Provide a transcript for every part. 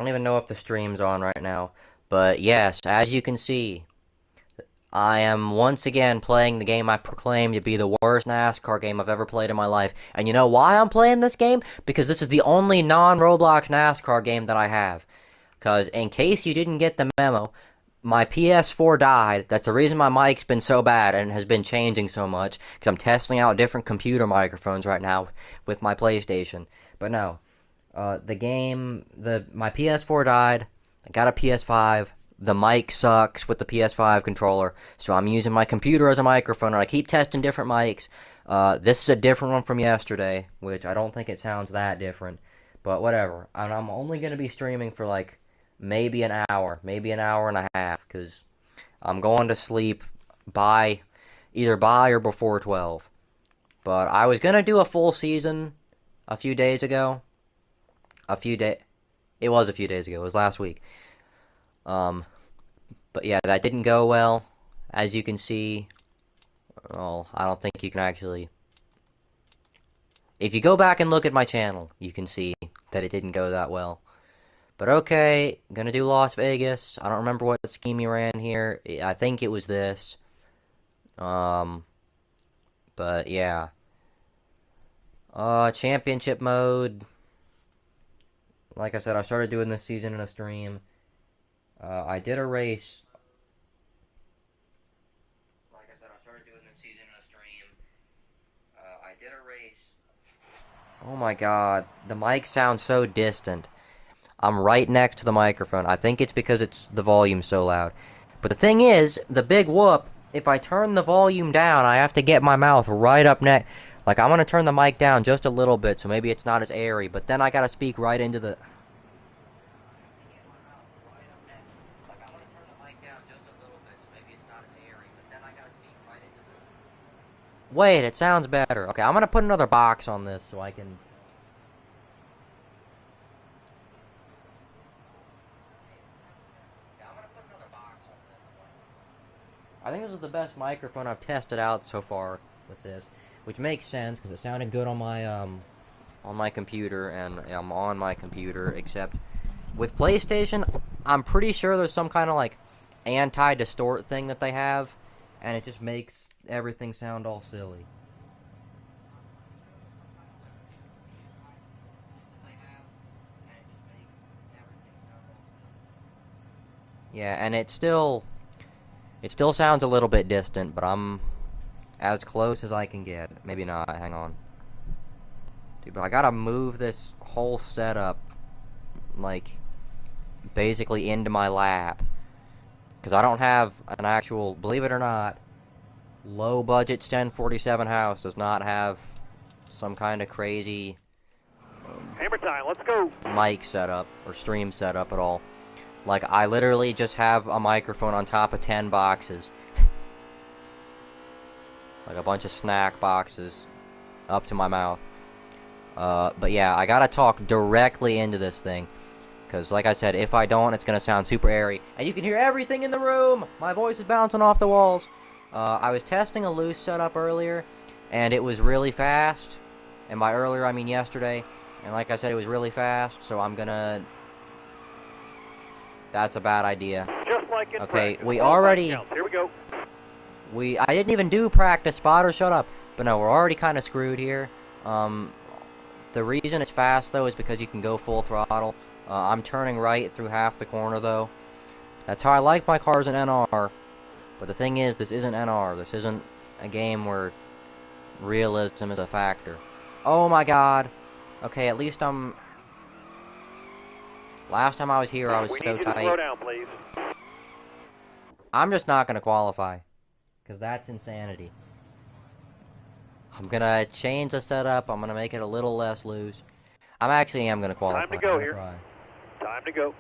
don't even know if the stream's on right now. But yes, as you can see, I am once again playing the game I proclaim to be the worst NASCAR game I've ever played in my life. And you know why I'm playing this game? Because this is the only non-Roblox NASCAR game that I have. Because in case you didn't get the memo, my PS4 died. That's the reason my mic's been so bad and has been changing so much. Because I'm testing out different computer microphones right now with my PlayStation. But no, my PS4 died. I got a PS5. The mic sucks with the PS5 controller, so I'm using my computer as a microphone, and I keep testing different mics. This is a different one from yesterday, which I don't think it sounds that different, but whatever. And I'm only gonna be streaming for like maybe an hour and a half, because I'm going to sleep by either by or before 12. But I was gonna do a full season a few days ago. A few day, It was a few days ago. It was last week. Um, but yeah, that didn't go well. As you can see, well, I don't think you can actually. If you go back and look at my channel, you can see that it didn't go that well. But okay, gonna do Las Vegas. I don't remember what scheme you ran here. I think it was this. Um, but yeah. Championship mode. Like I said, I started doing this season in a stream. I did a race. Like I said, I started doing this season in a stream. I did a race. Oh my god, the mic sounds so distant. I'm right next to the microphone. I think it's because it's the volume so loud. But the thing is, the big whoop, if I turn the volume down, I have to get my mouth right up next. Like, I'm gonna turn the mic down just a little bit, so maybe it's not as airy, but then I gotta speak right into the. Wait, it sounds better. Okay, I'm gonna put another box on this so I can. I think this is the best microphone I've tested out so far with this, which makes sense because it sounded good on my computer, and I'm on my computer. Except with PlayStation, I'm pretty sure there's some kind of like anti-distort thing that they have, and it just makes everything sound all silly. Yeah, and it still sounds a little bit distant, but I'm as close as I can get. Maybe not. Hang on. Dude, but I gotta move this whole setup, like, basically into my lap. Because I don't have an actual, believe it or not, low budget 1047 house does not have some kind of crazy Hammer time, let's go. mic setup or stream setup at all. Like, I literally just have a microphone on top of 10 boxes. Like a bunch of snack boxes up to my mouth. But yeah, I gotta talk directly into this thing. Because, like I said, if I don't, it's gonna sound super airy. And you can hear everything in the room! My voice is bouncing off the walls. I was testing a loose setup earlier, and it was really fast. And by earlier, I mean yesterday. And like I said, it was really fast, so I'm gonna. That's a bad idea. Just like in Okay, practice. we All already. counts. Here we go. I didn't even do practice, Spotter, shut up. But no, we're already kind of screwed here. The reason it's fast, though, is because you can go full throttle. I'm turning right through half the corner, though. That's how I like my cars in NR. But the thing is, this isn't NR. This isn't a game where realism is a factor. Oh my god. Okay, at least I'm. Last time I was here, I was We so need you to slow tight. down, please. I'm just not gonna qualify. Because that's insanity. I'm gonna change the setup. I'm gonna make it a little less loose. I'm actually am gonna Time qualify. to I'm go gonna here. try. Time to go.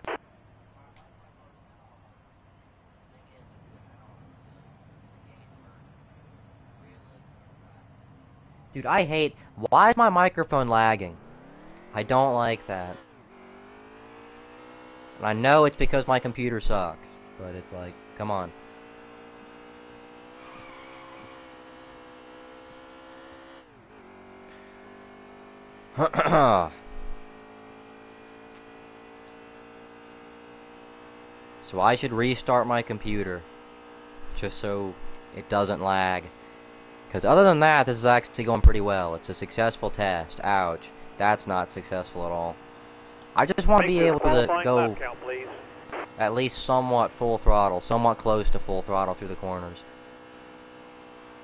Dude, I hate. Why is my microphone lagging? I don't like that. And I know it's because my computer sucks. But it's like, come on. So I should restart my computer, just so it doesn't lag. Because other than that, this is actually going pretty well. It's a successful test. Ouch. That's not successful at all. I just want to be able to go at least somewhat full throttle, somewhat close to full throttle through the corners.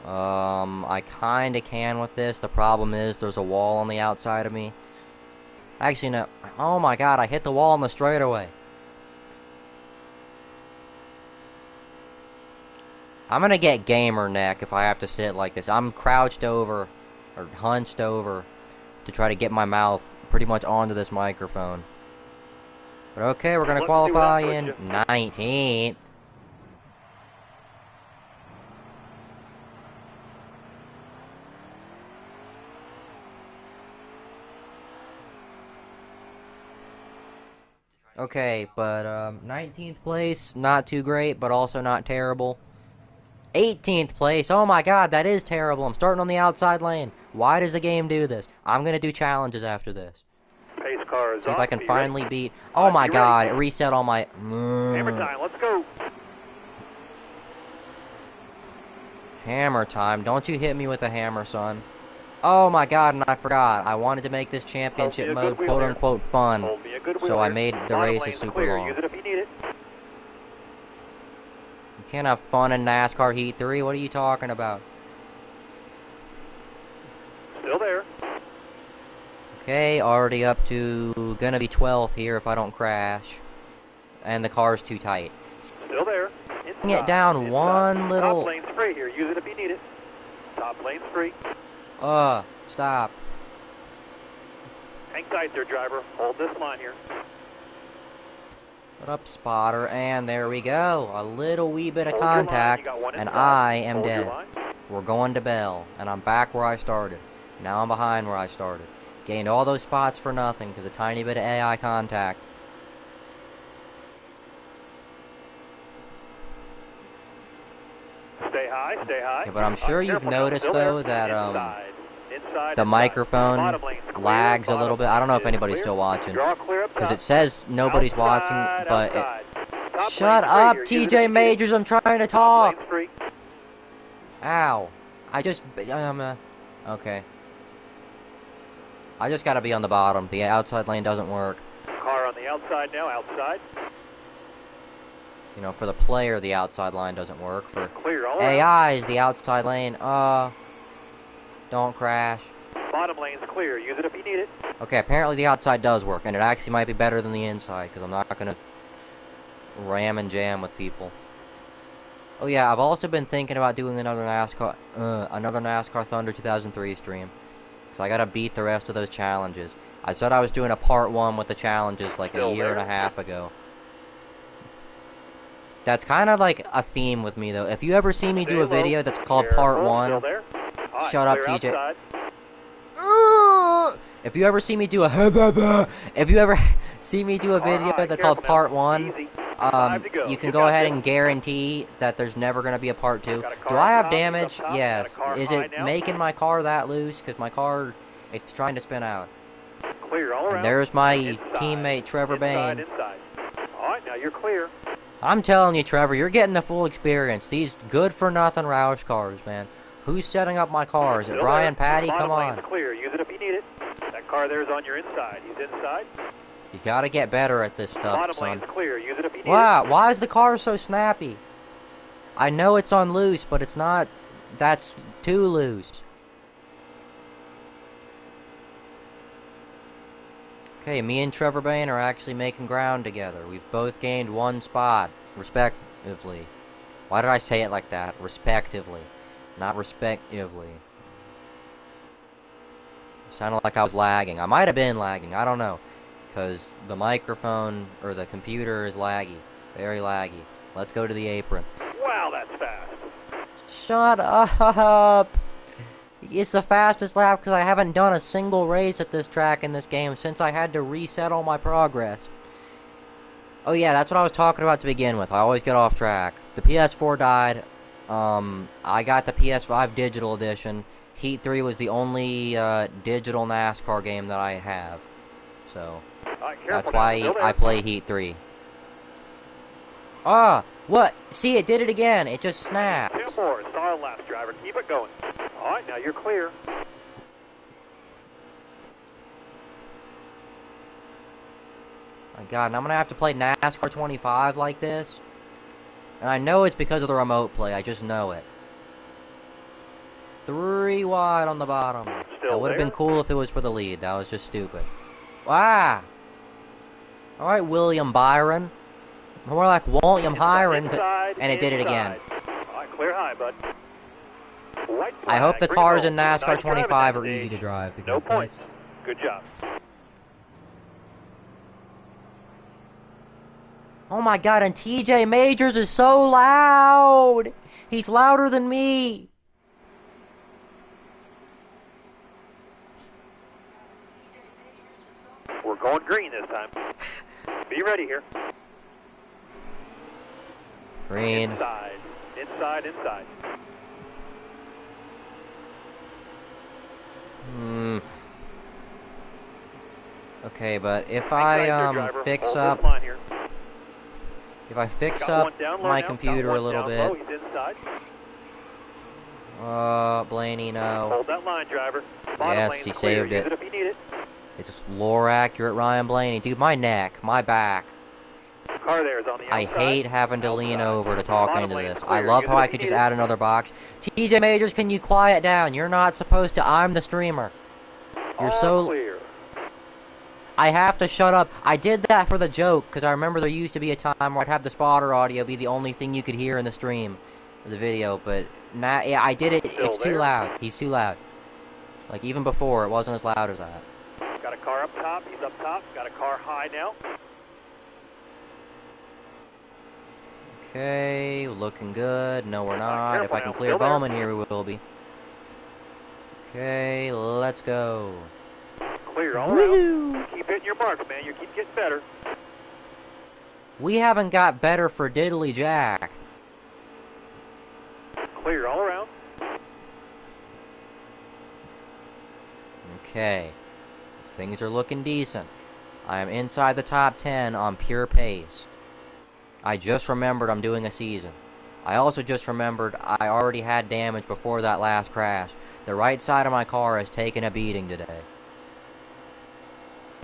I kinda can with this. The problem is there's a wall on the outside of me. Actually, no. Oh my god, I hit the wall on the straightaway. I'm gonna get gamer neck if I have to sit like this. I'm crouched over, or hunched over, to try to get my mouth pretty much onto this microphone. But okay, we're gonna qualify in 19th. Okay, but 19th place, not too great, but also not terrible. 18th place, oh my god, that is terrible. I'm starting on the outside lane. Why does the game do this? I'm gonna do challenges after this. Pace car is See if I can finally ready? beat... Oh my Be god, ready. it reset all my... Hammer time, let's go. Hammer time. Don't you hit me with a hammer, son. Oh my god, and I forgot. I wanted to make this championship mode quote-unquote fun. Hold me a good wheel So I here. made the Bottom races lane's super clear. long. Use it if you need it. You can't have fun in NASCAR Heat 3. What are you talking about? Still there. Okay, already up to... Gonna be 12th here if I don't crash. And the car's too tight. Still there. Bring it down one little... Top lane's free here. Use it if you need it. Top lane's free. Stop. Hang tight there, driver. Hold this line here. What up, spotter? And there we go. A little wee bit of Hold your line. contact, You got one and inside. I am Hold your dead. line. We're going to Bell, and I'm back where I started. Now I'm behind where I started. Gained all those spots for nothing, because a tiny bit of AI contact. Stay high, stay high. Yeah, but I'm sure you've Careful now. noticed, Still there. though, that, Inside, the inside. microphone Bottom lane's clear. lags a Bottom little bit. I don't know if lane is anybody's clear. still watching. Draw clear up Because top. it says nobody's watching, Outside, but it... outside. Top Shut lane's free up, here. Use it if TJ you need Majors, I'm trying to it. Top talk! lane's free. Ow. Okay. I just gotta be on the bottom. The outside lane doesn't work. Car on the outside now, outside. You know, for the player, the outside line doesn't work. For Clear all around. AI is the outside lane. Don't crash. Bottom lane's clear. Use it if you need it. Okay, apparently the outside does work, and it actually might be better than the inside, because I'm not gonna ram and jam with people. Oh yeah, I've also been thinking about doing another NASCAR Thunder 2003 stream. So I gotta beat the rest of those challenges. I said I was doing a part 1 with the challenges like Still a year there. and a half ago. That's kind of like a theme with me, though. If you ever see me do a Stay low. video that's called Part Careful. 1... Still there. All right, Shut up, clear TJ. outside. If you ever see me do a... If you ever see me do a video All right, that's called careful Part now. 1... Easy. 5 to go. you can You've go got ahead this. and guarantee that there's never going to be a part 2. Got a car Do I up have top, damage? up top, Yes. got a car Is high it now. making my car that loose? Because my car, it's trying to spin out. Clear all around. And there's my Inside. teammate, Trevor Bain. Inside. All right, now you're clear. I'm telling you, Trevor, you're getting the full experience. These good-for-nothing Roush cars, man. Who's setting up my car? Is it Still Brian there. Patty? Bottom Come on. lane's clear. Use it if you need it. That car there's on your inside. He's inside. You gotta get better at this stuff, Bottom son. lane's clear. Use it if you need Wow, why is the car so snappy? I know it's on loose, but it's not... That's too loose. Okay, me and Trevor Bain are actually making ground together. We've both gained 1 spot, respectively. Why did I say it like that? Respectively. Not respectively. It sounded like I was lagging. I might have been lagging, I don't know. Because the microphone, or the computer is laggy. Very laggy. Let's go to the apron. it. Wow, that's fast. Shut up! It's the fastest lap because I haven't done a single race at this track in this game since I had to reset all my progress. Oh yeah, that's what I was talking about to begin with. I always get off track. The PS4 died. I got the PS5 Digital Edition. Heat 3 was the only digital NASCAR game that I have. So, All right, careful that's now. why Still there. I play Heat 3. Ah, what? See, it did it again. It just snapped. 2 more. Solid laps, driver. Keep it going. All right, now you're clear. My God, and I'm gonna have to play NASCAR 25 like this. And I know it's because of the remote play. I just know it. 3 wide on the bottom. Still That would have there? been cool if it was for the lead. That was just stupid. Ah! Alright, William Byron. More like William Hiron. Inside, And it did it again. inside. All right, clear high, bud. White I hope the flag, cars green in roll. NASCAR Nice 25 driving, are easy Andy. to drive. No Because points. Good job. Oh my God, and TJ Majors is so loud! He's louder than me! We're going green this time. Be ready here. Green. Inside, inside, inside. Okay, but if Inside, I driver. fix Hold up this line here. fix Got up one down low my now. computer Got a one little down bit. low. He's inside. Blaney, no. Hold that line, driver. Bottom Yes, lane's he clear. saved Use it. it if you need it. It's lore accurate Ryan Blaney. Dude, my neck, my back. Car there is on the I outside. hate having to lean Outside. over to talk Bottom into lane's this. clear. I love Use how it I if could you just need add another box. TJ Majors, can you quiet down? You're not supposed to. I'm the streamer. You're All so... clear. I have to shut up. I did that for the joke, because I remember there used to be a time where I'd have the spotter audio be the only thing you could hear in the stream, the video, but now, yeah, I did it. Still It's too there? loud. He's too loud. Like, even before, it wasn't as loud as that. Got a car up top. He's up top. Got a car high now. Okay, looking good. No, we're not. careful If I can now. clear Still there. Bowman here, we will be. Okay, let's go. Clear all Woo! around. Keep hitting your marks, man. You keep getting better. We haven't got better for Diddly Jack. Clear all around. Okay. Things are looking decent. I am inside the top 10 on pure pace. I just remembered I'm doing a season. I also just remembered I already had damage before that last crash. The right side of my car has taken a beating today.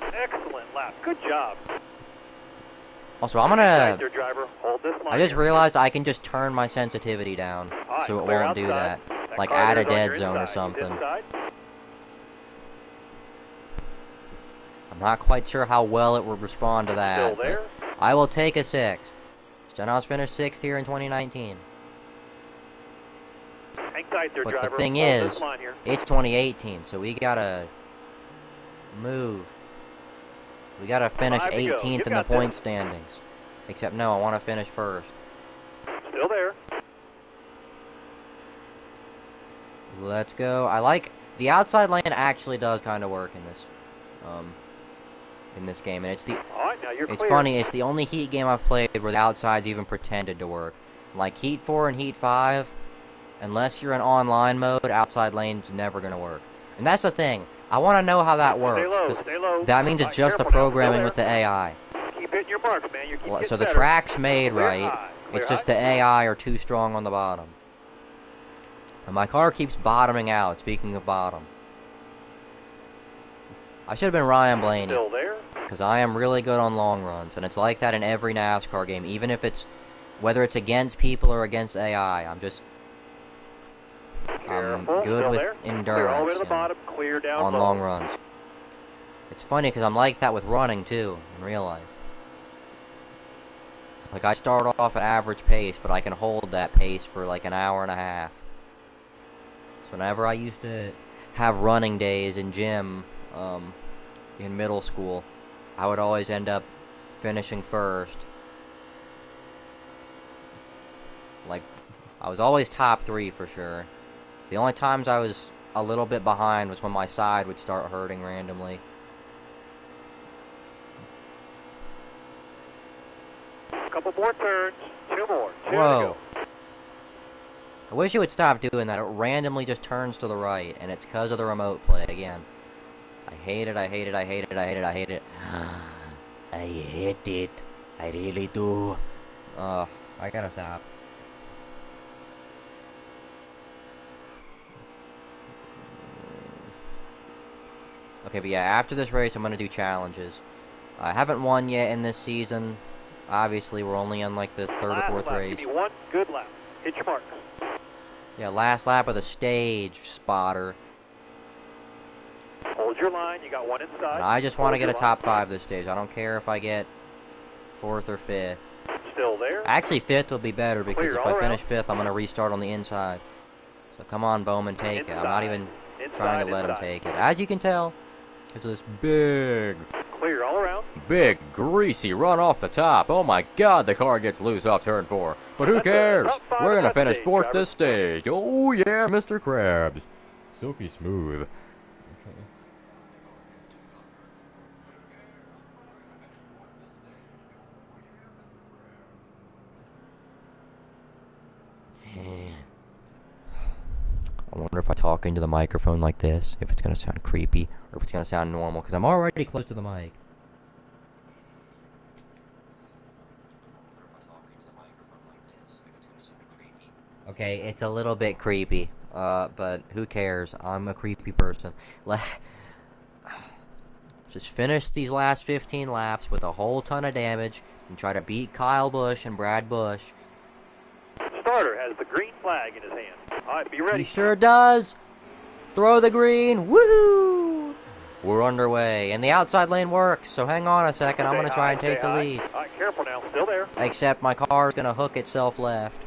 Excellent lap. Good job. Also, I'm Right gonna... there, driver. Hold this line I just here. realized I can just turn my sensitivity down, All right, so it clear won't do outside. that. Like car add a there's on dead your zone or inside. He's something. inside. I'm not quite sure how well it would respond to that. Still there. But I will take a 6th. Stenhouse finished 6th here in 2019. Hang tight there, But the driver. thing Hold is, this line here. it's 2018, so we gotta move. We gotta finish 5 to go. 18th You in the got point this. standings. Except no, I want to finish first. Still there. Let's go. I like the outside lane actually does kind of work in this game, and it's the All right, now you're it's clear. funny. It's the only Heat game I've played where the outside's even pretended to work. Like Heat 4 and Heat 5, unless you're in online mode, outside lane's never gonna work. And that's the thing. I want to know how that Stay works, low, because stay low. that means All it's right, just the careful now. programming Still with the AI. there. Keep hitting your marks, man. You keep So getting the better. track's made Clear right. high. Clear It's just high. the AI are too strong on the bottom. And my car keeps bottoming out, speaking of bottom. I should have been Ryan Blaney, Still there. because I am really good on long runs, and it's like that in every NASCAR game, even if it's, whether it's against people or against AI, I'm Careful. good Still with there. endurance Clear all the way to the and bottom. Clear down on low. long runs. It's funny, because I'm like that with running, too, in real life. Like, I start off at average pace, but I can hold that pace for like an hour and a half. So whenever I used to have running days in gym, in middle school, I would always end up finishing first. Like, I was always top 3 for sure. The only times I was a little bit behind was when my side would start hurting randomly. Couple more turns. 2 more. 2 Whoa. to go. I wish it would stop doing that. It randomly just turns to the right, and it's because of the remote play again. I hate it, I hate it, I hate it, I hate it, I hate it. I hate it. I really do. I gotta stop. Okay, but yeah, after this race, I'm gonna do challenges. I haven't won yet in this season. Obviously, we're only on like the third or fourth race. Give me one good lap. Hit your marks. Yeah, last lap of the stage, spotter. Hold your line. You got one inside. And I just want to get a top 5 this stage. I don't care if I get 4th or 5th. Still there. Actually, 5th would be better because Clear if all I finish around. 5th, I'm gonna restart on the inside. So come on, Bowman, take it. I'm not even trying to let him take it. As you can tell, there's this Clear all around. big, greasy run off the top. Oh my god, the car gets loose off turn 4. But who That's cares? top 5 We're on gonna that finish stage, 4th driver. this stage. Oh yeah, Mr. Krabs. Silky smooth. I wonder if I talk into the microphone like this, if it's gonna sound creepy, or if it's gonna sound normal, because I'm already close to the mic. Okay, it's a little bit creepy, but who cares? I'm a creepy person. Just finish these last 15 laps with a whole ton of damage, and try to beat Kyle Busch and Brad Busch. Starter has the green flag in his hand. All right, be ready. He sure does! Throw the green! Woohoo! We're underway, and the outside lane works, so hang on a second, I'm Stay gonna try high, and take stay the high. lead. All right, careful now. Still there. Except my car's gonna hook itself left.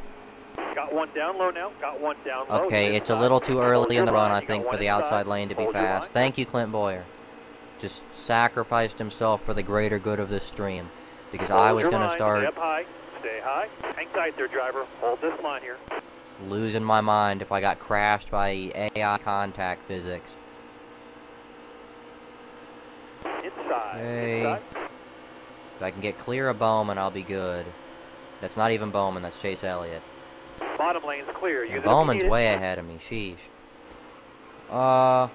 Got one down low now. Got one down low. Okay, it's a Inside. little too Hold early your in the run, line. I You think, got for one the inside. outside lane to be Hold your fast. line. Thank you, Clint Boyer. Just sacrificed himself for the greater good of this stream. Because I Hold was your gonna line. start Stay up high. Stay high. Hang tight there, driver. Hold this line here. losing my mind if I got crashed by AI contact physics. Inside. Hey. Inside. If I can get clear of Bowman, I'll be good. That's not even Bowman, that's Chase Elliott. Bottom lane's clear. Use it if you Bowman's need it. way ahead of me, sheesh. Hang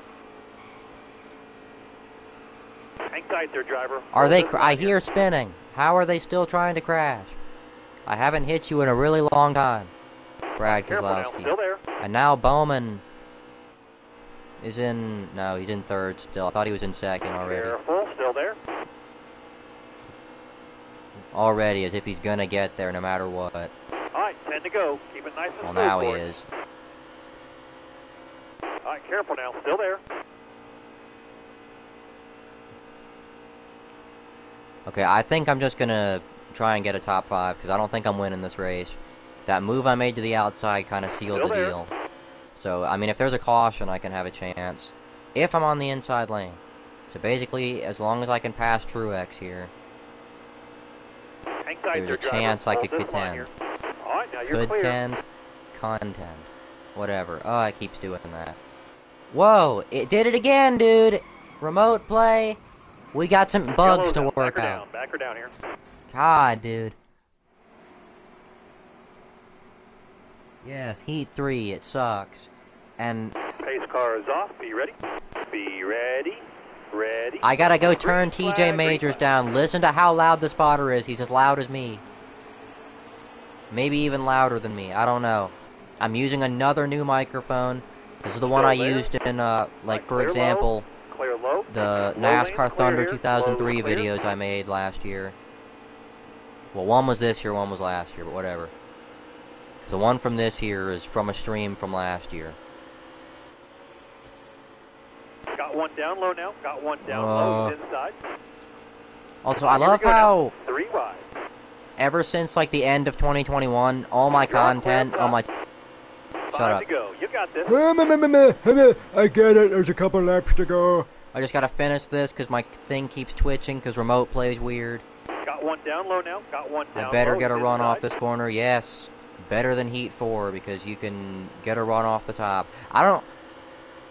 tight there, driver. Are Hold they, this I line here. hear spinning. How are they still trying to crash? I haven't hit you in a really long time, Brad Careful now. Keselowski. Still there. And now Bowman is in, no, he's in third still. I thought he was in second already. Careful. Still there. Already, as if he's gonna get there no matter what. All right, 10 to go. Keep it nice and Well, smooth now he for it. is. All right, careful now. Still there. Okay, I think I'm just gonna try and get a top 5, because I don't think I'm winning this race. That move I made to the outside kind of sealed Still the there. deal. So, I mean, if there's a caution, I can have a chance. If I'm on the inside lane. So basically, as long as I can pass Truex here, Hang tight there's there, a driver. chance I Hold could this line contend. here. All right, now you're clear. Contend. Whatever. Oh, it keeps doing that. Whoa! It did it again, dude! Remote play. We got some bugs to Yellow, work back her out. down. Back her down here. God, dude. Yes, Heat 3, it sucks. And Pace car is off. Be ready. Be ready. Ready. I gotta go turn Green TJ flag, Majors green flag. down. Listen to how loud the spotter is. He's as loud as me. Maybe even louder than me. I don't know. I'm using another new microphone. This is the one Still I there? used in, like, for Clear low. example, Clear low. the Low lane's NASCAR clear Thunder here. 2003 Low clear. videos I made last year. Well, one was this year, one was last year, but whatever. 'Cause the one from this year is from a stream from last year. Got one down low now. Got one down low. He's inside. Also, All I right, here we love go now. how 3 wide. ever since like the end of 2021, all my content on my 5 up. to go. You got this. I get it, there's a couple laps to go. I just gotta finish this because my thing keeps twitching because remote plays weird. Got one down low now. Got one down I better low. get a He's run off inside. this corner. Yes, better than Heat 4 because you can get a run off the top. I don't.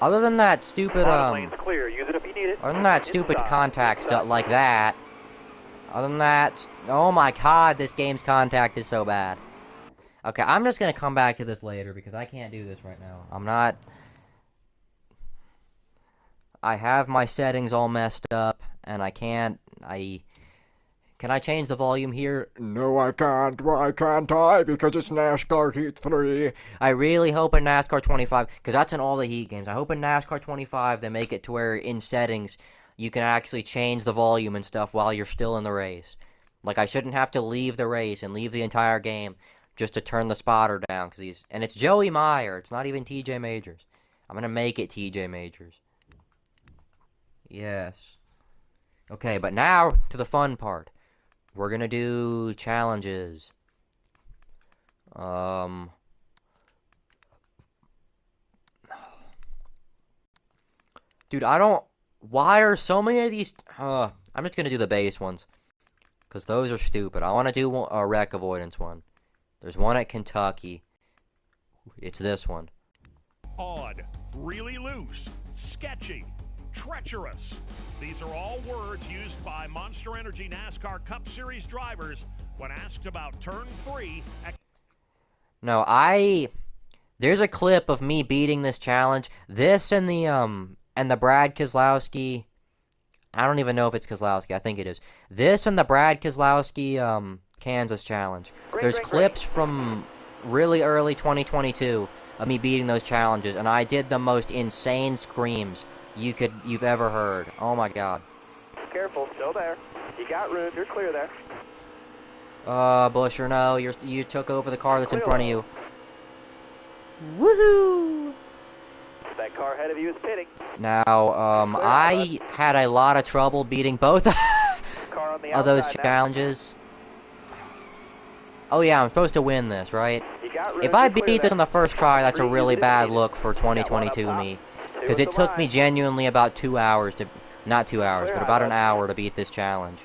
Other than that stupid Bottom lane's clear. Use it if you need it. other than that stupid Inside. contact Inside. stuff like that. Other than that, oh my god, this game's contact is so bad. Okay, I'm just gonna come back to this later because I can't do this right now. I'm not. I have my settings all messed up, and I can't. Can I change the volume here? No, I can't. Why can't I? Because it's NASCAR Heat 3. I really hope in NASCAR 25, because that's in all the Heat games. I hope in NASCAR 25 they make it to where in settings you can actually change the volume and stuff while you're still in the race. Like, I shouldn't have to leave the race and leave the entire game just to turn the spotter down. And it's Joey Meyer. It's not even TJ Majors. I'm going to make it TJ Majors. Yes. Okay, but now to the fun part. We're going to do challenges. Dude, why are so many of these... I'm just going to do the base ones. Because those are stupid. I want to do a wreck avoidance one. There's one at Kentucky. It's this one. Odd, really loose, sketchy, treacherous. These are all words used by Monster Energy NASCAR Cup Series drivers when asked about turn 3. No, there's a clip of me beating this challenge. This and the Brad Keselowski... I don't even know if it's Keselowski. I think it is. This and the Brad Keselowski Kansas challenge. There's clips from really early 2022 of me beating those challenges, and I did the most insane screams you've ever heard. Oh my god. Careful, still there. You got room. You're clear there. Busher, no, you took over the car that's in Clear front of you. Woohoo! That car ahead of you is pitting. Now, I had a lot of trouble beating both Car on the of those outside now. challenges. Oh yeah, I'm supposed to win this, right? You got room. If I You're clear beat this there. on the first try, that's a Three really easy bad defeated. look for Got one up 2022 top. me. Two Because at it the took me line. genuinely about 2 hours to... Not 2 hours, Clear but out, about an bud. hour to beat this challenge.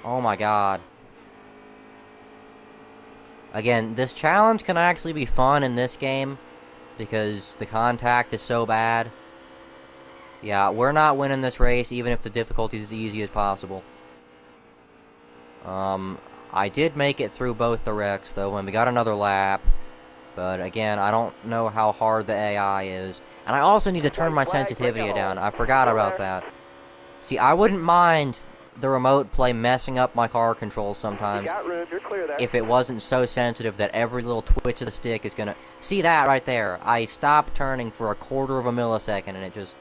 Oh my god. Again, this challenge can actually be fun in this game because the contact is so bad. Yeah, we're not winning this race even if the difficulty is as easy as possible. I did make it through both the wrecks though when we got another lap. But again, I don't know how hard the AI is. And I also need to turn my sensitivity down. I forgot about that. See, I wouldn't mind the remote play messing up my car controls You sometimes got room. You're clear there. if it wasn't so sensitive that every little twitch of the stick is gonna... See that right there? I stopped turning for a quarter of a millisecond and it just...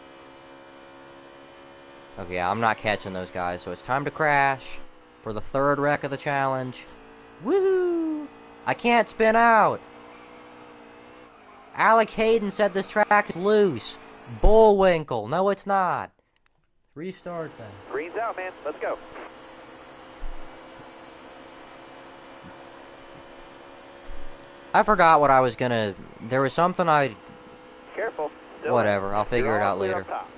Okay, I'm not catching those guys, so it's time to crash for the third wreck of the challenge. Woohoo! I can't spin out! Alex Hayden said this track is loose. Bullwinkle. No, it's not. Restart then. Green's out, man. Let's go. I forgot what I was gonna... There was something I... Careful. Still Whatever, there. I'll figure You're it all out clear later. up top.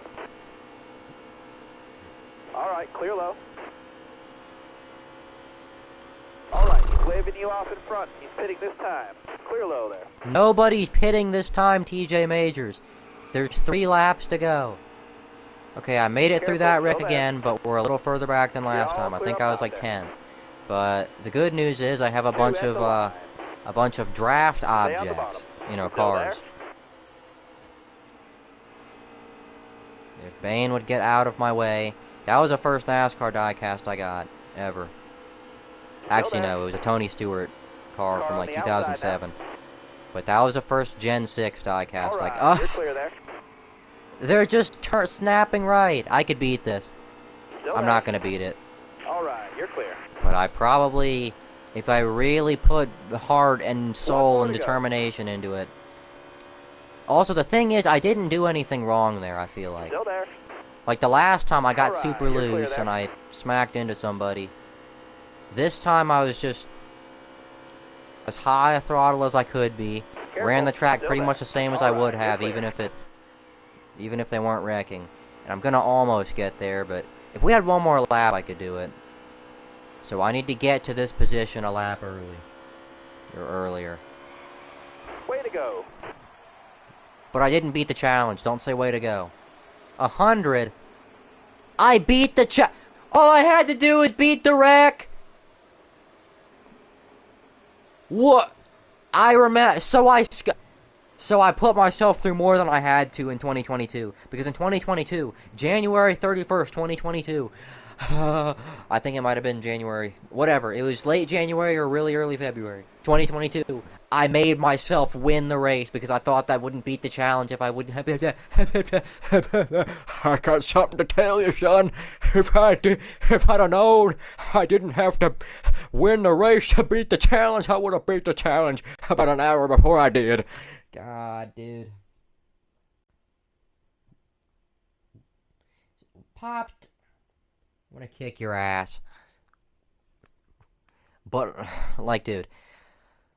All right, clear low. All right, he's waving you off in front. He's pitting this time. Clear low there. Nobody's pitting this time, TJ Majors. There's 3 laps to go. Okay, I made it through that wreck again, but we're a little further back than last time. I think I was like 10th. But the good news is I have a bunch of draft objects, you know, cars. If Bane would get out of my way. That was the first NASCAR diecast I got, ever. Actually, no, it was a Tony Stewart car from like 2007. But that was the first Gen 6 diecast. All Like, right, you're clear there. they're just snapping right. I could beat this. Still I'm there. not going to beat it. All right, you're clear. But I probably, if I really put the heart and soul and to go. determination into it. Also, the thing is, I didn't do anything wrong there, I feel like. Still there. Like the last time I got Alright, super you're clear loose there. and I smacked into somebody. This time I was just as high a throttle as I could be. Careful. Ran the track Still pretty there. much the same as I Alright, would you're have, clear. even if they weren't wrecking. And I'm gonna almost get there, but if we had one more lap, I could do it. So I need to get to this position a lap early. Or earlier. Way to go. But I didn't beat the challenge. Don't say way to go. 100. I beat the all I had to do was beat the wreck. What? I remember. So I put myself through more than I had to in 2022. Because in 2022, January 31st, 2022, I think it might have been January. Whatever. It was late January or really early February. 2022. I made myself win the race because I thought that wouldn't beat the challenge if I wouldn't have. I got something to tell you, son. If I'd have known I didn't have to win the race to beat the challenge, I would have beat the challenge about an hour before I did. God, dude. Popped. I'm gonna kick your ass. But, like, dude.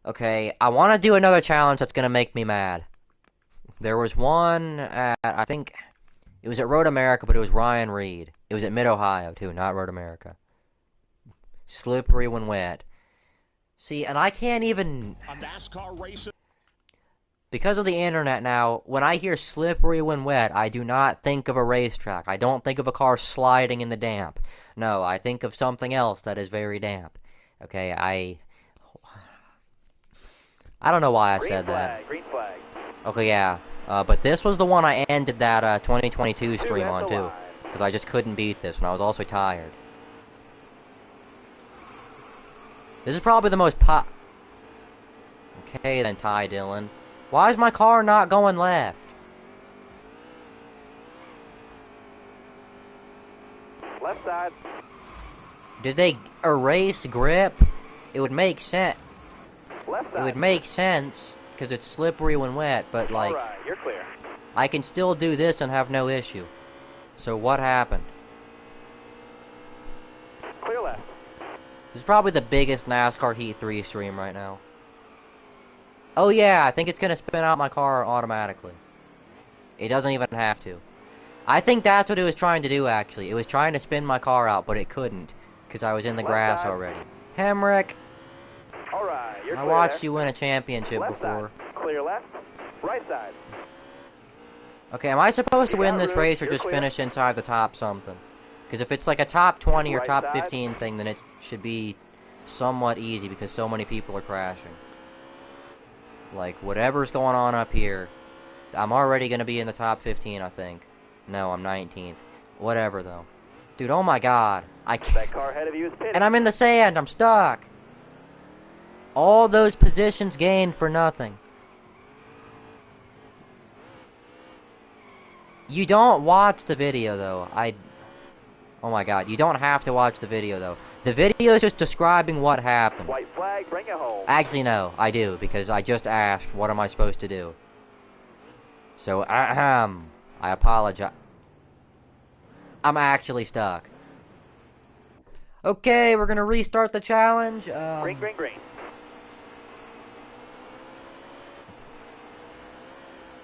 Okay, I want to do another challenge that's gonna make me mad. There was one at, I think, it was at Road America, but it was Ryan Reed. It was at Mid-Ohio, too, not Road America. Slippery when wet. See, and I can't even... A NASCAR race. Because of the internet now, when I hear slippery when wet, I do not think of a racetrack. I don't think of a car sliding in the damp. No, I think of something else that is very damp. Okay, I don't know why I said that. Green flag. Okay, yeah. But this was the one I ended that 2022 stream on, too. Because I just couldn't beat this, and I was also tired. This is probably the most Okay, then, Ty Dillon. Why is my car not going left? Left side. Did they erase grip? It would make sense. Left side. It would make sense because it's slippery when wet, but like, All right, you're clear. I can still do this and have no issue. So what happened? Clear left. This is probably the biggest NASCAR Heat 3 stream right now. Oh yeah, I think it's gonna spin out my car automatically. It doesn't even have to. I think that's what it was trying to do, actually. It was trying to spin my car out, but it couldn't, because I was in the Left grass side. already. Hemrick, All right, you're I clear watched there. you win a championship Left before. side. Clear left. Right side. Okay, am I supposed to You win got this room, race or you're just clear. finish inside the top something? Because if it's like a top 20 or Right top side. 15 thing, then it should be somewhat easy because so many people are crashing. Like, whatever's going on up here, I'm already going to be in the top 15, I think. No, I'm 19th. Whatever, though. Dude, oh my god. I can't. That car ahead of you is pitted. And I'm in the sand. I'm stuck. All those positions gained for nothing. You don't watch the video, though. Oh my god. You don't have to watch the video, though. The video is just describing what happened. White flag, bring it home. Actually, no. I do, because I just asked, what am I supposed to do? So, I apologize. I'm actually stuck. Okay, we're gonna restart the challenge. Green, green, green.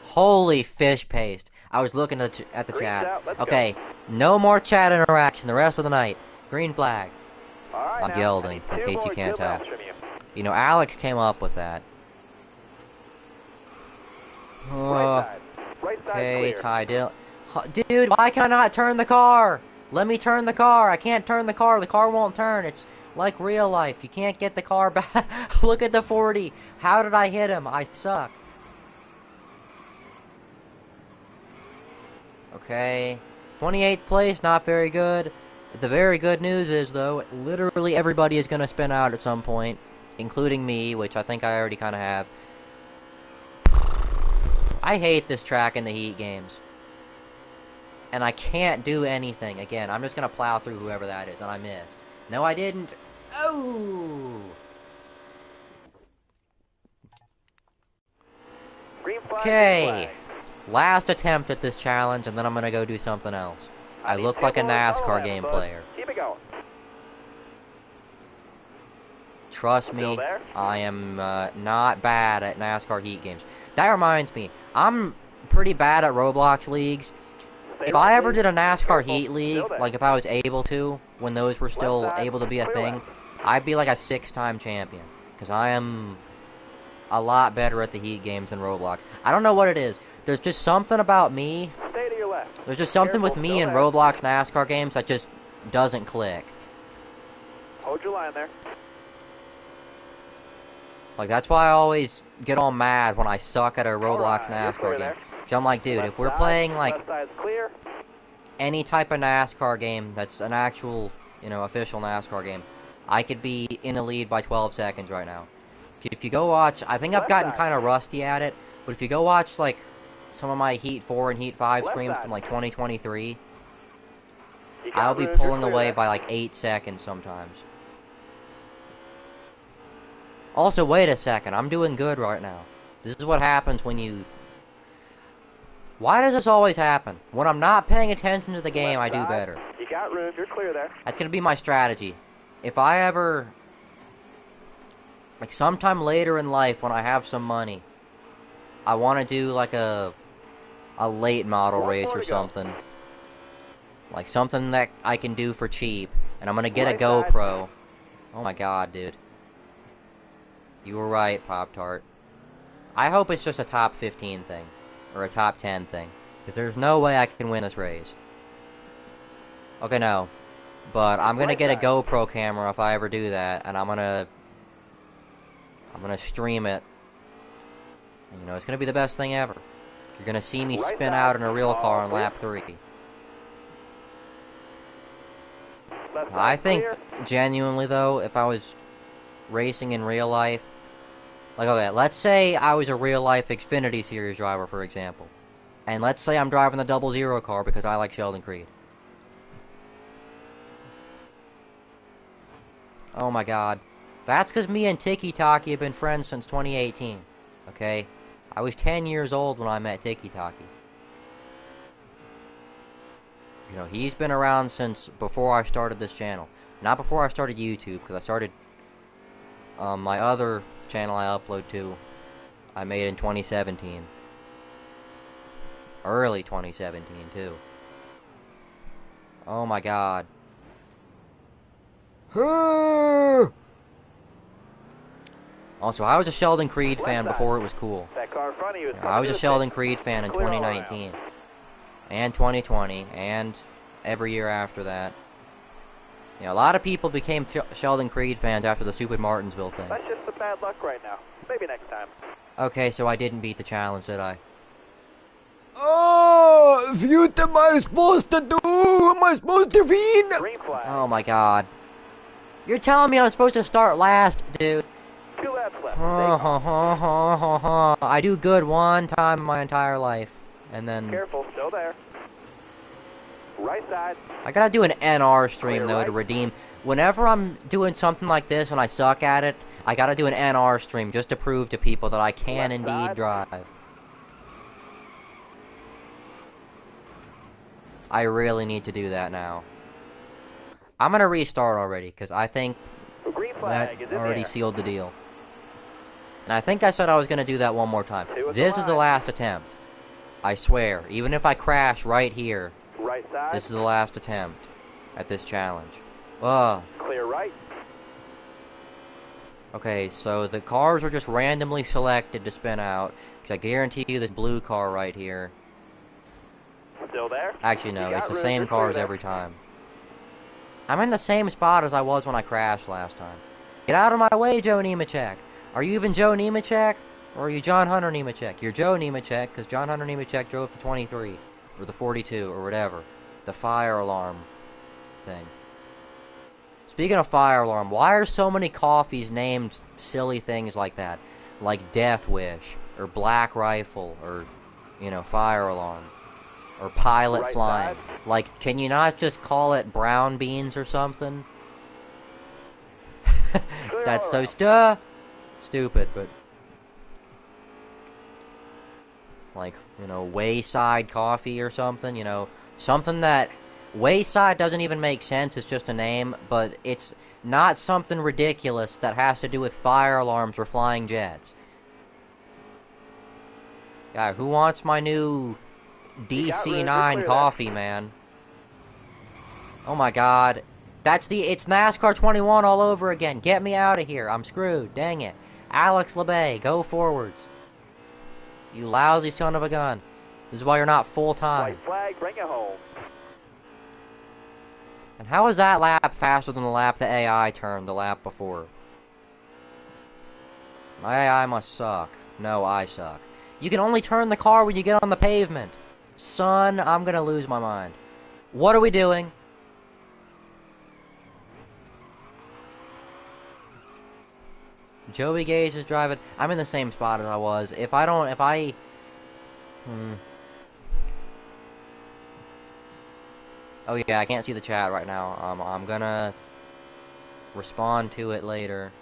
Holy fish paste. I was looking at the Green's chat. out, let's Okay, no more chat interaction the rest of the night. Green flag. All right, I'm now, gelding, I need in two case you more can't zoom tell. outs from you. You know, Alex came up with that. Right side. Right side Okay, clear. Ty Dill. Dude, why can I not turn the car? Let me turn the car. I can't turn the car. The car won't turn. It's like real life. You can't get the car back. Look at the 40. How did I hit him? I suck. Okay. 28th place, not very good. The very good news is, though, literally everybody is going to spin out at some point, including me, which I think I already kind of have. I hate this track in the Heat games. And I can't do anything. Again, I'm just going to plow through whoever that is, and I missed. No, I didn't. Oh! Green flag, Okay. green flag. Last attempt at this challenge, and then I'm going to go do something else. I need look two like a more NASCAR color game bud. player. Keep it going. Trust Still me, there? I am not bad at NASCAR Heat games. That reminds me, I'm pretty bad at Roblox leagues. Stay If right, I ever please. did a NASCAR Careful. Heat league, Still there. like if I was able to, when those were still Left side, able to be a clear thing, left. I'd be like a 6-time champion. Because I am a lot better at the Heat games than Roblox. I don't know what it is. There's just something about me. Stay to your left. There's just something with Careful, me still in there. Roblox NASCAR games that just doesn't click. Hold your line there. Like, that's why I always get all mad when I suck at a All Roblox right, you're NASCAR clear game. there. Because I'm like, dude, Left if we're side, playing, like, left side's clear. any type of NASCAR game that's an actual, official NASCAR game, I could be in the lead by 12 seconds right now. If you go watch, I think I've gotten kind of rusty at it, but if you go watch, like, some of my Heat 4 and Heat 5 streams from, like, 2023, I'll be pulling away by, like, 8 seconds sometimes. Also, wait a second, I'm doing good right now. This is what happens when you... Why does this always happen? When I'm not paying attention to the game, I do better. You got room, you're clear there. That's gonna be my strategy. If I ever... Like, sometime later in life, when I have some money, I want to do, like, a late model race or something. Like, something that I can do for cheap. And I'm gonna get a GoPro. Oh my god, dude. You were right, Pop-Tart. I hope it's just a top 15 thing. Or a top 10 thing. Because there's no way I can win this race. Okay, no. But I'm gonna get a GoPro camera if I ever do that. And I'm gonna stream it. And, it's gonna be the best thing ever. You're gonna see me spin out in a real car on lap 3. I think, genuinely though, if I was racing in real life, like, okay, let's say I was a real life Xfinity Series driver, for example. And let's say I'm driving the 00 car because I like Sheldon Creed. Oh my god. That's because me and Tiki Taki have been friends since 2018. Okay? I was 10 years old when I met Tiki Taki. He's been around since before I started this channel. Not before I started YouTube, because I started my other channel I upload to, I made in 2017. Early 2017, too. Oh my god. Also, I was a Sheldon Creed fan before it was cool. That car in front of you is I was a Sheldon Creed fan in 2019. And 2020, and every year after that. A lot of people became Sheldon Creed fans after the stupid Martinsville thing. That's just some bad luck right now. Maybe next time. Okay, so I didn't beat the challenge, did I? Oh, what am I supposed to do? Am I supposed to win? Green flag. Oh my god. You're telling me I'm supposed to start last, dude. 2 laps left. I do good one time in my entire life. And then... Careful, still there. Right side. I gotta do an NR stream, though, to redeem... Whenever I'm doing something like this and I suck at it, I gotta do an NR stream just to prove to people that I can indeed drive. I really need to do that now. I'm gonna restart already, because I think Green that flag is in already there. sealed the deal. And I think I said I was gonna do that one more time. This is the last attempt. I swear, even if I crash right here, Right side. this is the last attempt at this challenge. Ugh. Clear right. Okay, so the cars are just randomly selected to spin out, because I guarantee you this blue car right here. Still there. Actually, no, You it's got the room, same you're clear cars there. every time. I'm in the same spot as I was when I crashed last time. Get out of my way, Joe Nemechek. Are you even Joe Nemechek? Or are you John Hunter Nemechek? You're Joe Nemechek, because John Hunter Nemechek drove the 23, or the 42, or whatever. The fire alarm thing. Speaking of fire alarm, why are so many coffees named silly things like that? Like Death Wish, or Black Rifle, or, fire alarm. Or pilot Right flying. side. Like, can you not just call it brown beans or something? That's so stupid, but... Like, Wayside Coffee or something, something that... Wayside doesn't even make sense, it's just a name, but it's not something ridiculous that has to do with fire alarms or flying jets. Yeah, who wants my new DC9 coffee, man? Oh my god. It's NASCAR 21 all over again. Get me out of here. I'm screwed. Dang it. Alex LeBay, go forwards. You lousy son of a gun. This is why you're not full-time. White flag, bring it home. And how is that lap faster than the lap the AI turned the lap before? My AI must suck. No, I suck. You can only turn the car when you get on the pavement. Son, I'm gonna lose my mind. What are we doing? Joey Gage is driving. I'm in the same spot as I was. Oh yeah, I can't see the chat right now. I'm gonna respond to it later.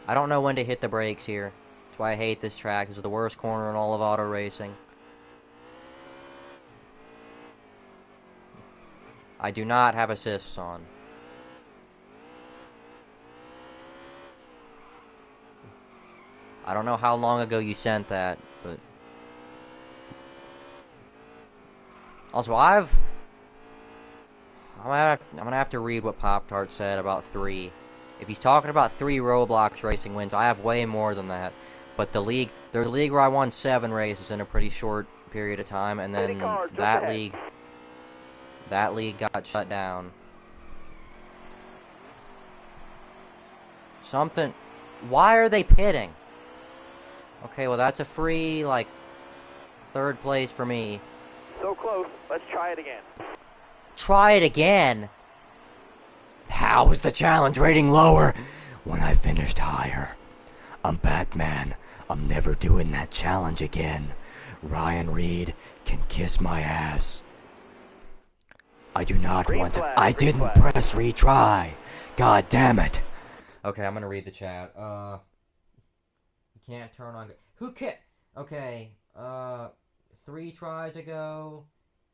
I don't know when to hit the brakes here. That's why I hate this track. This is the worst corner in all of auto racing. I do not have assists on. I don't know how long ago you sent that, but... Also, I'm gonna have to read what Pop-Tart said about 3. If he's talking about 3 Roblox racing wins, I have way more than that. But there's a league where I won 7 races in a pretty short period of time, and then that league got shut down. Why are they pitting? Okay, well that's a free, like, 3rd place for me. So close. Let's try it again. Try it again? How is the challenge rating lower when I finished higher? I'm Batman. I'm never doing that challenge again. Ryan Reed can kiss my ass. I do not want to. I didn't press retry. God damn it. Okay, I'm gonna read the chat. You can't turn on. Who can't? Okay, 3 tries ago.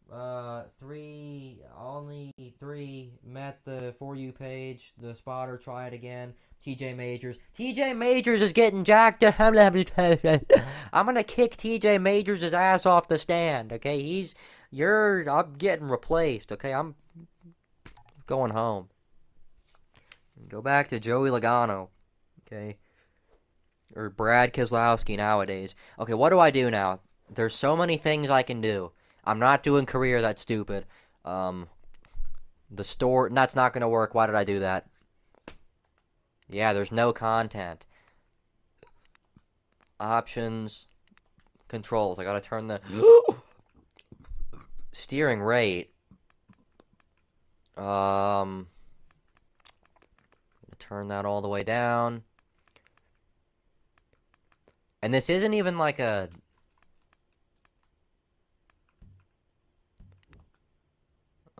Only 3 met the For You page. The spotter, try it again. TJ Majors. TJ Majors is getting jacked. I'm gonna kick TJ Majors' ass off the stand, okay? I'm getting replaced, okay? I'm going home. Go back to Joey Logano, okay? Or Brad Keselowski nowadays. Okay, what do I do now? There's so many things I can do. I'm not doing career, that's stupid. The store, that's not gonna work. Why did I do that? Yeah, there's no content. Options. Controls. I gotta turn the steering rate. Turn that all the way down. And this isn't even like a...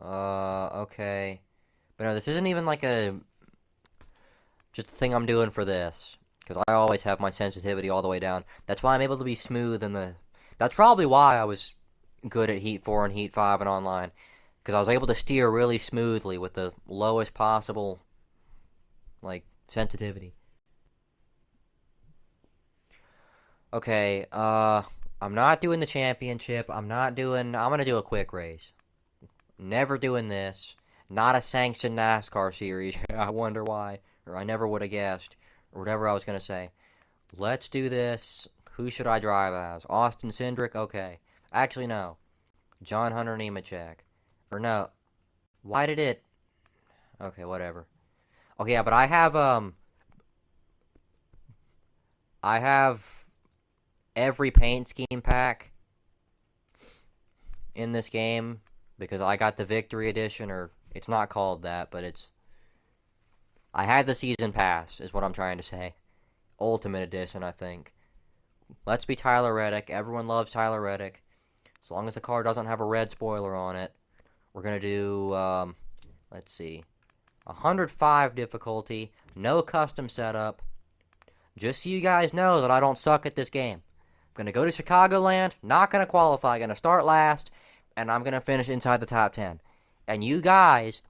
okay. But no, this isn't even like just a thing I'm doing for this. Because I always have my sensitivity all the way down. That's why I'm able to be smooth in the... That's probably why I was good at Heat 4 and Heat 5 and online. Because I was able to steer really smoothly with the lowest possible, like, sensitivity. Okay, I'm not doing the championship. I'm gonna do a quick race. Never doing this. Not a sanctioned NASCAR series. I wonder why. Or I never would have guessed. Or whatever I was gonna say. Let's do this. Who should I drive as? Austin Cindric? Okay. Actually, no. John Hunter Nemechek. Or no. Why did it... Okay, whatever. Okay, yeah, but I have every paint scheme pack in this game because I got the Victory Edition, or it's not called that, but I had the Season Pass, is what I'm trying to say. Ultimate Edition, I think. Let's be Tyler Reddick. Everyone loves Tyler Reddick. As long as the car doesn't have a red spoiler on it. We're going to do, let's see, 105 difficulty, no custom setup. Just so you guys know that I don't suck at this game. I'm going to go to Chicagoland, not going to qualify, going to start last, and I'm going to finish inside the top 10. And you guys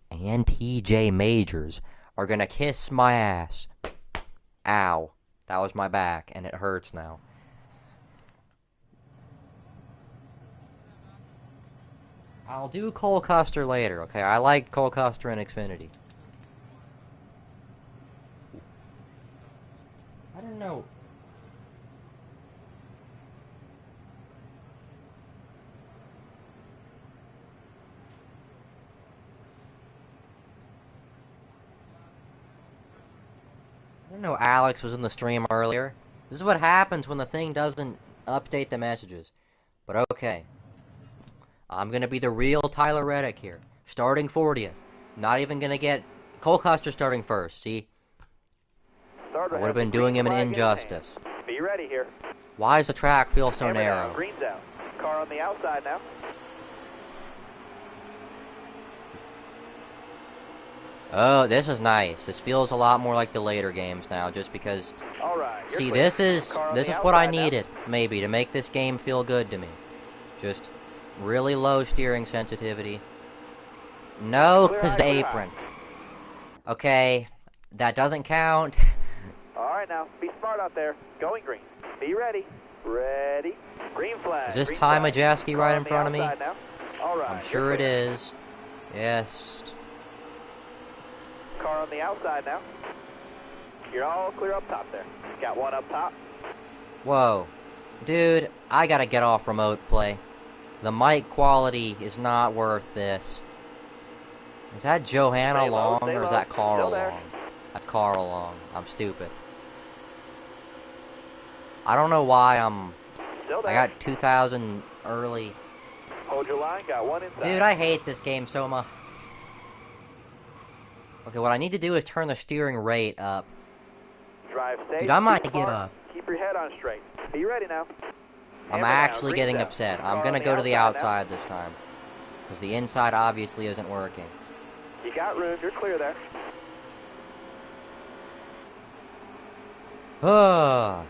and TJ Majors are going to kiss my ass. Ow. That was my back, and it hurts now. I'll do Cole Custer later, okay? I like Cole Custer in Xfinity. I don't know. I didn't know Alex was in the stream earlier. This is what happens when the thing doesn't update the messages. But okay. I'm gonna be the real Tyler Reddick here. Starting 40th. Not even gonna get Cole Custer starting first, see? I would have been doing him an injustice. Be ready here. Why does the track feel so Hammer down, narrow? green's out. Car on the outside now. Oh, this is nice. This feels a lot more like the later games now, just because... All right. you're See, clear. this is Car on the what I outside now. needed, maybe, to make this game feel good to me. Just really low steering sensitivity. No, Clear because high, the clear high. apron. Okay, that doesn't count. All right, now be smart out there. Going green. Be ready. Ready. Green flag. Is this green Ty flag. Majeski Car right on in the front of me? outside now. All right. I'm you're sure it clear. is. Yes. Car on the outside now. You're all clear up top there. Got one up top. Whoa. Dude, I gotta get off remote play. The mic quality is not worth this. Is that Johanna Stay low, Long stay or is low. that Carl Still there. Long? That's Carl Long. I'm stupid. I don't know why Still there. I got 2000 early. Hold your line. Got one inside. Dude, I hate this game so much. Okay, what I need to do is turn the steering rate up. Drive safe. Dude, I be might get smart, up. Keep your head on straight. Be ready now. I'm Hammer down, actually green's getting out. upset. Car I'm on gonna go to the outside outside this time. Because the inside obviously isn't working. now. You got room. You're clear there. Ugh.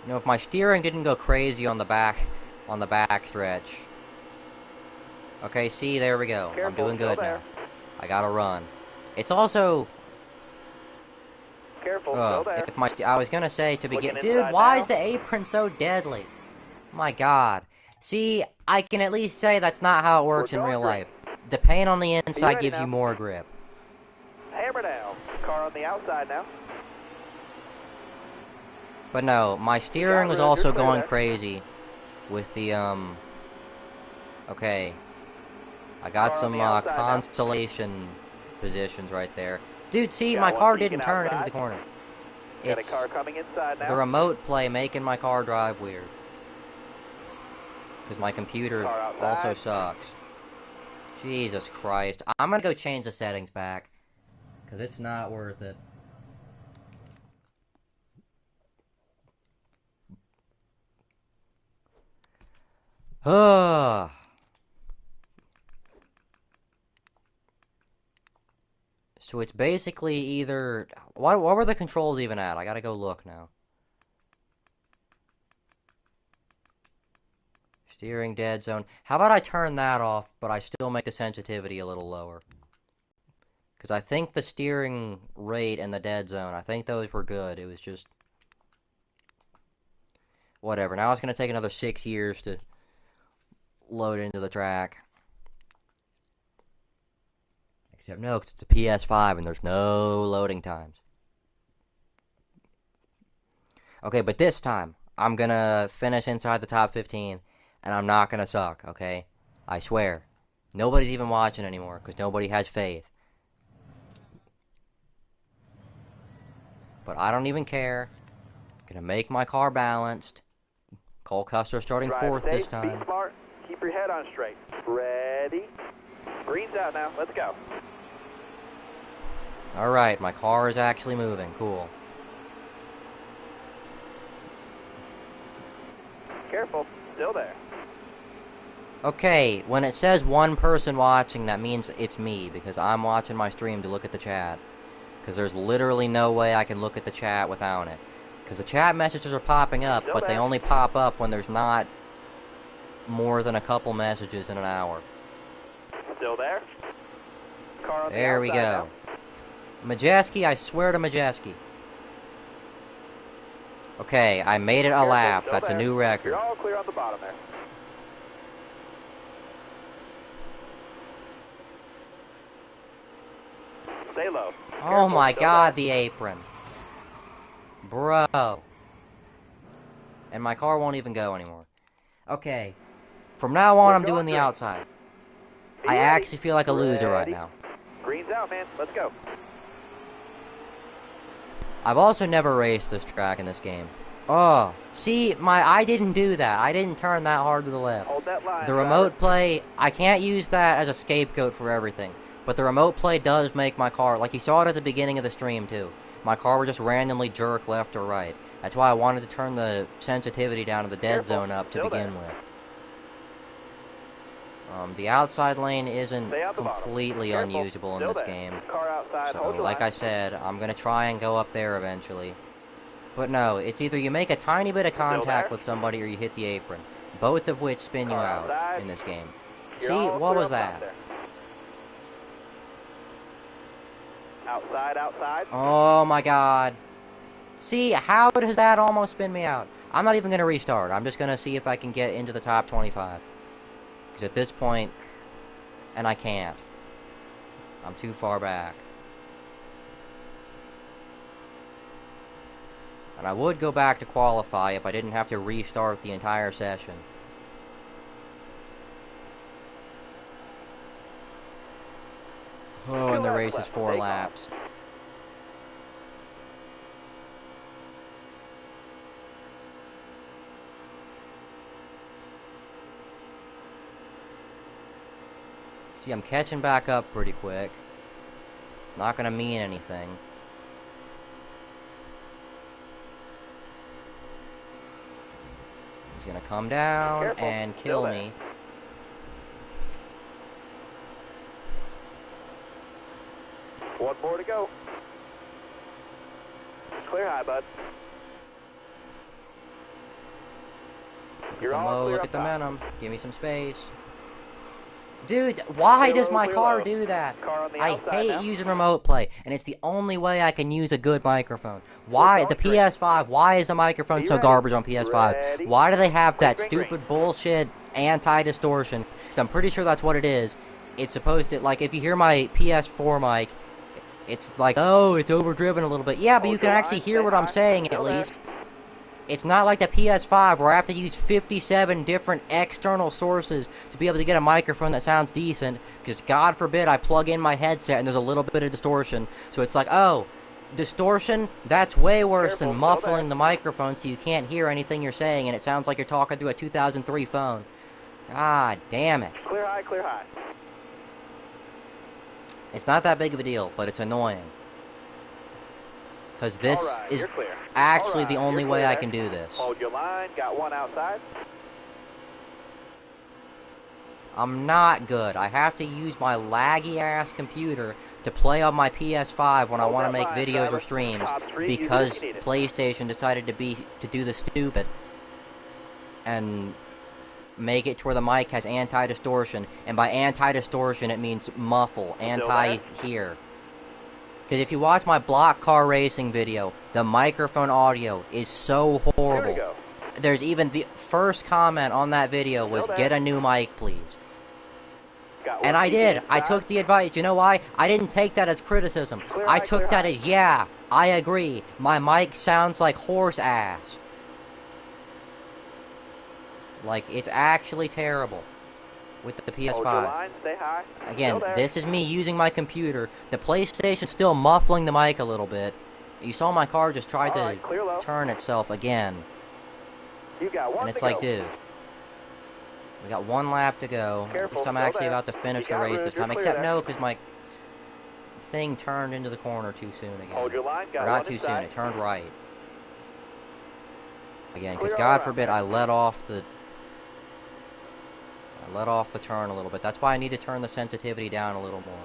You know, if my steering didn't go crazy on the back stretch. Okay, see, there we go. I'm Careful, doing still good there. now. I gotta run. It's also, Careful. Still there. if my, I was gonna say to begin, Looking dude, inside why now. is the apron so deadly? My God. See, I can at least say that's not how it works in going real green. life. The paint on the inside ready gives now. you more grip. Hammer down. Car on the outside now. But no, my steering was room, you're also clear going there. crazy with the, okay. I got Car on some, the outside now. constellation positions right there. Dude, see, Got my one car peeking didn't turn into outside. the corner. Got a It's car coming inside now. the remote play making my car drive weird. Because my computer Car outside. also sucks. Jesus Christ. I'm gonna go change the settings back. Because it's not worth it. Ugh. So it's basically either... What were the controls even at? I gotta go look now. Steering dead zone. How about I turn that off, but I still make the sensitivity a little lower? Because I think the steering rate and the dead zone, I think those were good. It was just... Whatever. Now it's gonna take another 6 years to load into the track. Except no, 'cause it's a PS5 and there's no loading times. Okay, but this time, I'm gonna finish inside the top 15, and I'm not gonna suck, okay? I swear. Nobody's even watching anymore, because nobody has faith. But I don't even care. Gonna make my car balanced. Cole Custer starting Drive 4th safe. this time. Be smart. Keep your head on straight. Ready. Green's out now. Let's go. Alright, my car is actually moving. Cool. Careful. Still there. Okay, when it says one person watching, that means it's me, because I'm watching my stream to look at the chat. Because there's literally no way I can look at the chat without it. Because the chat messages are popping up, Still but they there. only pop up when there's not more than a couple messages in an hour. Still there. Car on the There we outside go. Majeski, I swear to Majeski. Okay, I made it a Careful, lap. still That's a there. new record. You're all clear on the bottom there. Stay low. Oh Careful, my still god, there. the apron. Bro. And my car won't even go anymore. Okay. From now on, We're I'm going doing the green. outside. Be I ready. actually feel like a loser right Ready. now. Green's out, man. Let's go. I've also never raced this track in this game. Oh, see, I didn't do that. I didn't turn that hard to the left. Hold that line, The driver. remote play, I can't use that as a scapegoat for everything. But the remote play does make my car, like you saw it at the beginning of the stream too. My car would just randomly jerk left or right. That's why I wanted to turn the sensitivity down to the dead Careful, zone up to still begin there. with. The outside lane isn't Stay out the bottom. completely Careful, unusable in still this there. game. Car outside, So, hold your like line. I said, I'm going to try and go up there eventually. But no, it's either you make a tiny bit of contact there? with somebody or you hit the apron. Both of which spin you Car out outside. in this game. You're See, all what clear was up top that? there. Outside, outside. Oh my god. See, how does that almost spin me out? I'm not even going to restart. I'm just going to see if I can get into the top 25. Because at this point, and I can't. I'm too far back. And I would go back to qualify if I didn't have to restart the entire session. Oh, and the race is 4 laps. See, I'm catching back up pretty quick. It's not gonna mean anything. He's gonna come down Careful, and still kill there. me. One more to go. Clear high, bud. Look You're at the all mo, clear look up at the top. momentum. Give me some space. Dude, why Clear does low, my clear car low. do that? Car on the I outside hate now. using remote play, and it's the only way I can use a good microphone. Why, going the green. PS5, why is the microphone Be so ready. garbage on PS5? Ready. Why do they have that Green, green, green. stupid bullshit anti-distortion? Because I'm pretty sure that's what it is. It's supposed to, like, if you hear my PS4 mic, it's like, oh, it's overdriven a little bit. Yeah, but you Hold can your actually line, hear stay what I'm high. saying, at Still there. least. It's not like the PS5 where I have to use 57 different external sources to be able to get a microphone that sounds decent, because God forbid I plug in my headset and there's a little bit of distortion. So it's like, oh, distortion? That's way worse Careful, than still muffling there. the microphone so you can't hear anything you're saying and it sounds like you're talking through a 2003 phone. God damn it. Clear high, clear high. It's not that big of a deal, but it's annoying. Because this All right, is you're clear. actually All the right, only you're way clear I there. can do this. Hold your line. Got one outside. I'm not good. I have to use my laggy ass computer to play on my PS5 when I Hold want to that make line, videos driver. or streams, Top 3, use it because if you need it. PlayStation decided to do the stupid and make it to where the mic has anti-distortion, and by anti-distortion it means muffle, anti-hear. Because if you watch my block car racing video, the microphone audio is so Here we horrible. go. There's even the first comment on that video was, Still there. "Get a new mic, please." Got And one I deep did. I inside. took the advice. You know why? I didn't take that as criticism. Clear I high, took clear that high. as, yeah, I agree. My mic sounds like horse ass. Like, it's actually terrible with the Hold your PS5. line. Stay high. Again, Still there. this is me using my computer. The PlayStation's still muffling the mic a little bit. You saw my car just tried All to right, clear low. turn itself again. You got one And it's to like, go. dude, we got 1 lap to go. At Careful, least I'm still actually there. about to finish You the got race room, this you're time. clear Except there. no, because my thing turned into the corner too soon again. Hold your line. Got Or not one too soon, inside. it turned right. Again, because Clear all God around forbid there. I let off the turn a little bit. That's why I need to turn the sensitivity down a little more.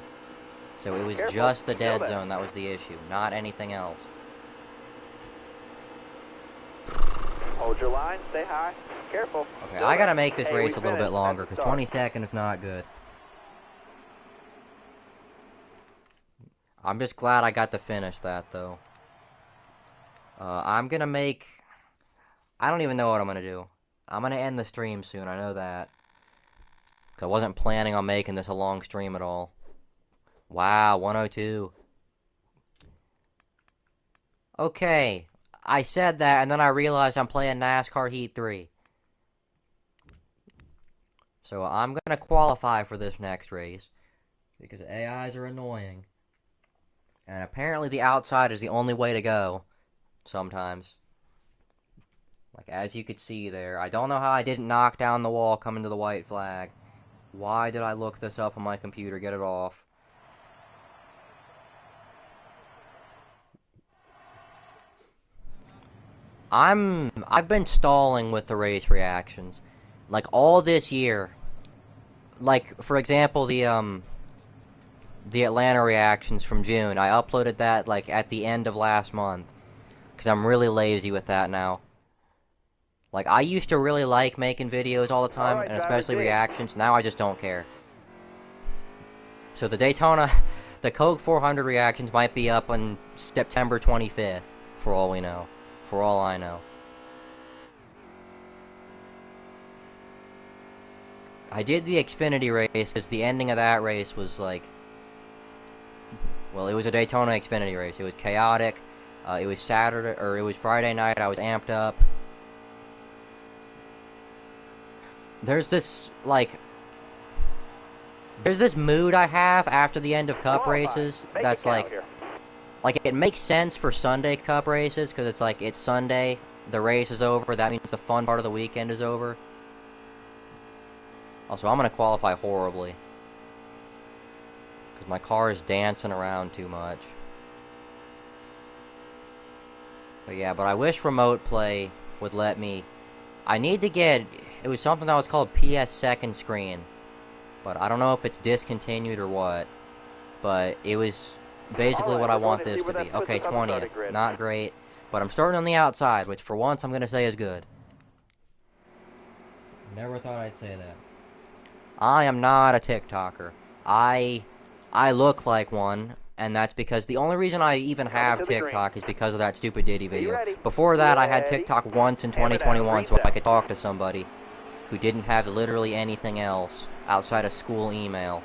So it was Careful, just the still dead there. zone that was the issue, not anything else. Hold your line. Stay high. Careful. Okay, Still I gotta there. make this Hey, race we a little bit finished. longer, That's the because start. 20 seconds is not good. I'm just glad I got to finish that, though. I'm gonna make... I don't even know what I'm gonna do. I'm gonna end the stream soon, I know that. 'Cause I wasn't planning on making this a long stream at all. Wow, 102. Okay, I said that, and then I realized I'm playing NASCAR Heat 3. So I'm gonna qualify for this next race, because AIs are annoying. And apparently the outside is the only way to go. sometimes. Like, as you could see there. I don't know how I didn't knock down the wall coming to the white flag. Why did I look this up on my computer? Get it off. I've been stalling with the race reactions. Like, all this year. Like, for example, the Atlanta reactions from June. I uploaded that, like, at the end of last month. Because I'm really lazy with that now. Like, I used to really like making videos all the time, Alright, and driver especially J. reactions. Now I just don't care. So the Daytona, the Coke 400 reactions might be up on September 25th, for all we know. For all I know. I did the Xfinity race, because the ending of that race was like... Well, it was a Daytona Xfinity race. It was chaotic. It was Saturday, or it was Friday night. I was amped up. There's this, like... There's this mood I have after the end of Cup races that's like... Like, it makes sense for Sunday Cup races, because it's like, it's Sunday, the race is over, that means the fun part of the weekend is over. Also, I'm gonna qualify horribly. Because my car is dancing around too much. But yeah, but I wish Remote Play would let me... I need to get... It was something that was called PS Second Screen. But I don't know if it's discontinued or what. But it was... basically what I want this to be. Okay, 20th. Not great. But I'm starting on the outside, which for once I'm going to say is good. Never thought I'd say that. I am not a TikToker. I look like one, and that's because the only reason I even have TikTok is because of that stupid Diddy video. Before that, I had TikTok once in 2021 so I could talk to somebody who didn't have literally anything else outside of school email.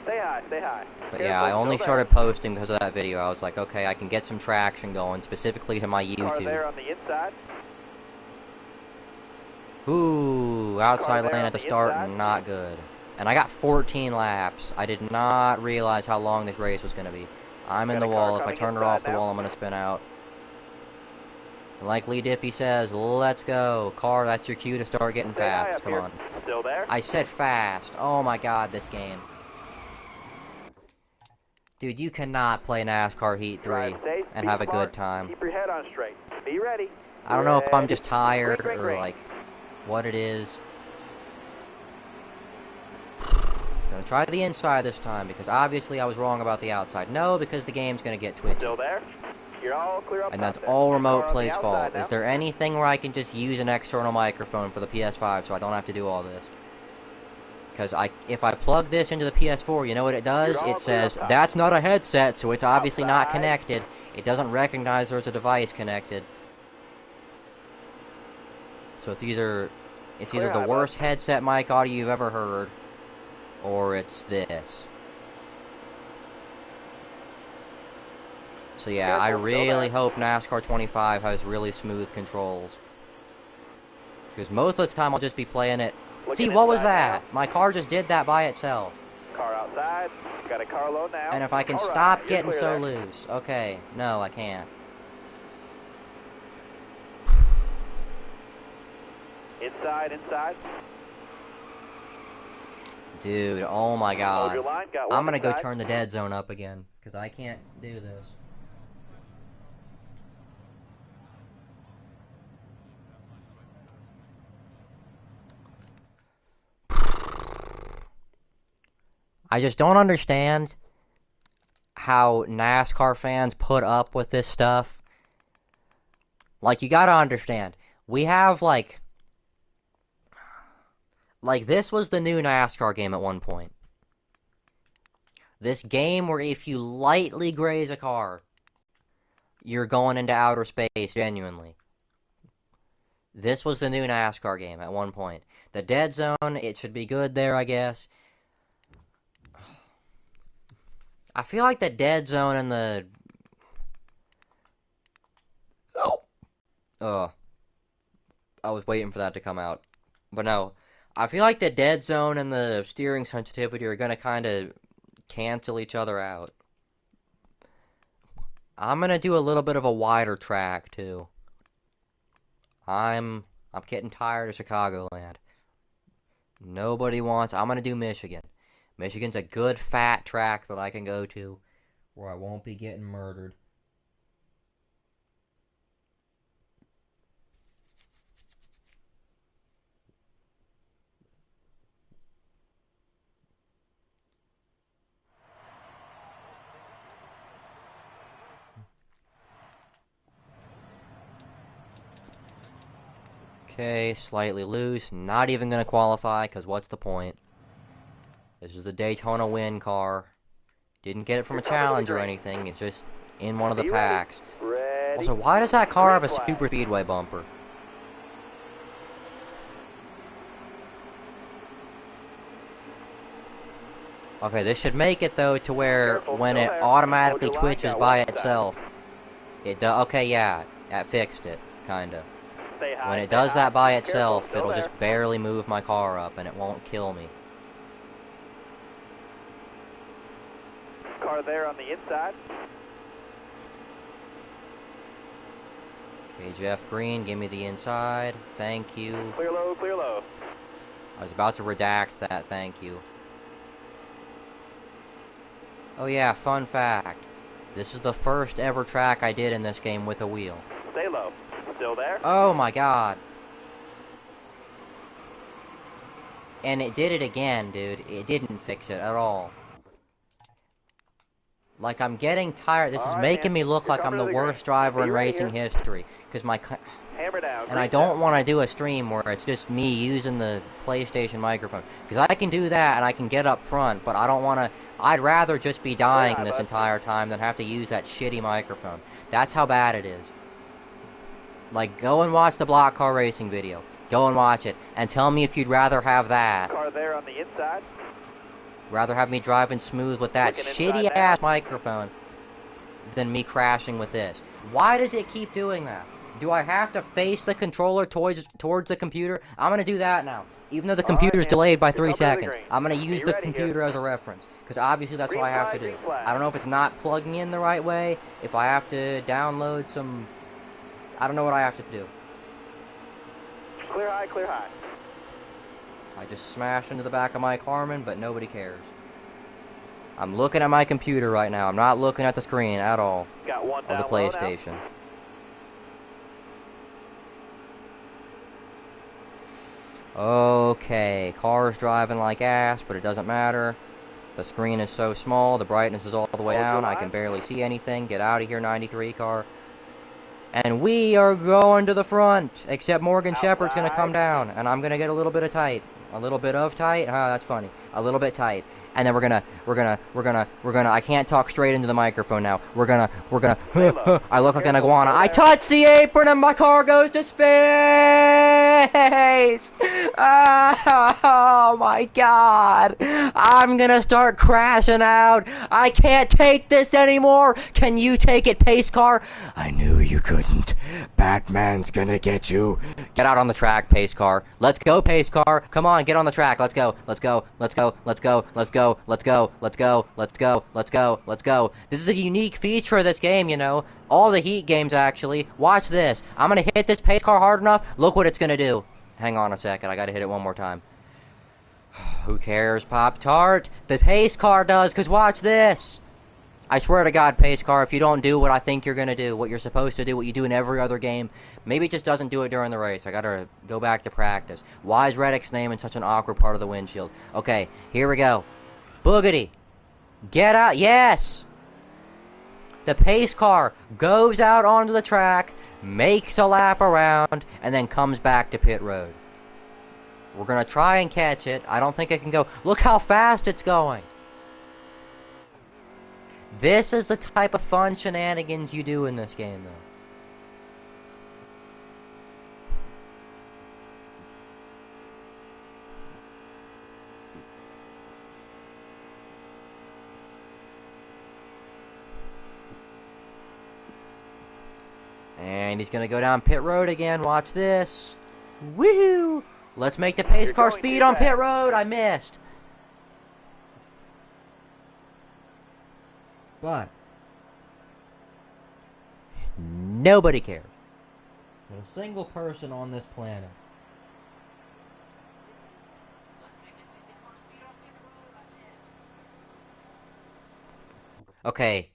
Stay high, stay high. But yeah, I only started posting because of that video. I was like, okay, I can get some traction going, specifically to my Car there YouTube. on the inside. Ooh, outside lane at the start, inside. not good. And I got 14 laps. I did not realize how long this race was going to be. I'm in Got the a car wall. If I coming turn it inside off the now. wall, I'm going to spin out. And like Lee Diffie says, let's go. Car, that's your cue to start getting Stay high fast. up Come here. on. Still there? I said fast. Oh my god, this game. Dude, you cannot play NASCAR Heat 3 Drive safe, and be have a smart, good time. Keep your head on straight. Be ready. I don't know if I'm just Ready. tired Green, or green. like what it is. Gonna try the inside this time because obviously I was wrong about the outside. No, because the game's gonna get twitchy. Still there? You're all clear up And top that's there. all Remote Car on the Play's outside fault. now. Is there anything where I can just use an external microphone for the PS5 so I don't have to do all this? Because if I plug this into the PS4, you know what it does? You're all It clear up says, top. that's not a headset, so it's obviously not Outside. connected. It doesn't recognize there's a device connected. So it's either Clear the eye, worst headset mic audio you've ever heard, or it's this. So yeah, I Careful, really go hope NASCAR 25 has really smooth controls. Because most of the time I'll just be playing it. Looking See, what was inside that? My car just did that by itself. now. Car outside. Got a car low now. And if I can All right, stop you're getting clear so there. loose. Okay, no, I can't. Inside. Dude, oh my Hold god. your line. Got one I'm gonna go inside. turn the dead zone up again. Because I can't do this. I just don't understand how NASCAR fans put up with this stuff. Like, you gotta understand. We have, like, this was the new NASCAR game at one point. This game where if you lightly graze a car, you're going into outer space, genuinely. This was the new NASCAR game at one point. The dead zone, it should be good there, I guess. I feel like the dead zone and the... I was waiting for that to come out. But no, I feel like the dead zone and the steering sensitivity are going to kind of cancel each other out. I'm gonna do a little bit of a wider track too. I'm getting tired of Chicagoland. Nobody wants. I'm gonna do Michigan. Michigan's a good fat track that I can go to, where I won't be getting murdered. Okay, slightly loose. Not even gonna qualify, because what's the point? This is a Daytona win car. Didn't get it from a challenge or anything. It's just in one of the packs. Ready. Also, why does that car have a Green flag. super speedway bumper? Okay, this should make it though to where Careful, when still it there. automatically Hold your line, twitches got by one side. itself. It does. Okay, yeah, that fixed it, kinda. Stay high, When it stay does high. that by Careful, itself, still it'll there. just barely move my car up and it won't kill me. Car there on the inside. Okay, Jeff Green, give me the inside. Thank you. Clear low, clear low. I was about to redact that, thank you. Oh yeah, fun fact. This is the first ever track I did in this game with a wheel. Stay low. Still there? Oh my god. And it did it again, dude. It didn't fix it at all. Like, I'm getting tired. This is Alright, making man. me look You're like I'm coming the to the green. worst driver Be in right racing here. history. Because my... Hammer down. And I green don't down. want to do a stream where it's just me using the PlayStation microphone. Because I can do that and I can get up front, but I don't want to... I'd rather just be dying high, this bud. entire time than have to use that shitty microphone. That's how bad it is. Like, go and watch the Block Car Racing video. Go and watch it. And tell me if you'd rather have that. Car there on the inside. Rather have me driving smooth with that Looking inside shitty now. ass microphone than me crashing with this. Why does it keep doing that? Do I have to face the controller towards the computer? I'm gonna do that now. Even though the All right, computer's man. delayed by You're 3 coming to the seconds, green. I'm gonna use Be the ready computer here. as a reference. Because obviously that's Green what I have flag, to do. green flag. I don't know if it's not plugging in the right way, if I have to download some... I don't know what I have to do. Clear high, clear high. I just smashed into the back of Mike Harmon, but nobody cares. I'm looking at my computer right now. I'm not looking at the screen at all. Got one Of down the low now. PlayStation. Okay, car's driving like ass, but it doesn't matter. The screen is so small, the brightness is all the way Hold your down, I line. can barely see anything. Get out of here, 93 car. And we are going to the front, except Morgan Shepherd's gonna come Outside. down, and I'm gonna get a little bit of tight. A little bit of tight? Ah, that's funny. A little bit tight. And then we're gonna, I can't talk straight into the microphone now. We're gonna, low. I look like an Careful, iguana. slow I there. touch the apron and my car goes to space! Oh my god! I'm gonna start crashing out! I can't take this anymore! Can you take it, pace car? I knew you couldn't. Batman's gonna get you. Get out on the track, pace car. Let's go, pace car. Come on, get on the track. Let's go. Let's go. Let's go. Let's go. Let's go. Let's go. Let's go. Let's go. Let's go. Let's go. This is a unique feature of this game, you know. All the Heat games, actually. Watch this. I'm gonna hit this pace car hard enough. Look what it's gonna do. Hang on a second. I gotta hit it one more time. Who cares, Pop-Tart? The pace car does, because watch this. I swear to God, pace car, if you don't do what I think you're gonna do, what you're supposed to do, what you do in every other game, maybe it just doesn't do it during the race. I gotta go back to practice. Why is Reddick's name in such an awkward part of the windshield? Okay, here we go. Boogity. Get out. Yes! The pace car goes out onto the track, makes a lap around, and then comes back to pit road. We're gonna try and catch it. I don't think it can go. Look how fast it's going. This is the type of fun shenanigans you do in this game, though. And he's gonna go down pit road again. Watch this. Woohoo! Let's make the pace You're car going speed too on pit fast. road. I missed. But Nobody cares. Not a single person on this planet. Okay,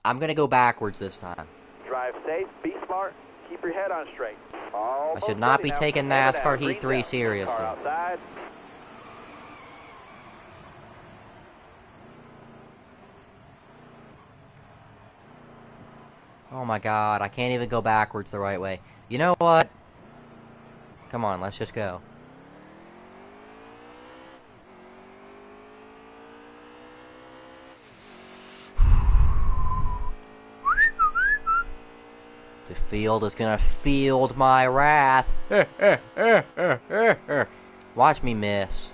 I'm gonna go backwards this time. Drive safe, be smart, keep your head on straight. I should not be taking NASCAR Heat 3 seriously. Car outside. Oh my god, I can't even go backwards the right way. You know what? Come on, let's just go. The field is gonna field my wrath. Watch me miss.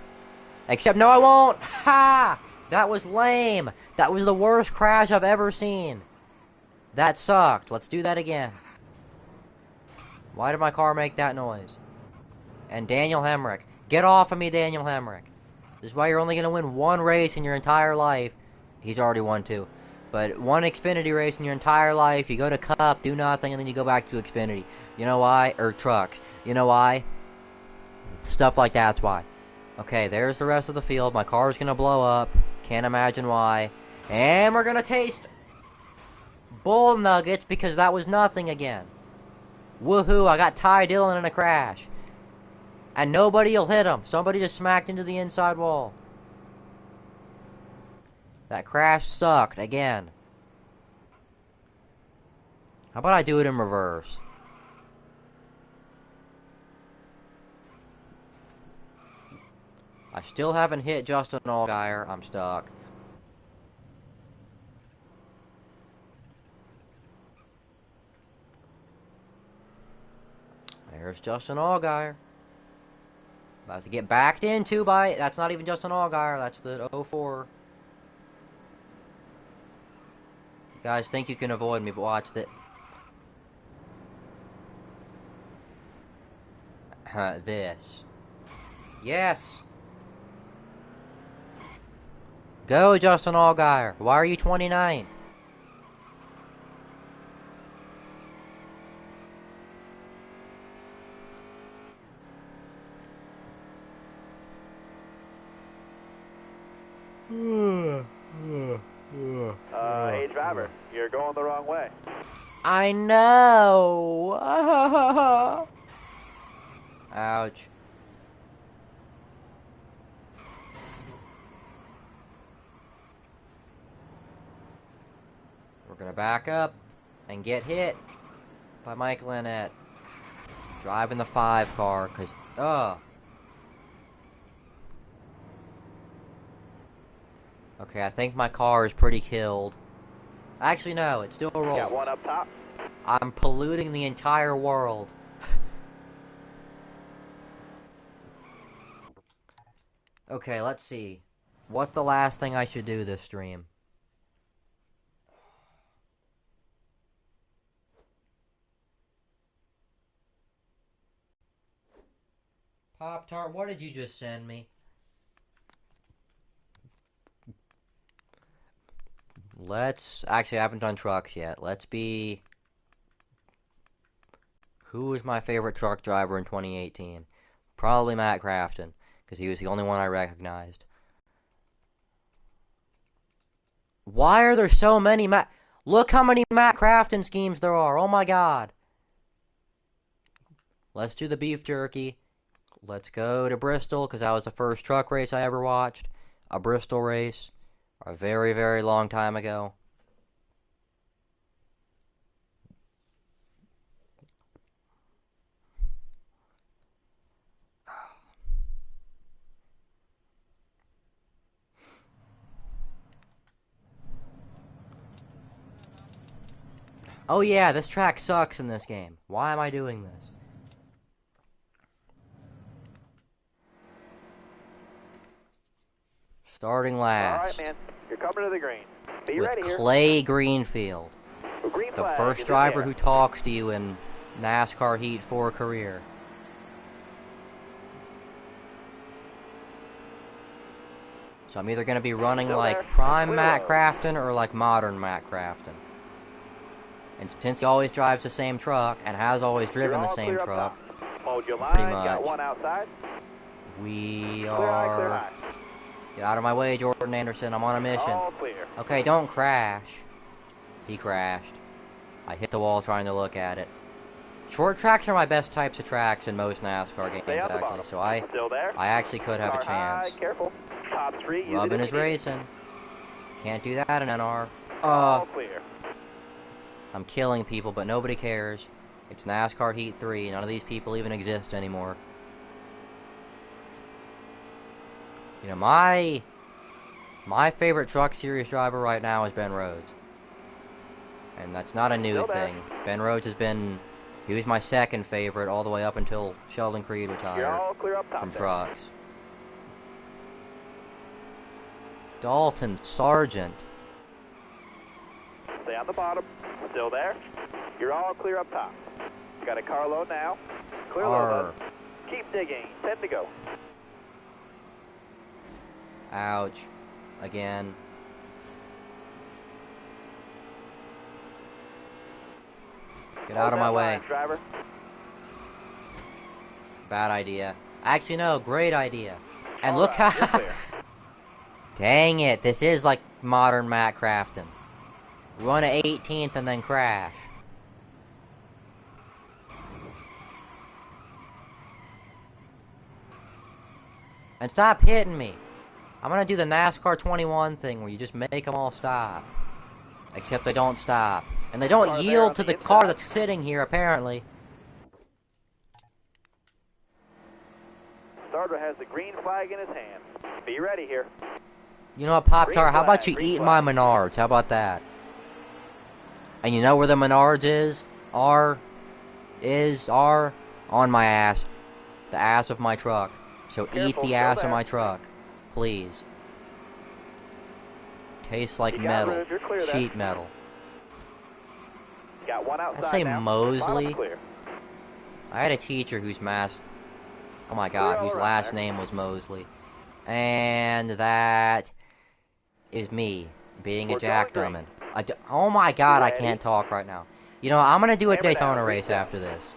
Except, no I won't! Ha! That was lame! That was the worst crash I've ever seen. That sucked. Let's do that again. Why did my car make that noise? And Daniel Hemrick. Get off of me, Daniel Hemrick. This is why you're only going to win one race in your entire life. He's already won two. But one Xfinity race in your entire life. You go to Cup, do nothing, and then you go back to Xfinity. You know why? Or trucks. You know why? Stuff like that's why. Okay, there's the rest of the field. My car's going to blow up. Can't imagine why. And we're going to taste bull nuggets because that was nothing again. Woohoo, I got Ty Dillon in a crash. And nobody will hit him. Somebody just smacked into the inside wall. That crash sucked again. How about I do it in reverse? I still haven't hit Justin Allgaier. I'm stuck. There's Justin Allgaier. About to get backed into by... That's not even Justin Allgaier. That's the 04. You guys think you can avoid me, but watch it. This. Yes. Go, Justin Allgaier. Why are you 29th? Hey, driver, you're going the wrong way. I know. Ouch. We're gonna back up and get hit by Michael Annett. Driving the 5 car, cause Okay, I think my car is pretty killed. Actually, no, it still rolls. Got one up top. I'm polluting the entire world. Okay, let's see. What's the last thing I should do this stream? Pop-Tart, what did you just send me? Actually, I haven't done trucks yet. Let's be... Who was my favorite truck driver in 2018? Probably Matt Crafton, because he was the only one I recognized. Why are there so many Look how many Matt Crafton schemes there are. Oh my god. Let's do the beef jerky. Let's go to Bristol, because that was the first truck race I ever watched. A Bristol race. A very, very long time ago. Oh yeah, this track sucks in this game. Why am I doing this? Starting last. Alright, man. You're coming to the green. Be with ready here. Clay Greenfield. Green The flag first is in driver the who air. talks to you in NASCAR Heat 4 career. So I'm either going to be running Still like there. prime Clear Matt low. Crafton or like modern Matt Crafton. And since he always drives the same truck, and has always driven the same truck, Hold your line. pretty Got much. one outside. we Clear high, clear are... high. Get out of my way, Jordan Anderson. I'm on a mission. All clear. Okay, don't crash. He crashed. I hit the wall trying to look at it. Short tracks are my best types of tracks in most NASCAR games, Stay on the actually, bottom. so I Still there. actually could have a Car high, chance. careful. Top three. use Rubbing it is if you need it. racing. Can't do that in NR. All clear. I'm killing people, but nobody cares. It's NASCAR Heat 3. None of these people even exist anymore. You know, my favorite Truck Series driver right now is Ben Rhodes. And that's not a new Still there. thing. Ben Rhodes has been... He was my second favorite all the way up until Sheldon Creed You're retired all clear up top from there. trucks. Dalton Sargent. Stay on the bottom. Still there. You're all clear up top. Got a car low now. Clear low. Arr. bud. Keep digging. 10 to go. Ouch. Again. Get out of my way. Driver. Bad idea. Actually, no, great idea. And All look right, you're how... clear. Dang it, this is like modern Matt Crafton. Run at 18th and then crash. And stop hitting me. I'm gonna do the NASCAR 21 thing where you just make them all stop. Except they don't stop. And they don't Car there yield on to the the car inside. that's sitting here, apparently. Starter has the green flag in his hand. Be ready here. You know what, Pop-Tart, Green how about flag, you green eat flag. my Menards? How about that? And you know where the Menards is? Are on my ass. The ass of my truck. So eat Careful, the still ass of there. my truck. Please. Tastes like You got metal. room, you're clear there. Sheet metal. Got one outside say now. Mosley. Bottom's clear. I had a teacher whose oh my Clear god, all whose around last there. name was Mosley. And that is me being a We're Jack going Drummond. Oh my god, I Ready? can't talk right now. You know, I'm gonna do a Hammer down, Daytona green race flag. after this.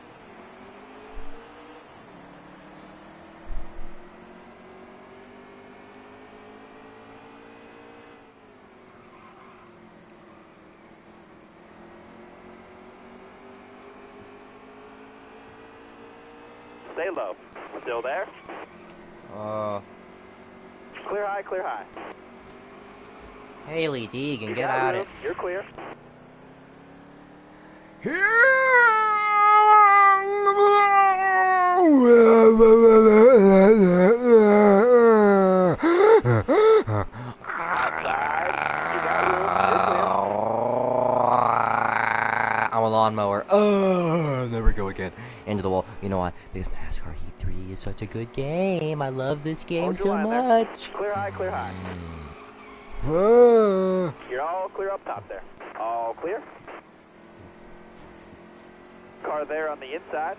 Stay low. Still there. Clear high, clear high. Haley Deegan, You get got out room, it. You're clear. I'm a lawnmower. Oh, there we go again. Into the wall. You know why? Because NASCAR Heat 3 is such a good game. I love this game Hold your so line there. much. Clear high, clear high. Ah. You're all clear up top there. All clear. Car there on the inside.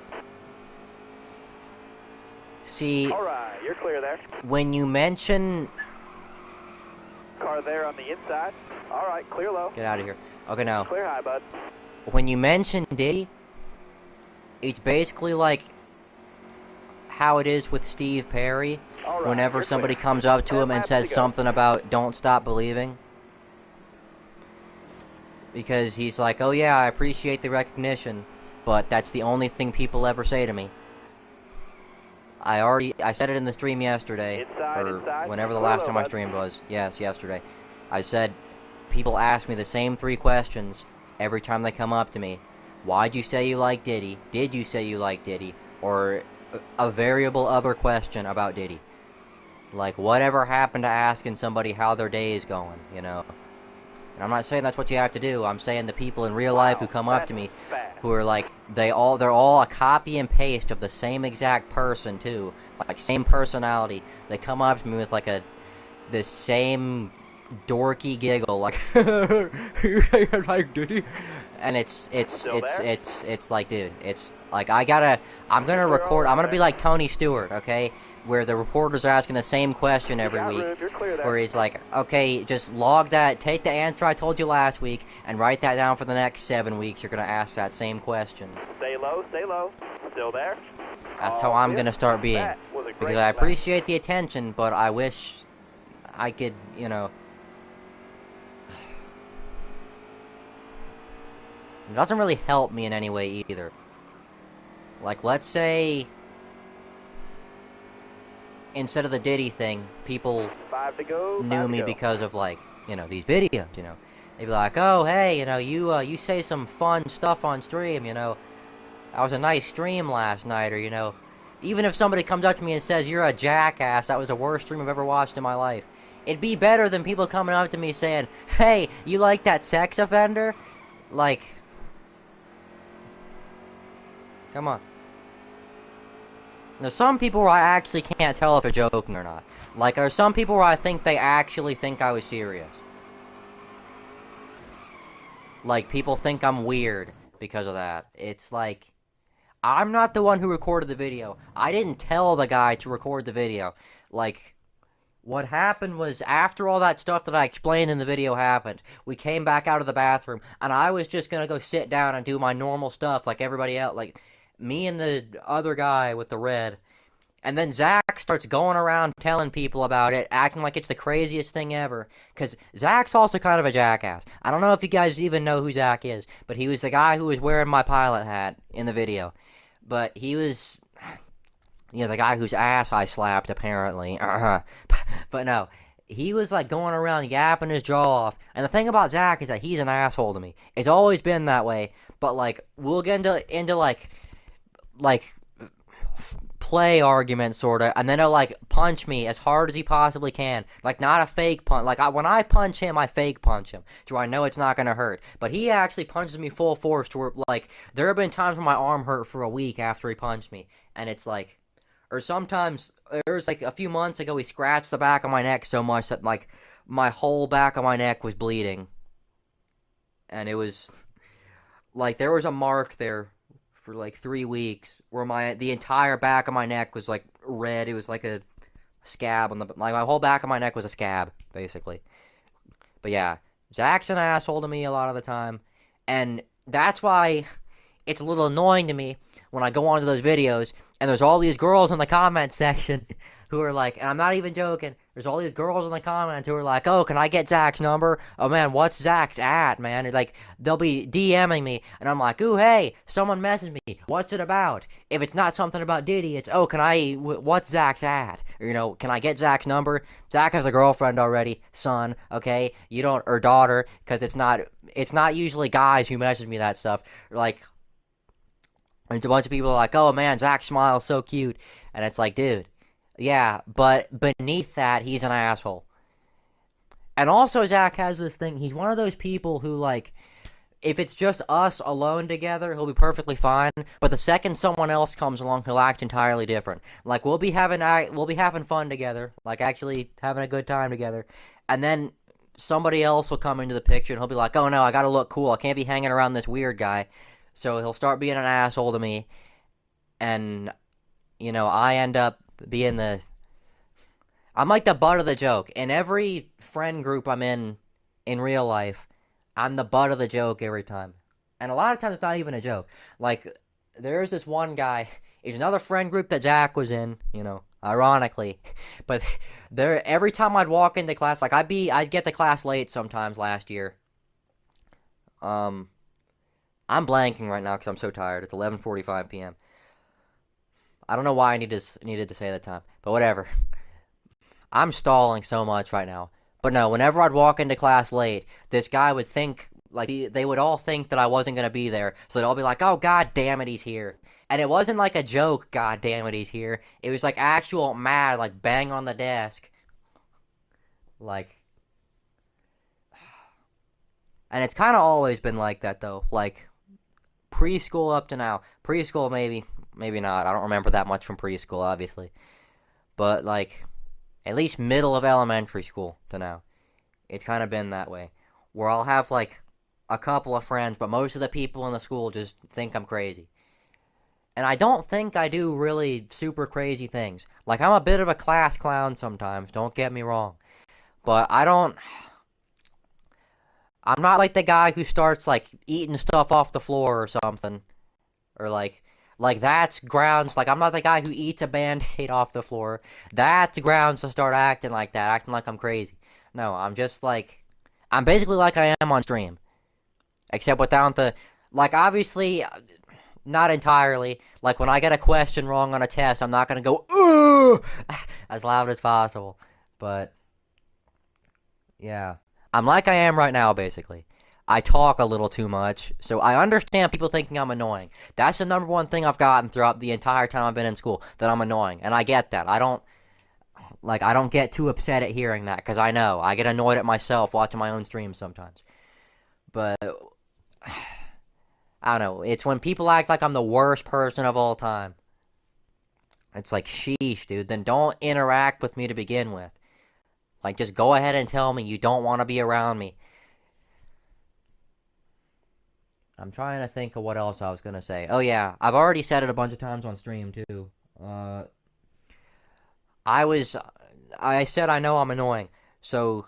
See, All right, you're clear there. when you mention... Car there on the inside. All right, clear low. Get out of here. Okay, now, Clear high, bud. when you mention Diddy, it's basically like how it is with Steve Perry. All right, Whenever you're somebody clear. comes up to 10 him and laps says to go. something about don't stop believing. Because he's like, oh yeah, I appreciate the recognition, but that's the only thing people ever say to me. I said it in the stream yesterday, Inside, or inside. whenever the Clear last low, time I bud. streamed was. Yes, yesterday. I said, people ask me the same 3 questions every time they come up to me. Why'd you say you like Diddy? Did you say you like Diddy? Or a variable other question about Diddy. Like, whatever happened to asking somebody how their day is going, you know? And I'm not saying that's what you have to do. I'm saying the people in real life who come up to me, Fast. who are like, they're all a copy and paste of the same exact person, too. Like, same personality. They come up to me with, like, the same dorky giggle, like, you say you like Diddy? And it's Still there? it's like, dude, it's like I'm gonna record. I'm gonna be like Tony Stewart, okay, where the reporters are asking the same question every got week, room, you're clear there. where he's like, okay, just log that, take the answer I told you last week, and write that down for the next 7 weeks. You're gonna ask that same question. Stay low, stay low. Still there? That's All how I'm clear. gonna start being, That was a great because I lap. appreciate the attention, but I wish I could, you know. It doesn't really help me in any way either. Like, let's say, instead of the Diddy thing, people 5 to go. knew 5 to me go. because of, like, you know, these videos, you know. They'd be like, oh, hey, you know, you say some fun stuff on stream, you know. That was a nice stream last night, or, you know. Even if somebody comes up to me and says, you're a jackass, that was the worst stream I've ever watched in my life. It'd be better than people coming up to me saying, hey, you like that sex offender? Like, come on. There's some people where I actually can't tell if they're joking or not. Like, there's some people where I think they actually think I was serious. Like, people think I'm weird because of that. It's like, I'm not the one who recorded the video. I didn't tell the guy to record the video. Like, what happened was, after all that stuff that I explained in the video happened, we came back out of the bathroom, and I was just gonna go sit down and do my normal stuff like everybody else, like me and the other guy with the red. And then Zach starts going around telling people about it, acting like it's the craziest thing ever. Because Zach's also kind of a jackass. I don't know if you guys even know who Zach is, but he was the guy who was wearing my pilot hat in the video. But he was, you know, the guy whose ass I slapped, apparently. But no, he was like going around yapping his jaw off. And the thing about Zach is that he's an asshole to me. It's always been that way. But like, we'll get into like play argument sorta, and then he'll like punch me as hard as he possibly can, like not a fake punch. Like when I punch him, I fake punch him, so I know it's not gonna hurt. But he actually punches me full force, to where like there have been times when my arm hurt for a week after he punched me, and it's like, or sometimes there's like a few months ago he scratched the back of my neck so much that like my whole back of my neck was bleeding, and it was like there was a mark there for like 3 weeks where the entire back of my neck was like red. It was like a scab on like my whole back of my neck was a scab, basically. But yeah, Zach's an asshole to me a lot of the time, and that's why it's a little annoying to me when I go onto those videos and there's all these girls in the comment section who are like, and I'm not even joking, there's all these girls in the comments who are like, oh, can I get Zach's number? Oh man, what's Zach's at, man? And like, they'll be DMing me, and I'm like, ooh, hey, someone messaged me, what's it about? If it's not something about Diddy, it's, oh, what's Zach's at? Or, you know, can I get Zach's number? Zach has a girlfriend already, son, okay? You don't, or daughter, because it's not usually guys who message me that stuff. Like, it's a bunch of people like, oh man, Zach smile's so cute, and it's like, dude, yeah, but beneath that, he's an asshole. And also, Zach has this thing, he's one of those people who, like, if it's just us alone together, he'll be perfectly fine, but the second someone else comes along, he'll act entirely different. Like, we'll be having fun together, like, actually having a good time together, and then somebody else will come into the picture, and he'll be like, oh no, I gotta look cool, I can't be hanging around this weird guy. So he'll start being an asshole to me, and, you know, I end up being I'm like the butt of the joke. In every friend group I'm in real life, I'm the butt of the joke every time. And a lot of times it's not even a joke. Like, there's this one guy, it's another friend group that Zach was in, you know, ironically. But every time I'd walk into class, like I'd get to class late sometimes last year. I'm blanking right now because I'm so tired. It's 11:45 p.m. I don't know why I needed to say that time, but whatever. I'm stalling so much right now. But no, whenever I'd walk into class late, this guy would think, like, they would all think that I wasn't going to be there. So they'd all be like, oh, god damn it, he's here. And it wasn't like a joke, god damn it, he's here. It was like actual mad, like bang on the desk. Like, and it's kind of always been like that, though. Like, preschool up to now. Preschool, maybe not. I don't remember that much from preschool, obviously. But, like, at least middle of elementary school to now, it's kind of been that way. Where I'll have, like, a couple of friends, but most of the people in the school just think I'm crazy. And I don't think I do really super crazy things. Like, I'm a bit of a class clown sometimes, don't get me wrong. But I'm not like the guy who starts, like, eating stuff off the floor or something. Or, like that's grounds, like, I'm not the guy who eats a Band-Aid off the floor. That's grounds to start acting like that, acting like I'm crazy. No, I'm just, like, I'm basically like I am on stream. Except without the, like, obviously, not entirely. Like, when I get a question wrong on a test, I'm not gonna go, ooh, as loud as possible. But, yeah. I'm like I am right now, basically. I talk a little too much, so I understand people thinking I'm annoying. That's the number one thing I've gotten throughout the entire time I've been in school, that I'm annoying. And I get that. I don't get too upset at hearing that, because I know. I get annoyed at myself watching my own streams sometimes. But I don't know. It's when people act like I'm the worst person of all time. It's like, sheesh, dude. Then don't interact with me to begin with. Like, just go ahead and tell me you don't want to be around me. I'm trying to think of what else I was going to say. Oh, yeah. I've already said it a bunch of times on stream, too. I said I know I'm annoying. So,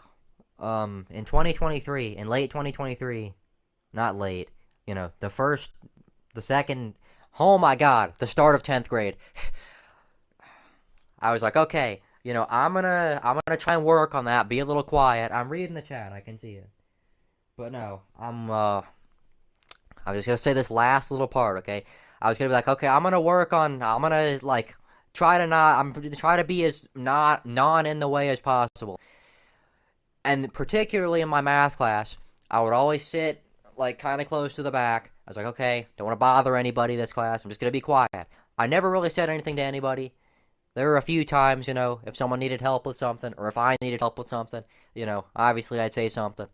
in 2023, in late 2023, not late, you know, the second, oh my god, the start of 10th grade. I was like, okay, you know, I'm gonna try and work on that, be a little quiet. I'm reading the chat, I can see it. But no, I was gonna say this last little part, okay? I was gonna be like, okay, I'm gonna, like, I'm gonna try to be as not non in the way as possible. And particularly in my math class, I would always sit, like, kind of close to the back. I was like, okay, don't want to bother anybody this class. I'm just going to be quiet. I never really said anything to anybody. There were a few times, you know, if someone needed help with something, or if I needed help with something, you know, obviously I'd say something.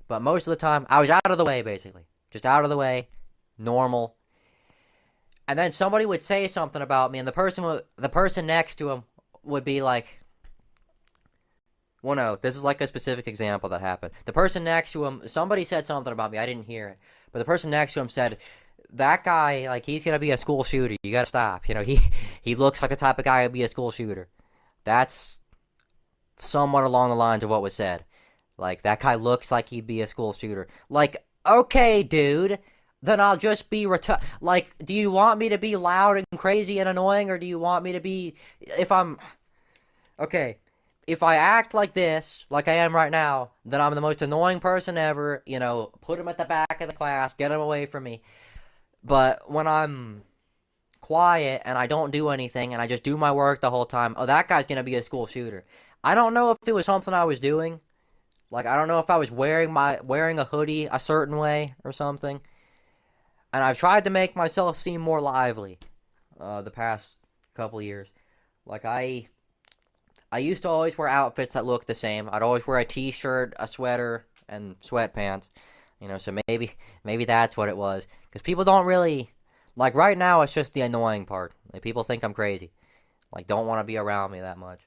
But most of the time, I was out of the way, basically. Just out of the way, normal. And then somebody would say something about me, and the person next to him would be like, well, no, this is like a specific example that happened. The person next to him, somebody said something about me, I didn't hear it. But the person next to him said, that guy, like, he's gonna be a school shooter, you gotta stop. You know, he looks like the type of guy who'd be a school shooter. That's somewhat along the lines of what was said. Like, that guy looks like he'd be a school shooter. Like, okay, dude, then I'll just be like, do you want me to be loud and crazy and annoying, or do you want me to be, okay, if I act like this, like I am right now, then I'm the most annoying person ever, you know, put him at the back of the class, get him away from me. But when I'm quiet and I don't do anything and I just do my work the whole time, oh, that guy's gonna be a school shooter. I don't know if it was something I was doing. Like, I don't know if I was wearing a hoodie a certain way or something. And I've tried to make myself seem more lively the past couple years. Like, I used to always wear outfits that looked the same. I'd always wear a t-shirt, a sweater, and sweatpants. You know, so maybe that's what it was. Because people don't really, like, right now it's just the annoying part. Like, people think I'm crazy. Like, don't want to be around me that much.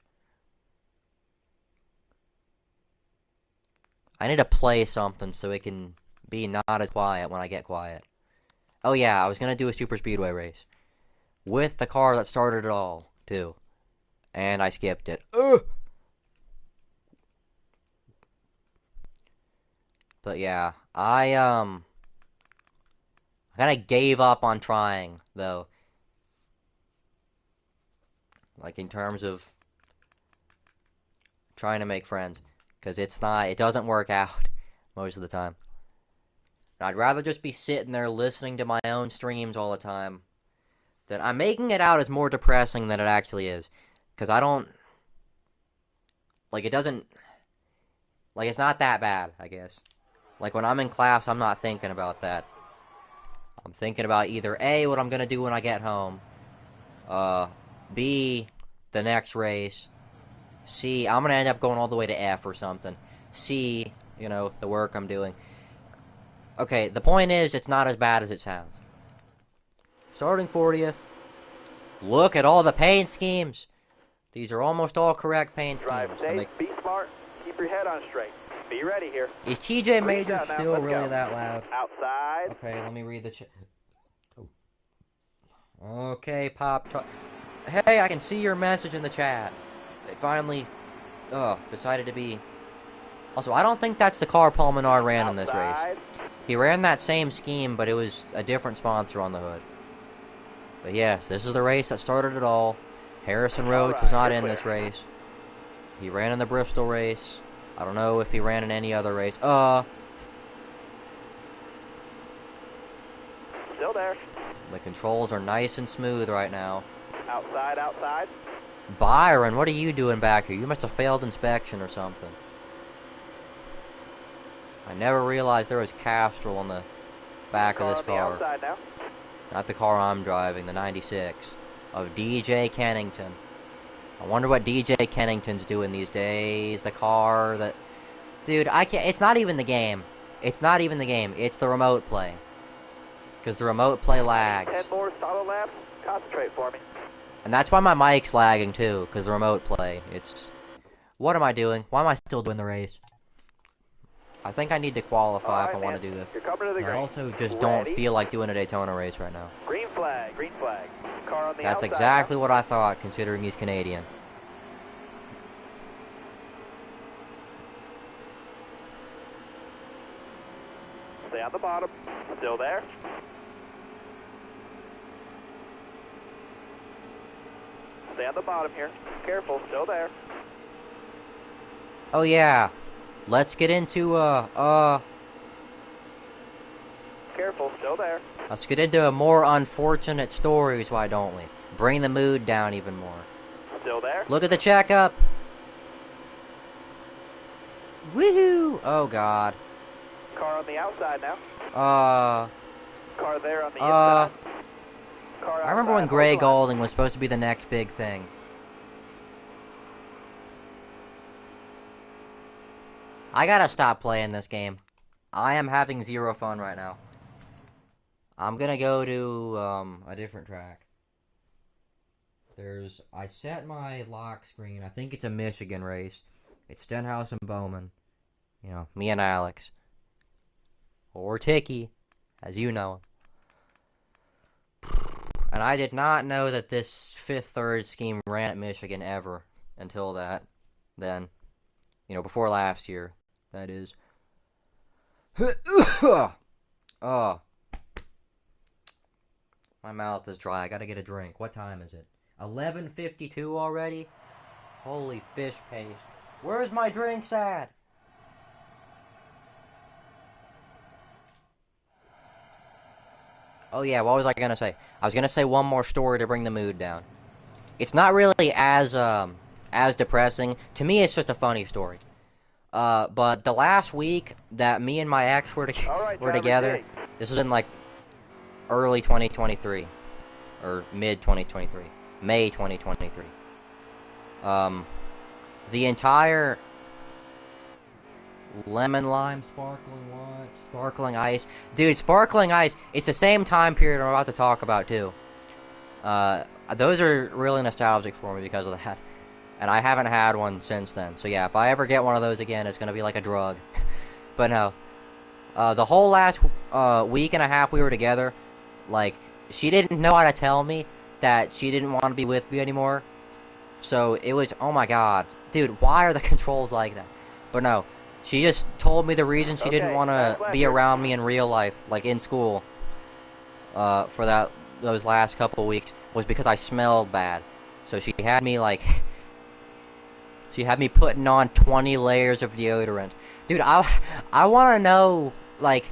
I need to play something so it can be not as quiet when I get quiet. Oh yeah, I was gonna do a super speedway race. With the car that started it all, too. And I skipped it. Ugh! But yeah, I kinda gave up on trying, though. Like, in terms of trying to make friends. Because it doesn't work out most of the time. I'd rather just be sitting there listening to my own streams all the time. That I'm making it out as more depressing than it actually is. Because I don't, like, it doesn't, like, it's not that bad, I guess. Like, when I'm in class, I'm not thinking about that. I'm thinking about either A, what I'm gonna do when I get home, B, the next race, C, I'm gonna end up going all the way to F or something, C, you know, the work I'm doing. Okay, the point is, it's not as bad as it sounds. Starting 40th. Look at all the paint schemes. These are almost all correct paint schemes. Drive safe, be smart, Keep your head on straight. Be ready here. Is TJ Major down now. still Let's really go. that loud? Outside. Okay, let me read the chat. Oh. Okay, Pop. Hey, I can see your message in the chat. It finally, decided to be. Also, I don't think that's the car Paul Menard ran in this race. Outside. He ran that same scheme, but it was a different sponsor on the hood. But yes, this is the race that started it all. Harrison Rhodes was not in this race. He ran in the Bristol race. I don't know if he ran in any other race. Still there. The controls are nice and smooth right now. Outside, outside. Byron, what are you doing back here? You must have failed inspection or something. I never realized there was Castrol on the back of this on the car. outside now. Not the car I'm driving, the 96 of DJ Kennington. I wonder what DJ Kennington's doing these days. The car that... Dude, I can't... It's not even the game. It's not even the game. It's the remote play. Because the remote play lags. 10 more solid laps. Concentrate for me. And that's why my mic's lagging too, because the remote play. It's... What am I doing? Why am I still doing the race? I think I need to qualify if I want to do this. You're coming to the I green. also just don't Ready? feel like doing a Daytona race right now. Green flag, green flag. Car on the That's outside exactly now. what I thought, considering he's Canadian. Stay on the bottom. Still there. Stay on the bottom here. Careful, still there. Oh yeah, let's get into Careful, still there. let's get into more unfortunate stories. Why don't we? Bring the mood down even more. Still there. Look at the checkup. Woohoo! Oh god. Car on the outside now. Car there on the inside. Car I remember when outside, Gray hold the line. Golding was supposed to be the next big thing. I gotta stop playing this game. I am having zero fun right now. I'm gonna go to a different track. I set my lock screen. I think it's a Michigan race. It's Stenhouse and Bowman. You know, me and Alex. Or Tiki, as you know him. And I did not know that this fifth third scheme ran at Michigan ever until then. You know, before last year, that is. Oh. My mouth is dry. I gotta get a drink. What time is it? 11:52 already? Holy fish paste. Where's my drinks at? Oh yeah, what was I gonna say? I was gonna say one more story to bring the mood down. It's not really as depressing. To me, it's just a funny story. But the last week that me and my ex were together, this was in like early 2023 or mid 2023, May 2023. The entire lemon lime sparkling ice, dude, sparkling ice. It's the same time period I'm about to talk about too. Those are really nostalgic for me because of that. And I haven't had one since then. So yeah, if I ever get one of those again, it's gonna be like a drug. But no. The whole last week and a half we were together, like, she didn't know how to tell me that she didn't want to be with me anymore. So it was, oh my god. Dude, why are the controls like that? But no. She just told me the reason she didn't want to be around me in real life, like in school, for those last couple weeks, was because I smelled bad. So she had me putting on 20 layers of deodorant. Dude, I want to know, like,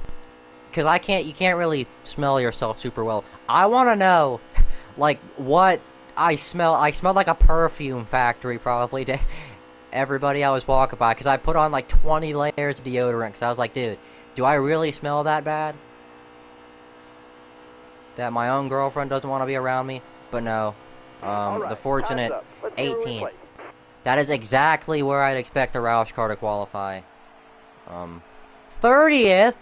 because you can't really smell yourself super well. I want to know, like, what I smell. I smelled like a perfume factory probably to everybody I was walking by, because I put on like 20 layers of deodorant, because I was like, dude, do I really smell that bad? That my own girlfriend doesn't want to be around me? But no. Right, the fortunate time's up. Let's see where we 18. place. That is exactly where I'd expect a Roush car to qualify. 30th?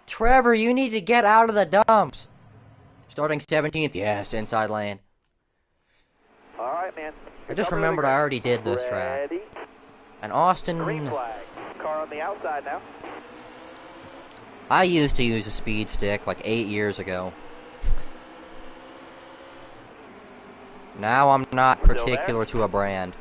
Trevor, you need to get out of the dumps. Starting 17th, yes, inside lane. All right, man. I just remembered I already did this track. Ready? And Austin... Green flag. Car on the outside now. I used to use a speed stick like 8 years ago. Now I'm not particular to a brand.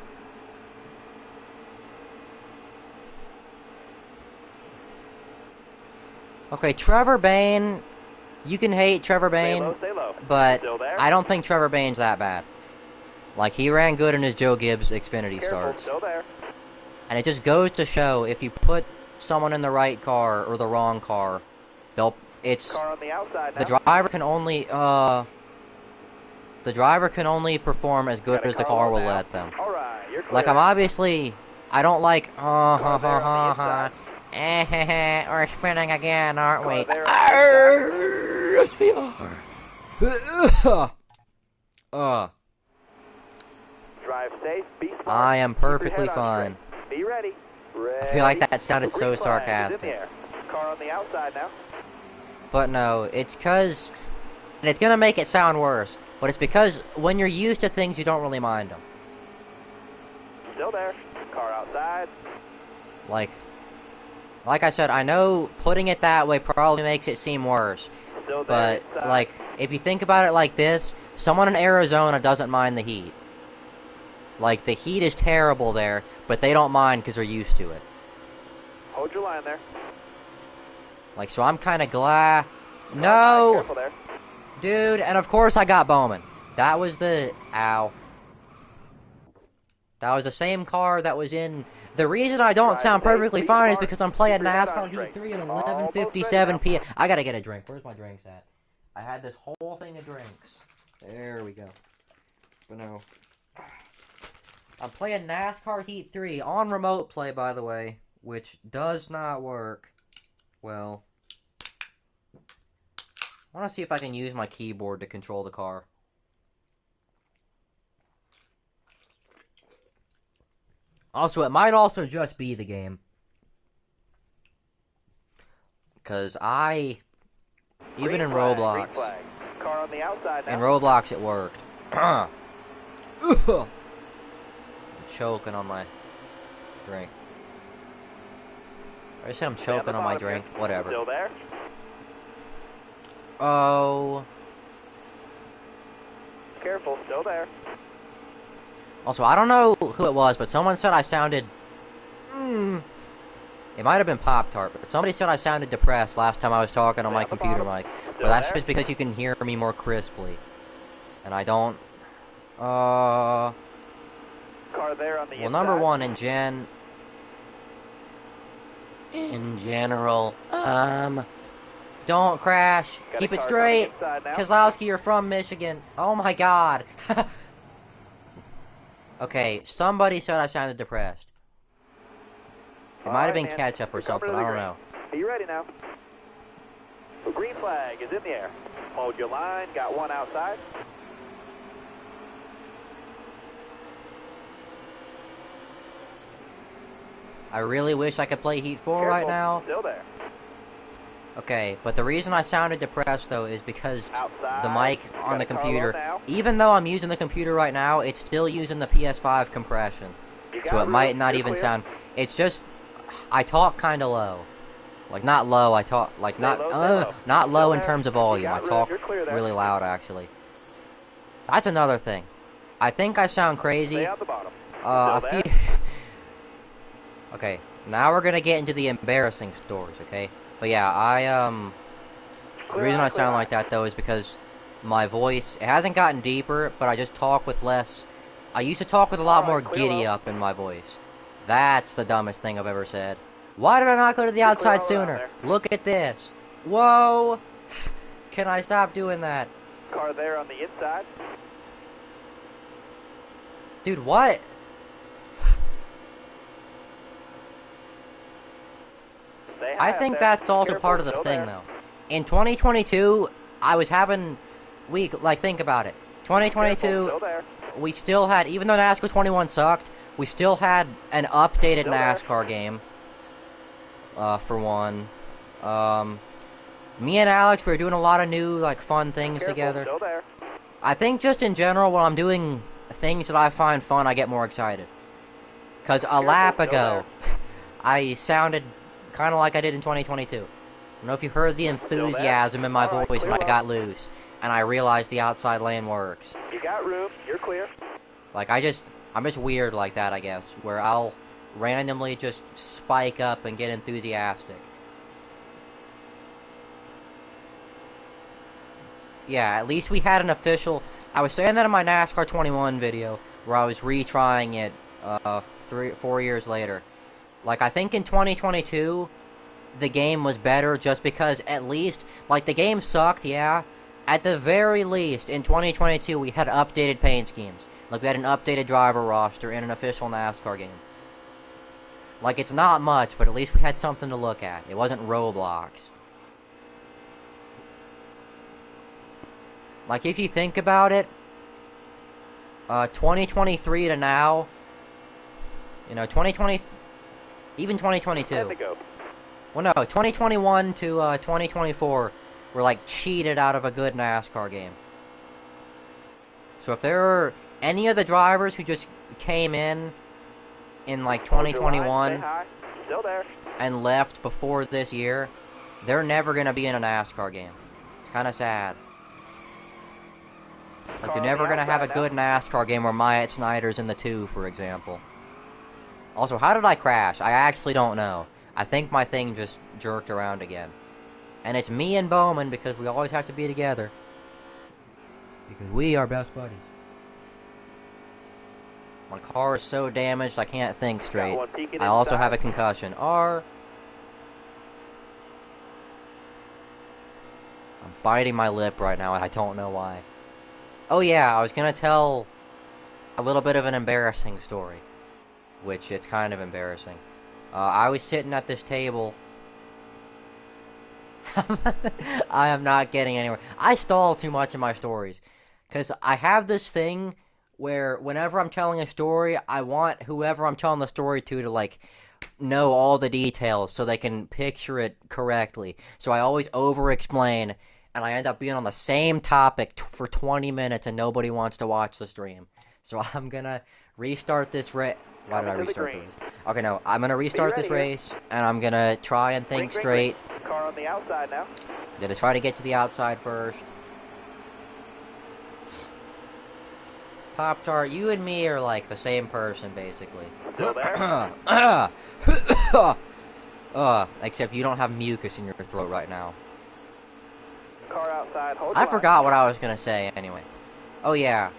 Okay, Trevor Bayne, you can hate Trevor Bayne, Stay low. but I don't think Trevor Bayne's that bad. Like, he ran good in his Joe Gibbs Xfinity starts. Still there. And it just goes to show, if you put someone in the right car or the wrong car, Car on the outside now. The driver can only perform as good as the car will let them. Alright, you're clear. Like, I don't like, we're spinning again, aren't we? Yes, we are. Drive safe, be smart. I am perfectly Keep your head on fine. straight. Be ready. I feel like that sounded so Green flag is in sarcastic. the air. Car on the outside now. But no, it's because, and it's gonna make it sound worse, but it's because when you're used to things, you don't really mind them. Still there. Car outside. Like I said, I know putting it that way probably makes it seem worse. Still there. But, inside. like, if you think about it like this, someone in Arizona doesn't mind the heat. Like, the heat is terrible there, but they don't mind because they're used to it. Hold your line there. Like, so I'm kind of glad. Alright, No! careful there. Dude, and of course I got Bowman. That was the... Ow. That was the same car that was in... The reason I don't sound perfectly fine is because I'm playing NASCAR Heat 3 at 11:57 p.m. I gotta get a drink. Where's my drinks at? I had this whole thing of drinks. There we go. But no. I'm playing NASCAR Heat 3 on remote play, by the way, which does not work well. I want to see if I can use my keyboard to control the car. Also, it might also just be the game. Because even in Roblox, Car on the outside now. in Roblox it worked. I'm choking on my drink. I said I'm choking on my drink. Whatever. Still there? Oh. Careful, still there. Also, I don't know who it was, but someone said I sounded... It might have been Pop-Tart, but somebody said I sounded depressed last time I was talking on my computer mic. But that's just because you can hear me more crisply. And I don't... Car there on the Well, number inside. one, in general, don't crash. Got Keep a it car straight. coming inside now. Kozlowski, you're from Michigan. Oh my god. Okay, somebody said I sounded depressed. It might have been ketchup or something, I don't know. Are you ready now? The green flag is in the air. Hold your line, got one outside. I really wish I could play Heat 4 right Careful, now. Still there. Okay, but the reason I sounded depressed, though, is because Outside. the mic on Got the a car computer, low now. even though I'm using the computer right now, it's still using the PS5 compression. You So got it might not You're even clear. sound... It's just... I talk kind of low. Like, not low, I talk... Like, Stay not... low, stay low. Not low Still in there. terms of You volume. got I room. talk You're clear there. really loud, actually. That's another thing. I think I sound crazy. Stay on the bottom. I Still feel... Okay, now we're gonna get into the embarrassing stories, okay? But yeah, the reason I sound like that, though, is because my voice, it hasn't gotten deeper, but I just talk with less... I used to talk with a lot more giddy up in my voice. That's the dumbest thing I've ever said. Why did I not go to the outside sooner? Look at this. Whoa! Can I stop doing that? Car there on the inside. Dude, what? I think that's also part of the thing, though. In 2022, I was having... think about it. 2022, we still had... Even though NASCAR 21 sucked, we still had an updated NASCAR game. For one. Me and Alex, we were doing a lot of new, fun things together. I think just in general, when I'm doing things that I find fun, I get more excited. Because a lap ago, I sounded kind of like I did in 2022. I don't know if you heard the enthusiasm in my voice when I got loose, and I realized the outside lane works. You got room. You're clear. Like, I'm just weird like that, I guess, where I'll randomly just spike up and get enthusiastic. Yeah, at least we had an official... I was saying that in my NASCAR 21 video, where I was retrying it 4 years later. Like, I think in 2022, the game was better just because at least... Like, the game sucked, yeah. At the very least, in 2022, we had updated paint schemes. Like, we had an updated driver roster in an official NASCAR game. Like, it's not much, but at least we had something to look at. It wasn't Roblox. Like, if you think about it, 2023 to now, you know, 2020, even 2022. Well, no, 2021 to 2024 were, like, cheated out of a good NASCAR game. So if there are any of the drivers who just came in like, 2021 and left before this year, they're never going to be in a NASCAR game. It's kind of sad. Like, you're never going to have a good NASCAR game where Myatt Snider's in the 2, for example. Also, how did I crash? I actually don't know. I think my thing just jerked around again. And it's me and Bowman because we always have to be together. Because we are best buddies. My car is so damaged I can't think straight. I also have a concussion. I'm biting my lip right now and I don't know why. Oh yeah, I was gonna tell a little bit of an embarrassing story. Which, it's kind of embarrassing. I was sitting at this table. I am not getting anywhere. I stall too much in my stories. Because I have this thing where whenever I'm telling a story, I want whoever I'm telling the story to like, know all the details so they can picture it correctly. So I always over-explain, and I end up being on the same topic for 20 minutes, and nobody wants to watch the stream. So I'm gonna restart this race. Why did I restart the race? Okay, no, I'm gonna restart this race, and I'm gonna try and think straight. Car on the outside now. Gonna try to get to the outside first. Pop-Tart, you and me are like the same person, basically. Still there? Except you don't have mucus in your throat right now. Car outside. I forgot what I was gonna say anyway. Oh yeah.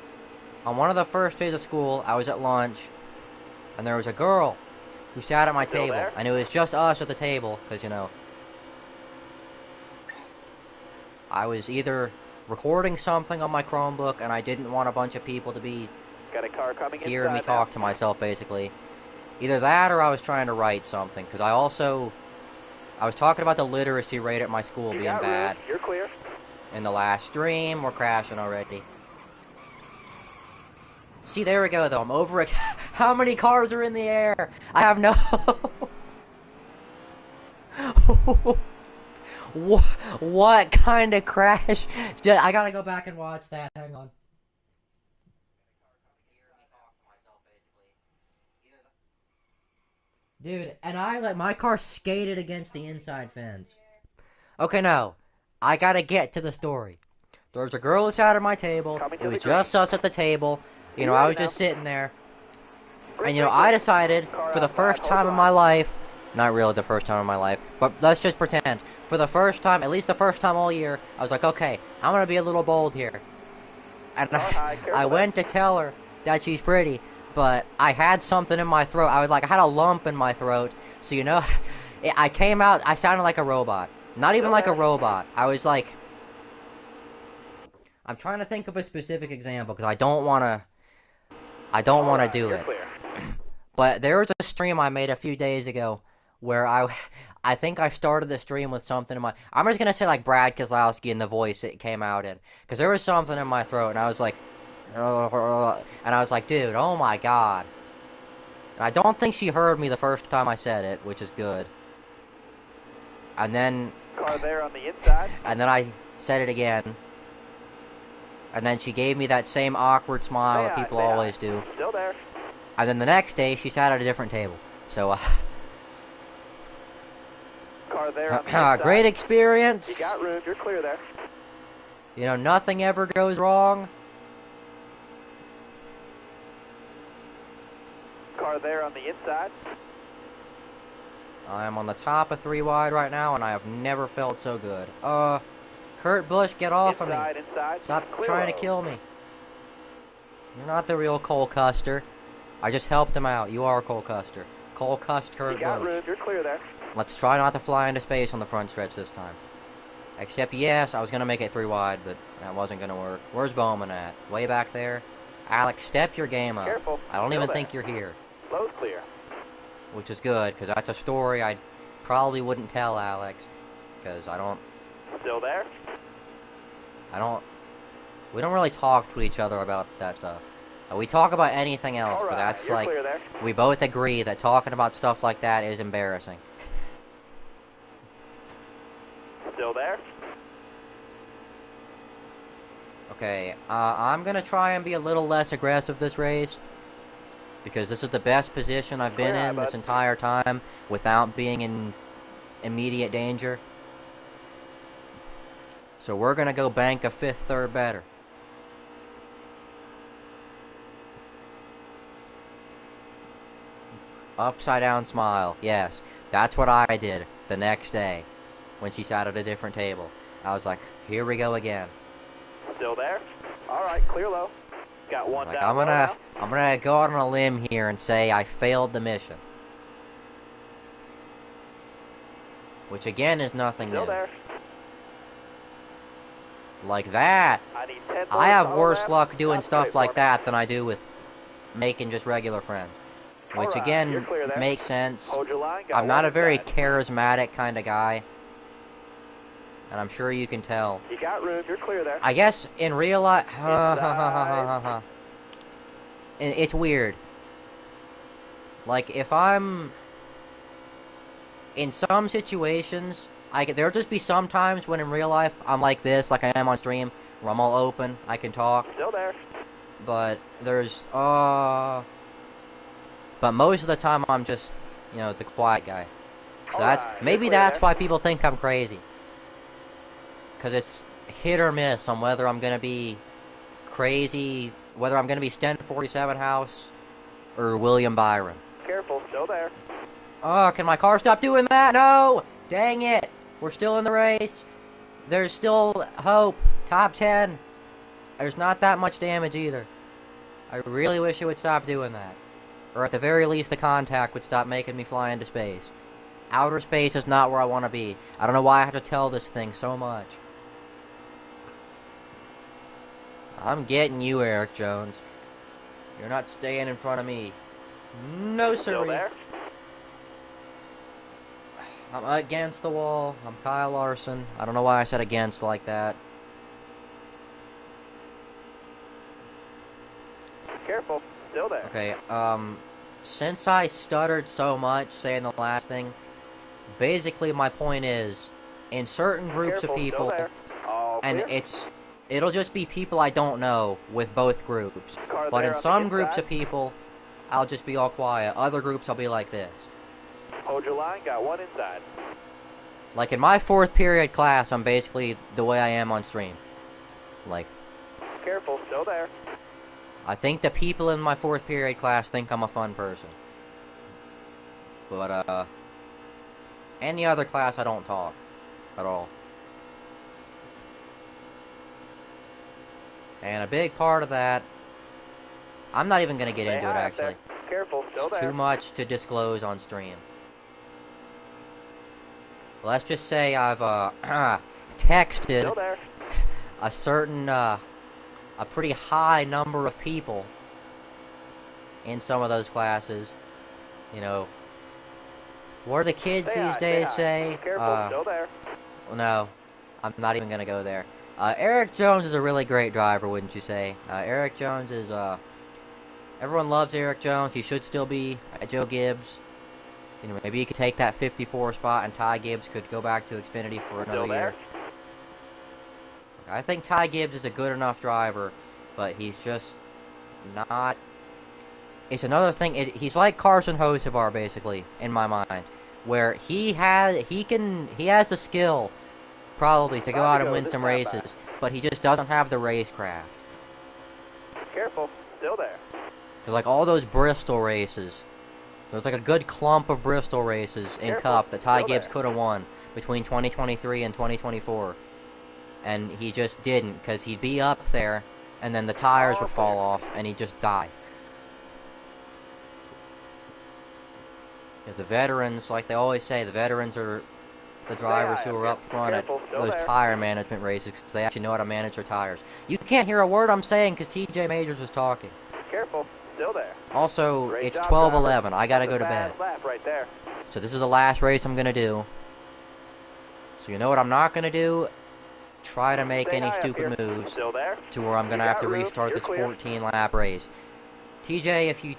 On one of the first days of school, I was at lunch, and there was a girl who sat at my table, and it was just us at the table, because, you know, I was either recording something on my Chromebook, and I didn't want a bunch of people to be hearing me talk to myself, basically. Either that, or I was trying to write something, because I was talking about the literacy rate at my school being bad. You're clear. In the last stream, we're crashing already. See, there we go, though. I'm over it. How many cars are in the air? I have no... What kind of crash? I gotta go back and watch that. Hang on. Dude, and my car skated against the inside fence. Okay, no. I gotta get to the story. There was a girl who sat at my table. It was just us at the table. You know, I was just sitting there. And, you know, I decided for the first time in my life, not really the first time in my life, but let's just pretend, for the first time, at least the first time all year, I was like, okay, I'm gonna be a little bold here. And I went to tell her that she's pretty, but I had something in my throat. I had a lump in my throat, so, you know, I came out, I sounded like a robot. Not even like a robot. I was like, I'm trying to think of a specific example, because I don't want to do it. But there was a stream I made a few days ago where I think I started the stream with something in my... I'm just going to say like Brad Keselowski in the voice it came out in. Because there was something in my throat, and I was like... and I was like, dude, oh my god. And I don't think she heard me the first time I said it, which is good. And then... Car there on the inside. And then I said it again. And then she gave me that same awkward smile that people always do. Still there. And then the next day, she sat at a different table. So, Car there on the inside. great experience. You got room. You're clear there. You know, nothing ever goes wrong. Car there on the inside. I am on the top of 3 wide right now, and I have never felt so good. Kurt Busch, get off of me. Inside. Stop Clear trying low. to kill me. You're not the real Cole Custer. I just helped him out. You are Cole Custer. Cole Custer, Kurt You got Busch. room. You're clear there. Let's try not to fly into space on the front stretch this time. Except, yes, I was going to make it 3 wide, but that wasn't going to work. Where's Bowman at? Way back there? Alex, step your game up. Careful. I don't Still even there. think you're here. Low's clear. Which is good, because that's a story I probably wouldn't tell Alex. Because Still there. we don't really talk to each other about that stuff. We talk about anything else, All but right, that's you're like, clear there. we both agree that talking about stuff like that is embarrassing. Still there. Okay, I'm gonna try and be a little less aggressive this race, because this is the best position I've been Clear eye, in this bud. entire time without being in immediate danger. So we're gonna go bank a 5th third better. Upside down smile, yes, that's what I did the next day when she sat at a different table. I was like, here we go again. Still there. All right, clear low. Got one Like, down. I'm gonna go out on a limb here and say I failed the mission. Which again is nothing Still new. there. Like that. I need 10 I have more worse laps. luck doing Stop stuff straight like for me. that than I do with making just regular friends. Which Alright, again you're clear there. makes sense. Hold your line. Got I'm not one a very inside. charismatic kind of guy. And I'm sure you can tell. You got room. You're clear there. I guess in real life, Inside. it's weird. Like if I'm in some situations, there'll just be some times when in real life I'm like this, like I am on stream, where I'm all open, I can talk. Still there. But there's but most of the time I'm just, you know, the quiet guy. So Alright, maybe you're clear that's there. why people think I'm crazy. Because it's hit or miss on whether I'm going to be crazy, whether I'm going to be Sten 47 House or William Byron. Careful. Still there. Oh, can my car stop doing that? No! Dang it! We're still in the race. There's still hope. Top 10. There's not that much damage either. I really wish it would stop doing that. Or at the very least, the contact would stop making me fly into space. Outer space is not where I want to be. I don't know why I have to tell this thing so much. I'm getting you, Eric Jones. You're not staying in front of me. No, Still sir. there. I'm against the wall. I'm Kyle Larson. I don't know why I said against like that. Careful. Still there. Okay, since I stuttered so much saying the last thing, basically my point is, in certain groups Careful. of Still people, there. All and clear. it'll just be people I don't know with both groups. Car But there in on the some groups inside. of people, I'll just be all quiet. Other groups, I'll be like this. Hold your line. Got one inside. Like in my 4th period class, I'm basically the way I am on stream. Like, Careful. Still there. I think the people in my 4th period class think I'm a fun person. But, any other class I don't talk at all. And a big part of that, I'm not even going to get Stay into it high up actually. there. Careful. Still It's there. too much to disclose on stream. Let's just say I've, texted Still there. a certain, a pretty high number of people in some of those classes. You know, what do the kids Stay these high, days stay high. say? Careful. Still there. No, I'm not even gonna go there. Eric Jones is a really great driver, wouldn't you say? Eric Jones is, everyone loves Eric Jones. He should still be at Joe Gibbs. You know, maybe he could take that 54 spot and Ty Gibbs could go back to Xfinity for Still another there. year. I think Ty Gibbs is a good enough driver, but he's just not it's another thing. He's like Carson Hocevar, basically, in my mind, where he has the skill, probably, to go out and win some races, but he just doesn't have the racecraft. Careful, still there. Because, like, all those Bristol races, there's like a good clump of Bristol races in Cup that Ty Gibbs could have won between 2023 and 2024. And he just didn't, because he'd be up there, and then the tires would fall off, and he'd just die. The veterans, like they always say, the veterans are the drivers who are up front at those tire management races, because they actually know how to manage their tires. You can't hear a word I'm saying because TJ Majors was talking. Careful, still there. Also, it's 12:11. I gotta go to bed. Right there. So this is the last race I'm gonna do. So you know what I'm not gonna do? Try to make any stupid moves to where I'm gonna have to restart this 14-lap race. TJ, if you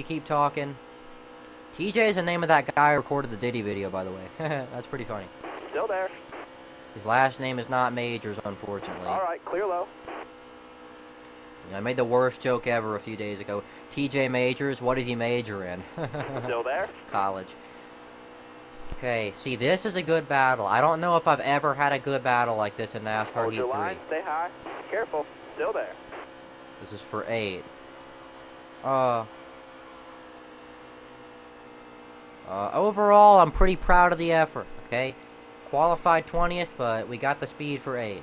keep talking. TJ is the name of that guy who recorded the Diddy video, by the way. That's pretty funny. Still there. His last name is not Majors, unfortunately. Alright, clear low. Yeah, I made the worst joke ever a few days ago. TJ Majors, what does he major in? Still there? College. Okay, see, this is a good battle. I don't know if I've ever had a good battle like this in NASCAR Hold Heat your 3. line, stay high. Careful, still there. This is for 8th. Overall, I'm pretty proud of the effort, okay? Qualified 20th, but we got the speed for 8th.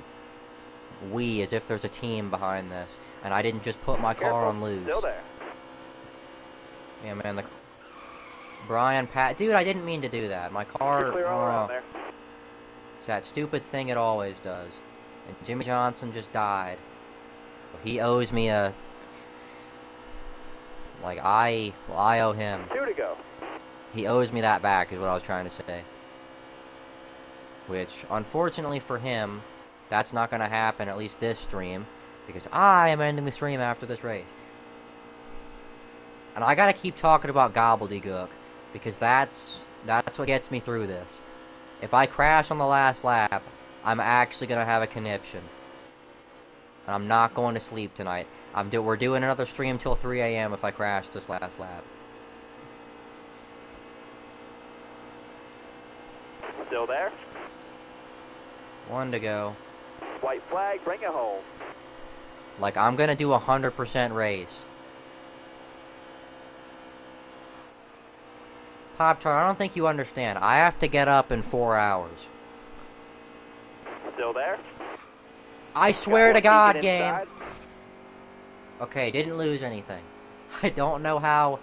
We, as if there's a team behind this. And I didn't just put my car on loose. Still there. Yeah, man, Brian Pat... Dude, I didn't mean to do that. My car... Clear all around there. It's that stupid thing it always does. And Jimmy Johnson just died. He owes me a... Like, I owe him. 2 to go. He owes me that back, is what I was trying to say. Which, unfortunately for him, that's not going to happen, at least this stream, because I am ending the stream after this race. And I gotta keep talking about gobbledygook, because that's what gets me through this. If I crash on the last lap, I'm actually going to have a conniption. And I'm not going to sleep tonight. We're doing another stream till 3 a.m. if I crash this last lap. Still there? 1 to go. White flag, bring it home. Like, I'm gonna do 100% race. Pop-Tart, I don't think you understand. I have to get up in 4 hours. Still there? I swear to God, game. Okay, didn't lose anything. I don't know how.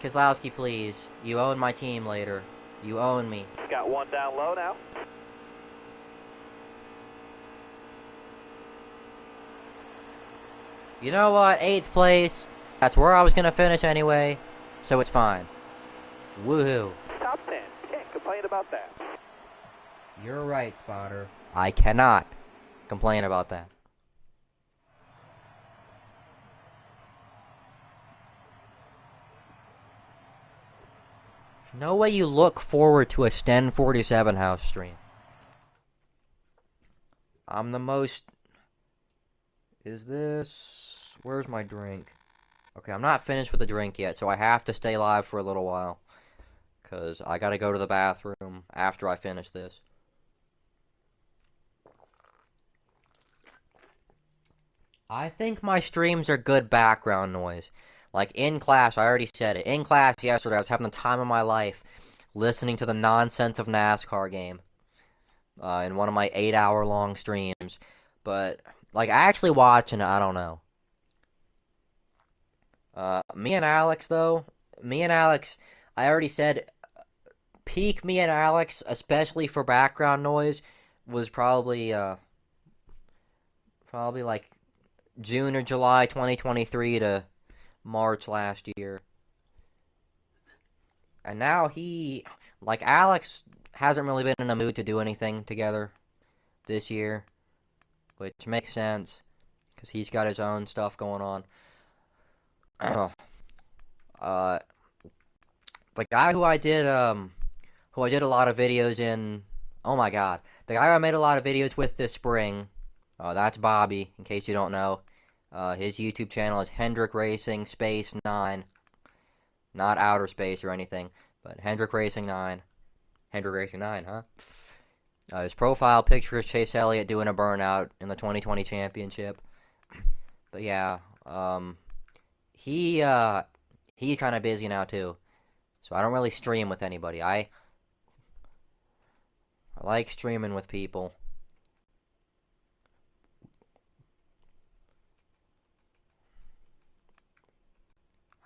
Keselowski, please. You own my team later. You own me. Got one down low now. You know what? 8th place. That's where I was gonna finish anyway, so it's fine. Woohoo. Top 10. Can't complain about that. You're right, Spotter. I cannot complain about that. There's no way you look forward to a Sten 47 house stream. I'm the most... Is this... Where's my drink? Okay, I'm not finished with the drink yet, so I have to stay live for a little while. Because I gotta go to the bathroom after I finish this. I think my streams are good background noise. Like, in class, I already said it. In class yesterday, I was having the time of my life listening to the nonsense of NASCAR game. In one of my 8-hour-long streams. But, like, actually watching it, I don't know. Me and Alex, though. Me and Alex, I already said, peak me and Alex, especially for background noise, was probably like June or July 2023 to March last year. And now like Alex hasn't really been in a mood to do anything together this year, which makes sense, because he's got his own stuff going on. The guy who I did a lot of videos in, oh my god, the guy I made a lot of videos with this spring, that's Bobby, in case you don't know. His YouTube channel is Hendrick Racing Space 9. Not outer space or anything, but Hendrick Racing 9. Hendrick Racing 9, huh? His profile picture is Chase Elliott doing a burnout in the 2020 championship. But yeah, he's kind of busy now too, so I don't really stream with anybody. I like streaming with people.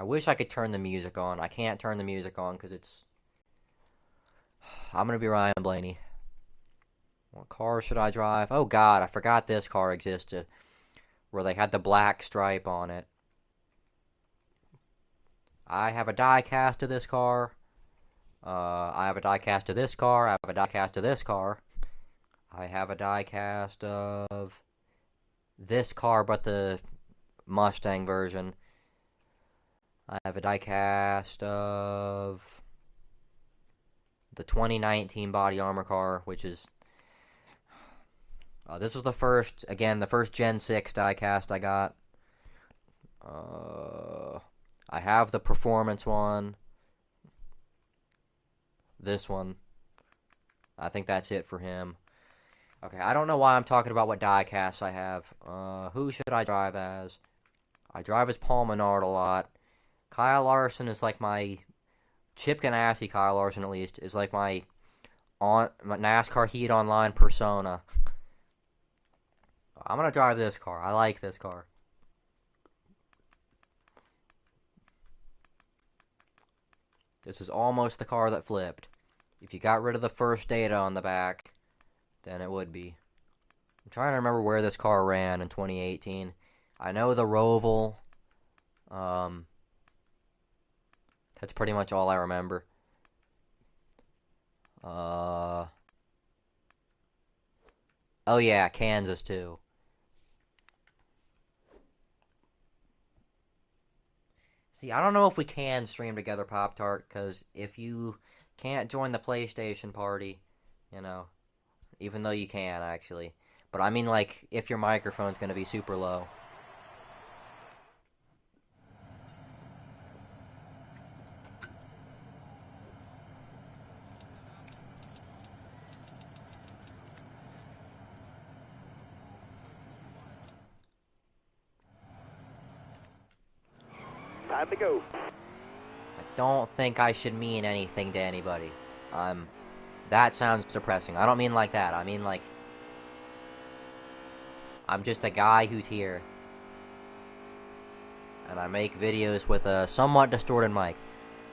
I wish I could turn the music on. I can't turn the music on because it's... I'm gonna be Ryan Blaney. What car should I drive? Oh god, I forgot this car existed. Where they had the black stripe on it. I have a die cast of this car. I have a die cast of this car. I have a die cast of this car. I have a die cast of this car, but the Mustang version. I have a die cast of the 2019 body armor car, which is... this was the first Gen 6 die cast I got. I have the performance one. This one. I think that's it for him. Okay, I don't know why I'm talking about what die casts I have. Who should I drive as? I drive as Paul Menard a lot. Kyle Larson is like my... Chip Ganassi, Kyle Larson at least, is like my NASCAR Heat Online persona. I'm gonna drive this car. I like this car. This is almost the car that flipped. If you got rid of the first data on the back, then it would be. I'm trying to remember where this car ran in 2018. I know the Roval. That's pretty much all I remember. Oh yeah, Kansas too. See, I don't know if we can stream together, Pop-Tart, because if you can't join the PlayStation party, you know, even though you can, actually. But I mean, like, if your microphone's going to be super low. Time to go. I don't think I should mean anything to anybody. That sounds depressing. I don't mean like that. I mean like... I'm just a guy who's here. And I make videos with a somewhat distorted mic.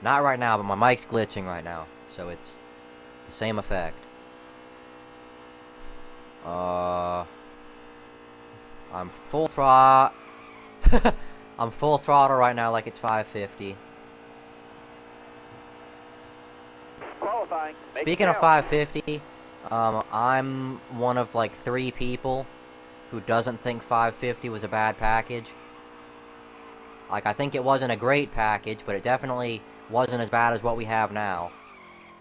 Not right now, but my mic's glitching right now. So it's the same effect. I'm full throttle. I'm full throttle right now like it's 550. Qualifying. Speaking of 550, I'm one of like 3 people who doesn't think 550 was a bad package. Like, I think it wasn't a great package, but it definitely wasn't as bad as what we have now.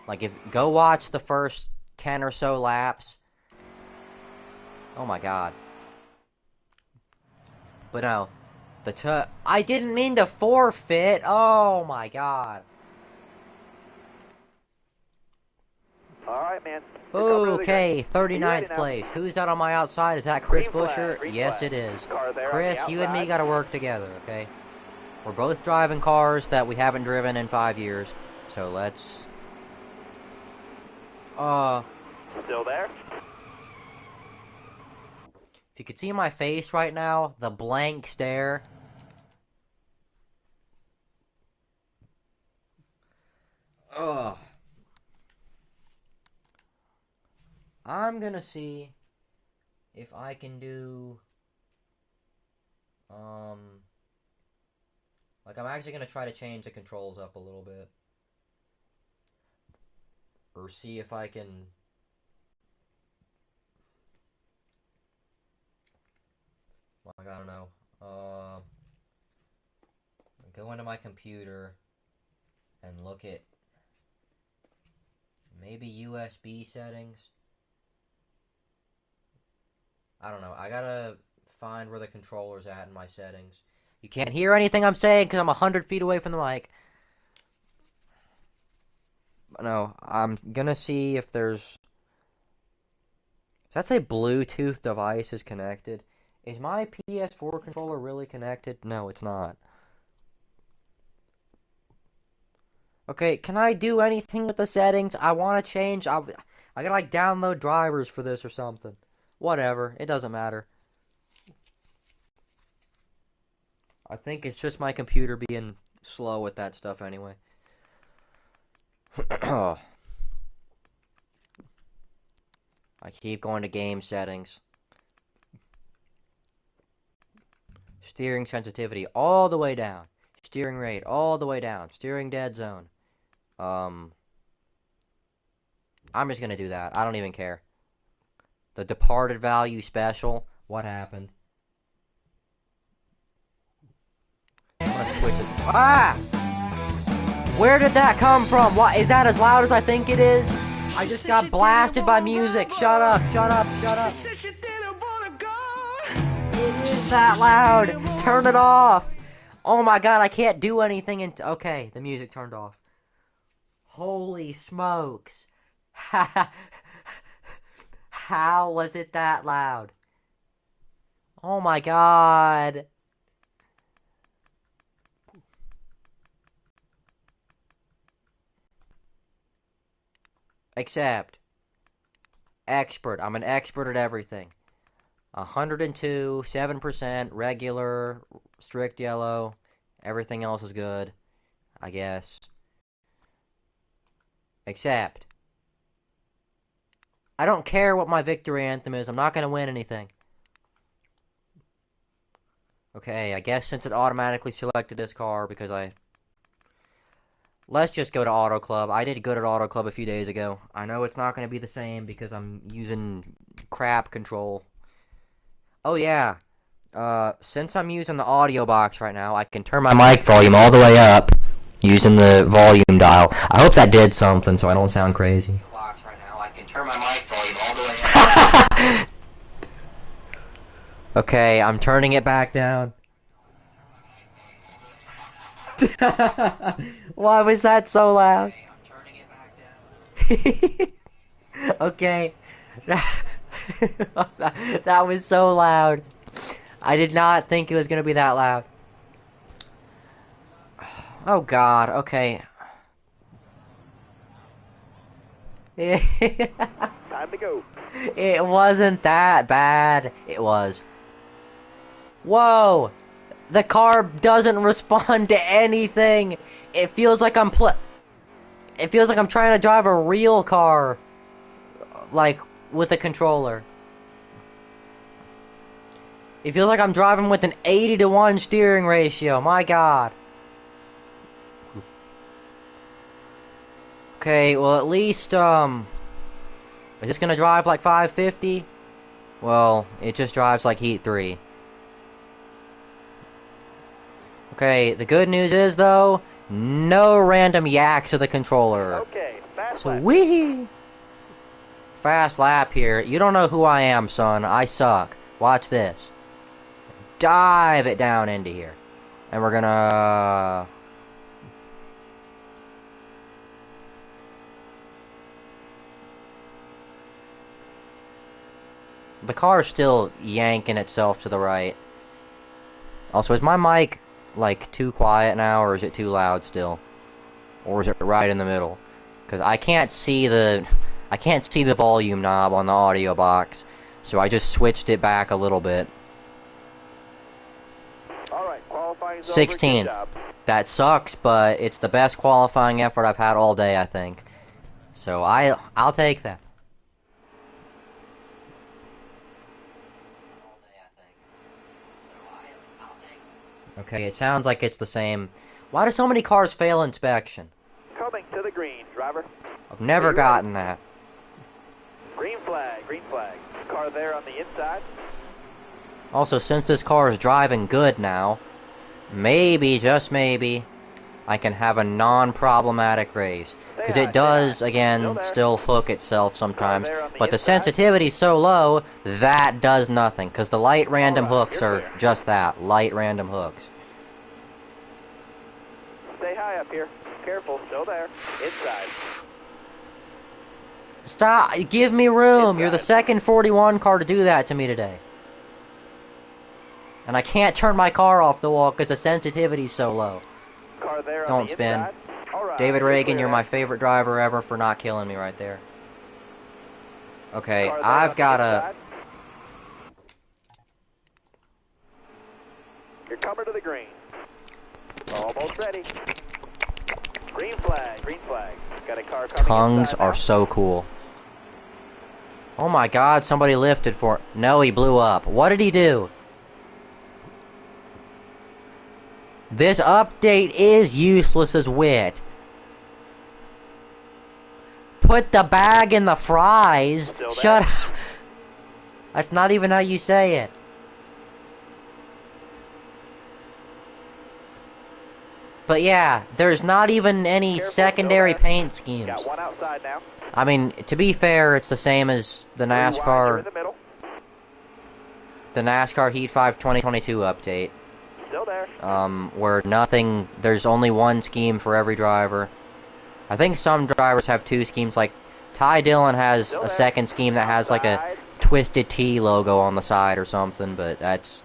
Like, go watch the first 10 or so laps. Oh my god. But no, I didn't mean to forfeit. Oh my god. Alright, man. Okay, 39th place. Who's that on my outside? Is that Chris Buescher? Yes, it is. Chris, you and me gotta work together, okay? We're both driving cars that we haven't driven in 5 years. So let's... Still there? If you could see my face right now, the blank stare. Ugh. I'm gonna see if I can do, like, I'm actually gonna try to change the controls up a little bit. Or see if I can... Like, I don't know. Go into my computer and look at maybe USB settings. I don't know. I gotta find where the controller's at in my settings. You can't hear anything I'm saying because I'm 100 feet away from the mic. No, I'm gonna see if there's... Does that say Bluetooth device is connected? Is my PS4 controller really connected? No, it's not. Okay, can I do anything with the settings? I want to change. I gotta like download drivers for this or something. Whatever, it doesn't matter. I think it's just my computer being slow with that stuff anyway. I keep going to game settings. Steering sensitivity all the way down. Steering rate all the way down. Steering dead zone. I'm just gonna do that. I don't even care. The departed value special. What happened? I'm gonna switch it. Ah! Where did that come from? What is that as loud as I think it is? I just got blasted by music. Shut up, shut up, shut up. It is that loud. Turn it off. Oh my god, I can't do anything okay, the music turned off. Holy smokes. How was it that loud? Oh my god. Except, expert. I'm an expert at everything. 102, 7%, regular, strict yellow. Everything else is good, I guess. Except, I don't care what my victory anthem is. I'm not going to win anything. Okay, I guess since it automatically selected this car because Let's just go to Auto Club. I did good at Auto Club a few days ago. I know it's not going to be the same because I'm using crap control. Oh yeah, since I'm using the audio box right now, I can turn my mic volume all the way up using the volume dial. I hope that did something so I don't sound crazy. Right now, I can turn my mic volume all the way up. Okay, I'm turning it back down. Why was that so loud? Okay. That was so loud. I did not think it was going to be that loud. Oh god, okay. Time to go. It wasn't that bad. It was. Whoa! The car doesn't respond to anything. It feels like I'm trying to drive a real car, like with a controller. It feels like I'm driving with an 80-to-1 steering ratio. My god. Okay, well at least is this gonna drive like 550? Well, it just drives like Heat 3. Okay, the good news is, though, no random yaks of the controller. Okay, fast lap. Sweet! Fast lap here. You don't know who I am, son. I suck. Watch this. Dive it down into here. And we're gonna... The car's still yanking itself to the right. Also, is my mic like too quiet now, or is it too loud still, or is it right in the middle? Because I can't see the volume knob on the audio box, so I just switched it back a little bit. All right, qualifying 16th. That sucks, but it's the best qualifying effort I've had all day, I think. So I'll take that. Okay, it sounds like it's the same. Why do so many cars fail inspection? Coming to the green, driver. I've never gotten that. Green flag, green flag. Car there on the inside. Also, since this car is driving good now, maybe, just maybe, I can have a non-problematic race. Because it does, again, still hook itself sometimes. But the sensitivity's so low, that does nothing. Because the light random hooks are just that, light random hooks. Stay high up here. Careful, still there. Inside. Stop! Give me room! You're the second 41 car to do that to me today. And I can't turn my car off the wall because the sensitivity's so low. Car there Don't spin. David Reagan, you're my favorite driver ever for not killing me right there. Okay, I've got a... You're coming to the green. Almost ready. Green flag, green flag. Got a car coming. Tongues are so cool. Oh my god, somebody lifted for... No, he blew up. What did he do? This update is useless as wit. Put the bag in the fries. Shut up. That's not even how you say it. But yeah, there's not even any secondary paint schemes. Got one outside now. I mean, to be fair, it's the same as the NASCAR... The NASCAR Heat 5 2022 update. Still there. Where nothing... There's only one scheme for every driver. I think some drivers have two schemes, like... Ty Dillon has a second scheme that has like a Twisted T logo on the side or something, but that's...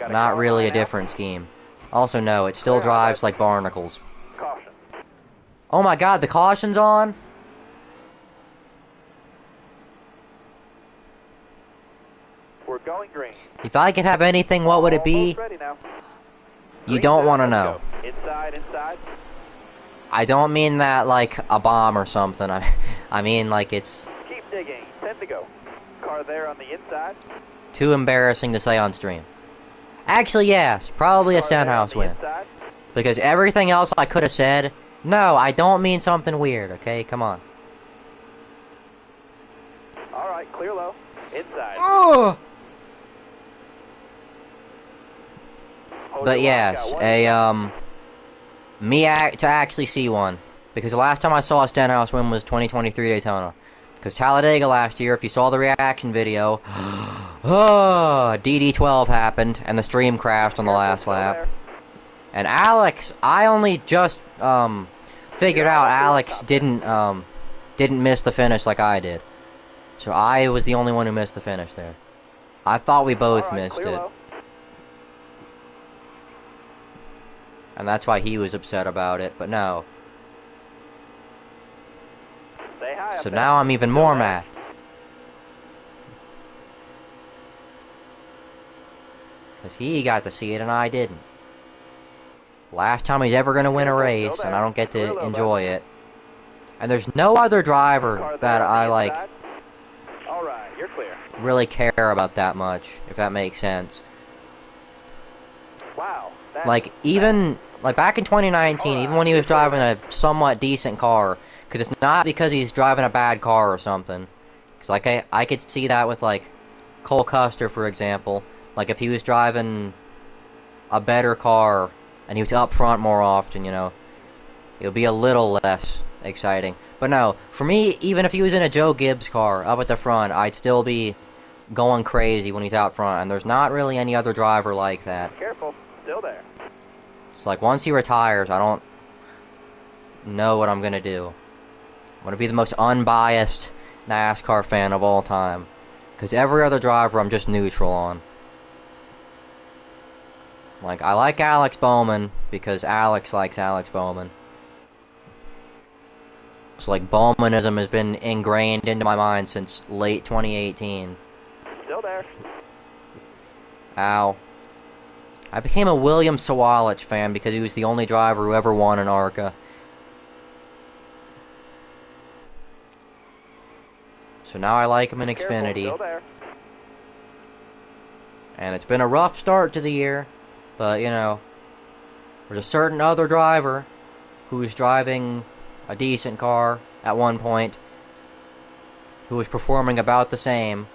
not really a different scheme. Also, no, it still drives like barnacles. Caution. Oh my god, the caution's on? We're going green. If I could have anything, what would it be? You don't want to know. Inside, inside. I don't mean that like a bomb or something. I mean like it's... Keep digging. 10 to go. Car there on the inside. Too embarrassing to say on stream. Actually, yes. Probably a Stenhouse win. Because everything else I could have said... No, I don't mean something weird, okay? Come on. Alright, clear low. Inside. Oh! But yes, to actually see one. Because the last time I saw a Stenhouse win was 2023 Daytona. Because Talladega last year, if you saw the reaction video, DD12 happened, and the stream crashed on the last lap. And Alex, I only just figured out Alex didn't miss the finish like I did. So I was the only one who missed the finish there. I thought we both missed it. And that's why he was upset about it, but no. So now I'm even more mad. Because he got to see it and I didn't. Last time he's ever going to win a race, and I don't get to enjoy it. And there's no other driver that I, like, really care about that much, if that makes sense. Wow. Like, even... Like, back in 2019, even when he was driving a somewhat decent car, because it's not because he's driving a bad car or something. Because, like, I could see that with, like, Cole Custer, for example. Like, if he was driving a better car, and he was up front more often, you know, it would be a little less exciting. But no, for me, even if he was in a Joe Gibbs car up at the front, I'd still be going crazy when he's out front, and there's not really any other driver like that. Careful, still there. It's like, once he retires, I don't know what I'm going to do. I'm going to be the most unbiased NASCAR fan of all time. Because every other driver I'm just neutral on. Like, I like Alex Bowman because Alex likes Alex Bowman. So, like, Bowmanism has been ingrained into my mind since late 2018. Still there. Ow. I became a William Sawalich fan because he was the only driver who ever won an ARCA. So now I like him in Xfinity. And it's been a rough start to the year, but, you know, there's a certain other driver who was driving a decent car at one point, who was performing about the same.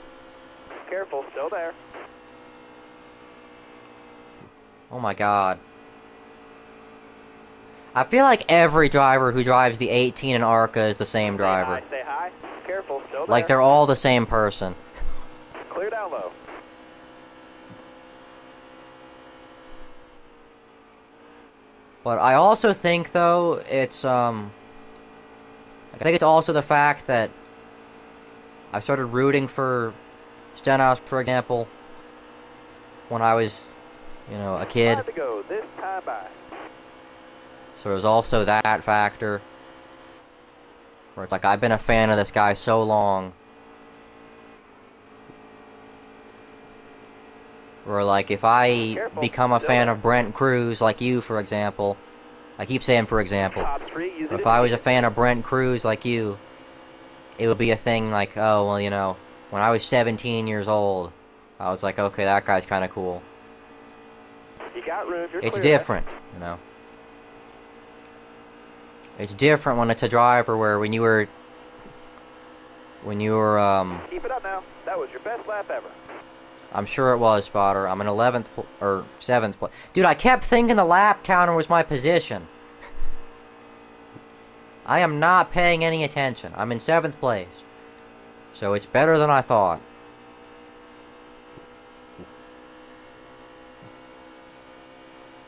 Careful, still there. Oh my god. I feel like every driver who drives the 18 in ARCA is the same driver. Stay high. Careful, still there. Like they're all the same person. Clear down low. But I also think, though, it's, I think it's also the fact that I started rooting for Stenhouse, for example, when I was, you know, a kid. 5 to go, this time by. So there's also that factor. Where it's like, I've been a fan of this guy so long. Or like, if I become a fan of Brent Cruz, like you, for example, I keep saying for example, if I was a fan of Brent Cruz, like you, it would be a thing like, oh, well, you know, when I was 17 years old, I was like, okay, that guy's kind of cool. You got room, you're It's clear, different, you know. It's different when it's a driver where when you were, Keep it up now. That was your best lap ever. I'm sure it was, Spotter. I'm in 11th or 7th place. Dude, I kept thinking the lap counter was my position. I am not paying any attention. I'm in 7th place. So it's better than I thought.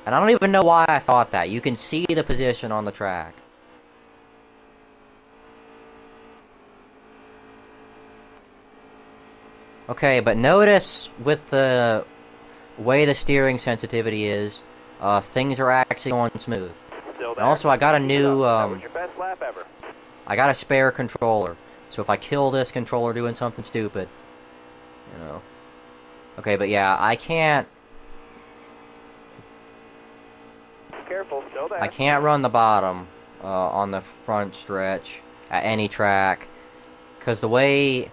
And I don't even know why I thought that. You can see the position on the track. Okay, but notice with the way the steering sensitivity is, things are actually going smooth. And also, I got a new, I got a spare controller. So if I kill this controller doing something stupid, you know. Okay, but yeah, I can't... Careful, still there. I can't run the bottom on the front stretch at any track. Because the way...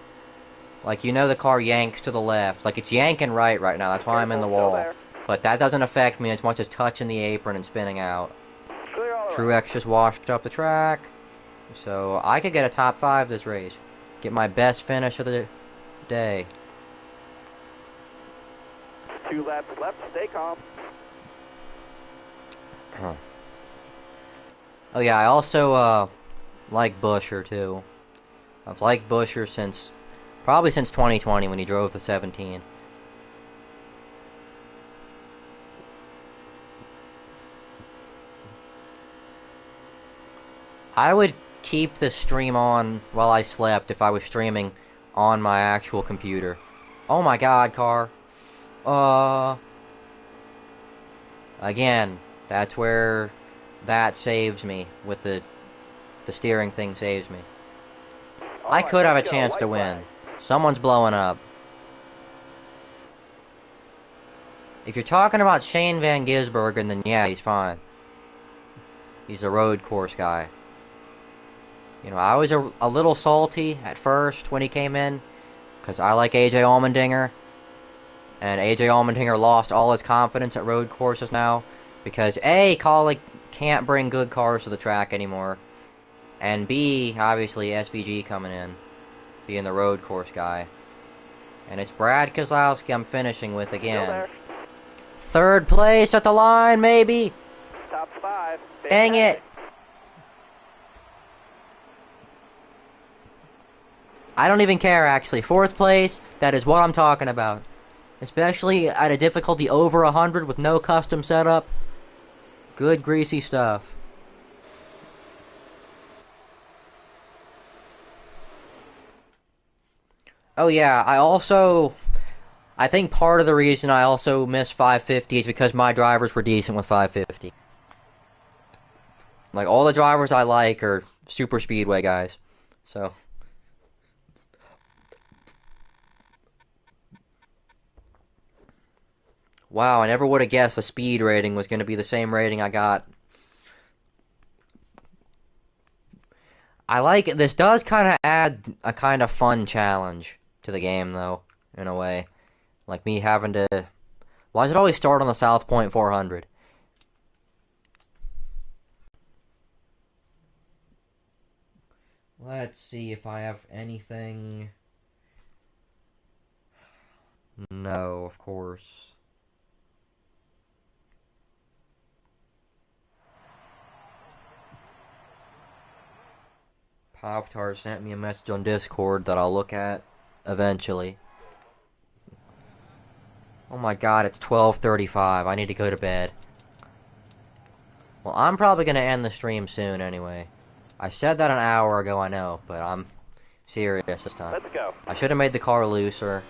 Like, you know the car yanks to the left. Like, it's yanking right now. That's why I'm in the wall. But that doesn't affect me as much as touching the apron and spinning out. Truex just washed up the track. So, I could get a top 5 this race. Get my best finish of the day. 2 laps left. Stay calm. Huh. Oh, yeah, I also, like Buescher, too. I've liked Buescher since... Probably since 2020 when he drove the 17. I would keep the stream on while I slept if I was streaming on my actual computer. Oh my god, car. Again, that's where that saves me. With the steering thing saves me. I could have a chance to win. Someone's blowing up. If you're talking about Shane Van Gisbergen, then yeah, he's fine. He's a road course guy. You know, I was a little salty at first when he came in, because I like AJ Allmendinger. And AJ Allmendinger lost all his confidence at road courses now, because A, Kaulig can't bring good cars to the track anymore. And B, obviously SVG coming in. Being the road course guy. And it's Brad Keselowski I'm finishing with again. 3rd place at the line, maybe? Top 5. Dang it! I don't even care, actually. 4th place, that is what I'm talking about. Especially at a difficulty over 100 with no custom setup. Good, greasy stuff. Oh yeah, I think part of the reason I also miss 550 is because my drivers were decent with 550. Like, all the drivers I like are super speedway guys, so. Wow, I never would have guessed the speed rating was going to be the same rating I got. I like it. This does kind of add a kind of fun challenge to the game, though, in a way. Like me having to... Why does it always start on the South Point 400? Let's see if I have anything... No, of course. Pop-Tart sent me a message on Discord that I'll look at eventually. Oh my god, it's 12:35. I need to go to bed. Well, I'm probably going to end the stream soon anyway. I said that an hour ago, I know, but I'm serious this time. Let's go. I should have made the car looser.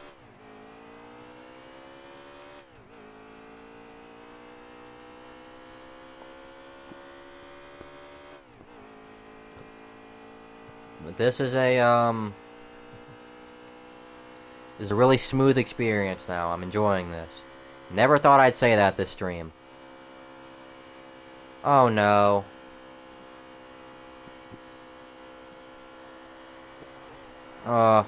But this is a really smooth experience now. I'm enjoying this. Never thought I'd say that this stream. Oh no. Alright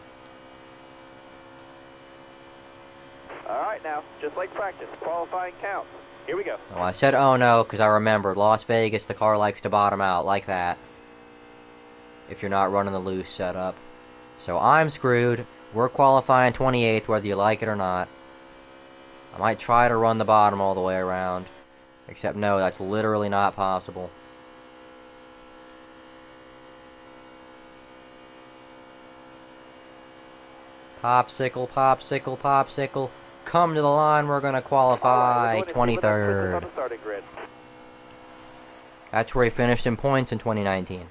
now, just like practice, qualifying counts. Here we go. Well, I said oh no because I remembered Las Vegas, the car likes to bottom out like that. If you're not running the loose setup. So I'm screwed. We're qualifying 28th whether you like it or not. I might try to run the bottom all the way around. Except no, that's literally not possible. Popsicle, popsicle, popsicle. Come to the line, we're gonna qualify 23rd. That's where he finished in points in 2019.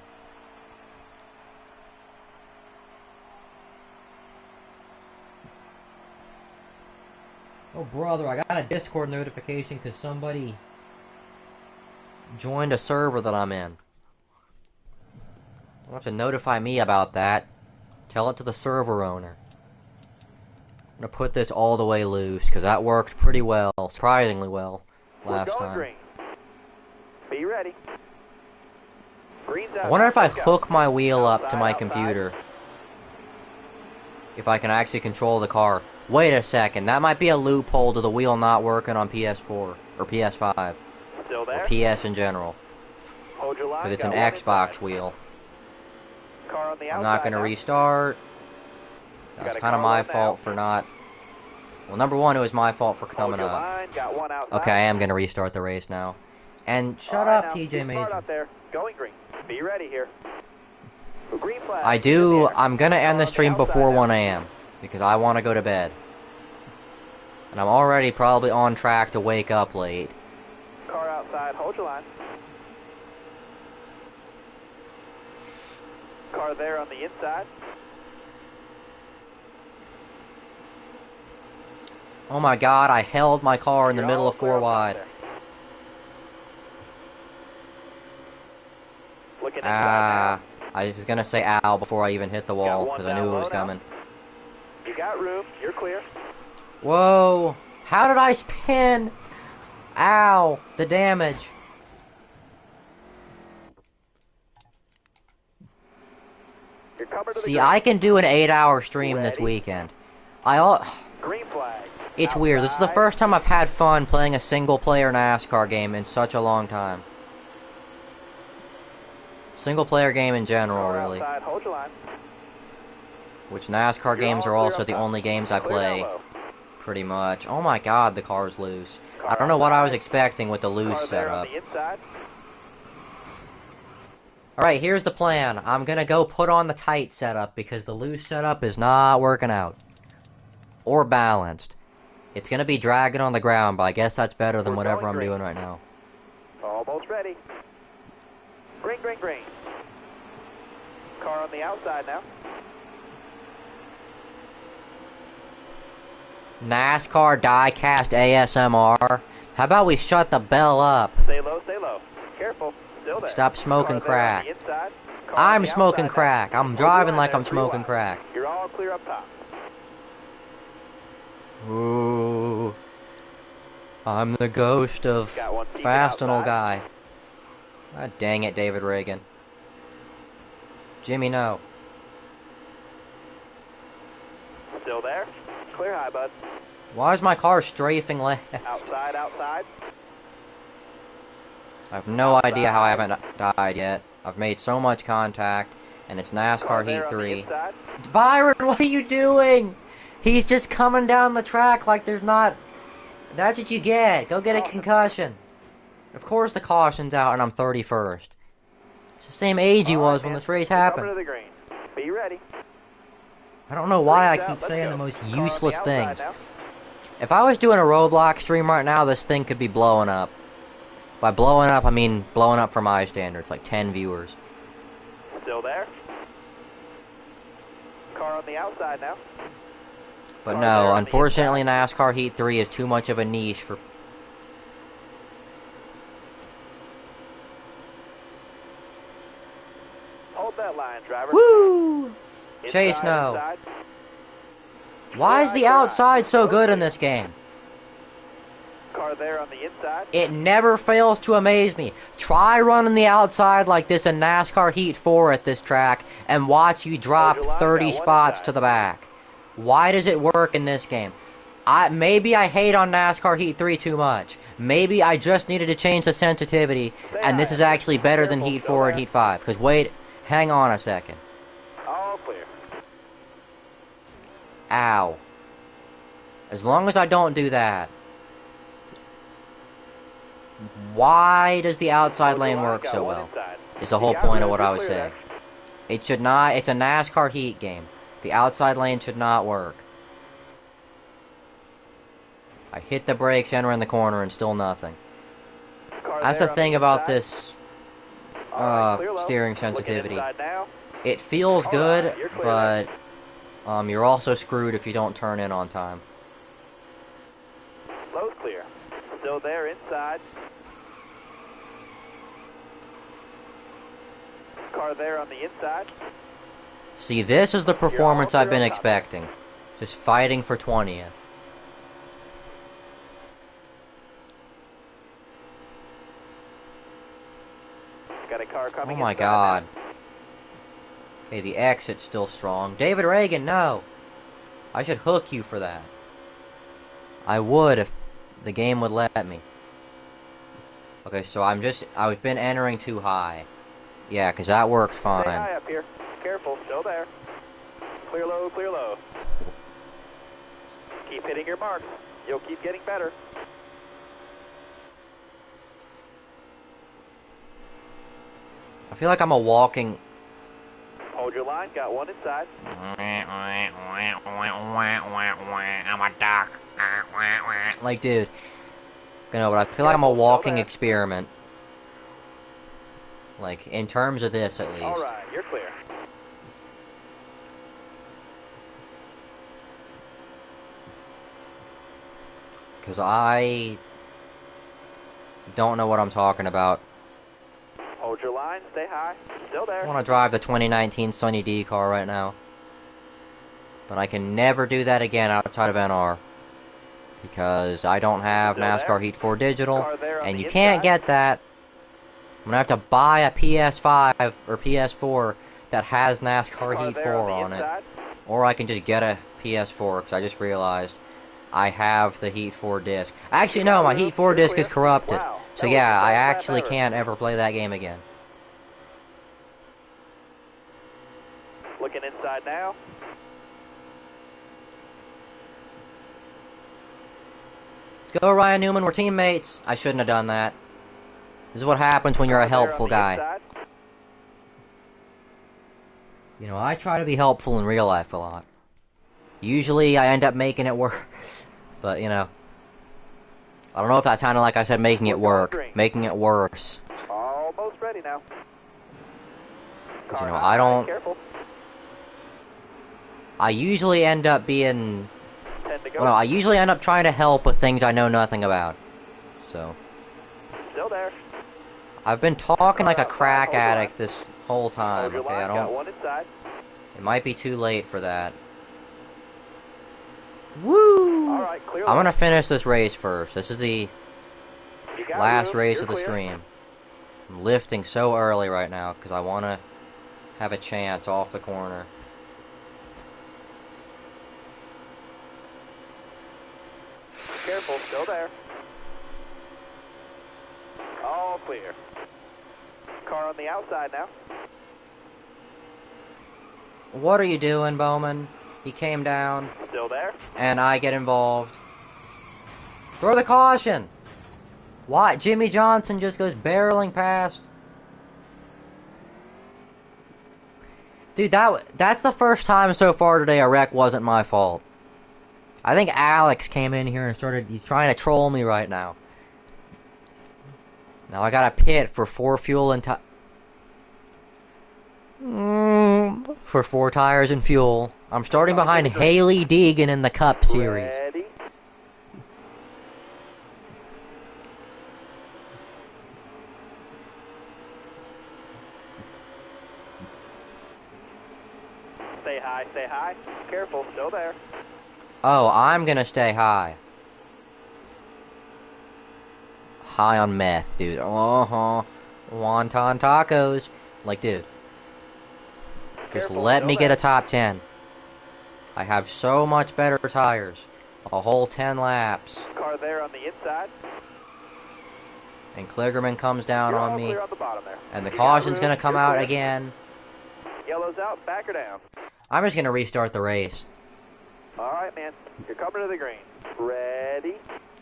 Oh brother, I got a Discord notification because somebody joined a server that I'm in. You'll have to notify me about that. Tell it to the server owner. I'm gonna put this all the way loose because that worked pretty well, surprisingly well, last time. Green. Be ready. Green's out. I wonder if I hook my wheel up to my computer, if I can actually control the car. Wait a second, that might be a loophole to the wheel not working on PS4 or PS5 Still there? or PS in general, Hold your line. because it's an Xbox wheel. Car on the I'm not gonna restart. That's kind of my fault for not. Well, number one, it was my fault for coming up. Okay, I am gonna restart the race now. And shut up, TJ Major. Going green. Be ready here. Green flag. I'm gonna end the stream before 1 AM because I want to go to bed. And I'm already probably on track to wake up late. Car outside. Hold your line. Car there on the inside. Oh my god, I held my car in the middle of 4 wide. I was gonna say ow before I even hit the wall because I knew it was coming. You got room. You're clear. Whoa! How did I spin? Ow! The damage. See, I can do an 8-hour stream this weekend. Green flag. It's weird. This is the first time I've had fun playing a single-player NASCAR game in such a long time. Single-player game in general, really. Which NASCAR games are also the only games I play, pretty much. Oh my god, the car's loose. I don't know what I was expecting with the loose setup. Alright, here's the plan. I'm gonna go put on the tight setup because the loose setup is not working out. Or balanced. It's gonna be dragging on the ground, but I guess that's better than whatever I'm doing right now. Almost ready. Green, green, green. Car on the outside now. NASCAR diecast ASMR. How about we shut the bell up? Stay low, stay low. Careful. Still there. Stop smoking crack. I'm smoking crack. I'm driving like I'm smoking crack. You're all clear up top. Ooh. I'm the ghost of Fastenal guy. God dang it, David Reagan. Jimmy, no. Still there? Clear high, bud. Why is my car strafing left? Outside, outside. I have no idea how I haven't died yet. I've made so much contact, and it's NASCAR Heat 3. Byron, what are you doing? He's just coming down the track like there's not... That's what you get. Go get a concussion. Of course the caution's out and I'm 31st. It's the same age he was when this race happened. To the green. Be ready. I don't know why I keep saying the most useless things. If I was doing a Roblox stream right now, this thing could be blowing up. By blowing up, I mean blowing up for my standards, like 10 viewers. Still there. Car on the outside now. But no, unfortunately NASCAR Heat 3 is too much of a niche for... Hold that line, driver. Woo! Chase, no. Why is the outside so good in this game? Car there on the inside. It never fails to amaze me. Try running the outside like this in NASCAR Heat 4 at this track and watch you drop 30 spots to the back. Why does it work in this game? Maybe I hate on NASCAR Heat 3 too much. Maybe I just needed to change the sensitivity and this is actually better than Heat 4 and Heat 5. Because wait, hang on a second. All clear. Ow. As long as I don't do that. Why does the outside lane work so well? Is the whole point of what I was saying. It should not, it's a NASCAR Heat game. The outside lane should not work. I hit the brakes entering the corner and still nothing. That's the thing about this steering sensitivity. It feels good, but you're also screwed if you don't turn in on time. Slow's clear. Still there inside. Car there on the inside. See, this is the performance I've been expecting. Just fighting for 20th. Got a car coming. Oh my god. Okay, the exit's still strong. David Reagan, no! I should hook you for that. I would if the game would let me. Okay, so I've been entering too high. Yeah, because that worked fine. Stay high up here. Careful, still there. Clear low, clear low. Keep hitting your marks. You'll keep getting better. I feel like I'm a walking... Hold your line, got one inside. I'm a duck. Like, dude. You know, but I feel like I'm a walking experiment. Like, in terms of this, at least. Alright, you're clear. Because I... don't know what I'm talking about. Hold your line, stay high. Still there. I want to drive the 2019 Sunny D car right now. But I can never do that again outside of NR. Because I don't have NASCAR Heat 4 Digital. And you can't get that. I'm going to have to buy a PS5 or PS4 that has NASCAR Heat 4 on it. Or I can just get a PS4 because I just realized I have the Heat 4 disc. Actually, no, my Heat 4 disc is corrupted. So yeah, I actually can't ever play that game again. Looking inside now. Let's go, Ryan Newman. We're teammates. I shouldn't have done that. This is what happens when you're a helpful guy. You know, I try to be helpful in real life a lot. Usually I end up making it work. But, you know. I don't know if that sounded like I said making it work. Making it worse. Almost ready now. Because, you know, I don't... I usually end up being... Well, no, I usually end up trying to help with things I know nothing about. So... Still there. I've been talking like a crack addict this whole time, okay? I don't... It might be too late for that. Woo! I'm gonna finish this race first. This is the last race of the stream. I'm lifting so early right now because I want to have a chance off the corner. Careful, still there. All clear. Car on the outside now. What are you doing, Bowman? He came down. Still there. And I get involved. Throw the caution! Why? Jimmy Johnson just goes barreling past. Dude, that's the first time so far today a wreck wasn't my fault. I think Alex came in here and he's trying to troll me right now. Now I got a pit for 4 fuel and for 4 tires and fuel. I'm starting behind Haley Deegan in the Cup Series. Ready. Stay high, stay high. Careful, still there. Oh, I'm gonna stay high. High on meth, dude. Uh-huh. Wonton tacos. Like, dude. Just Careful, let still me get there. a top 10. I have so much better tires. A whole 10 laps. Car there on the inside. And Kligerman comes down You're on all me. clear on the bottom there. And the You got caution's room, gonna come you're out clear. again. Yellow's out, back or down. I'm just gonna restart the race. All right, man. You're coming to the green. Ready.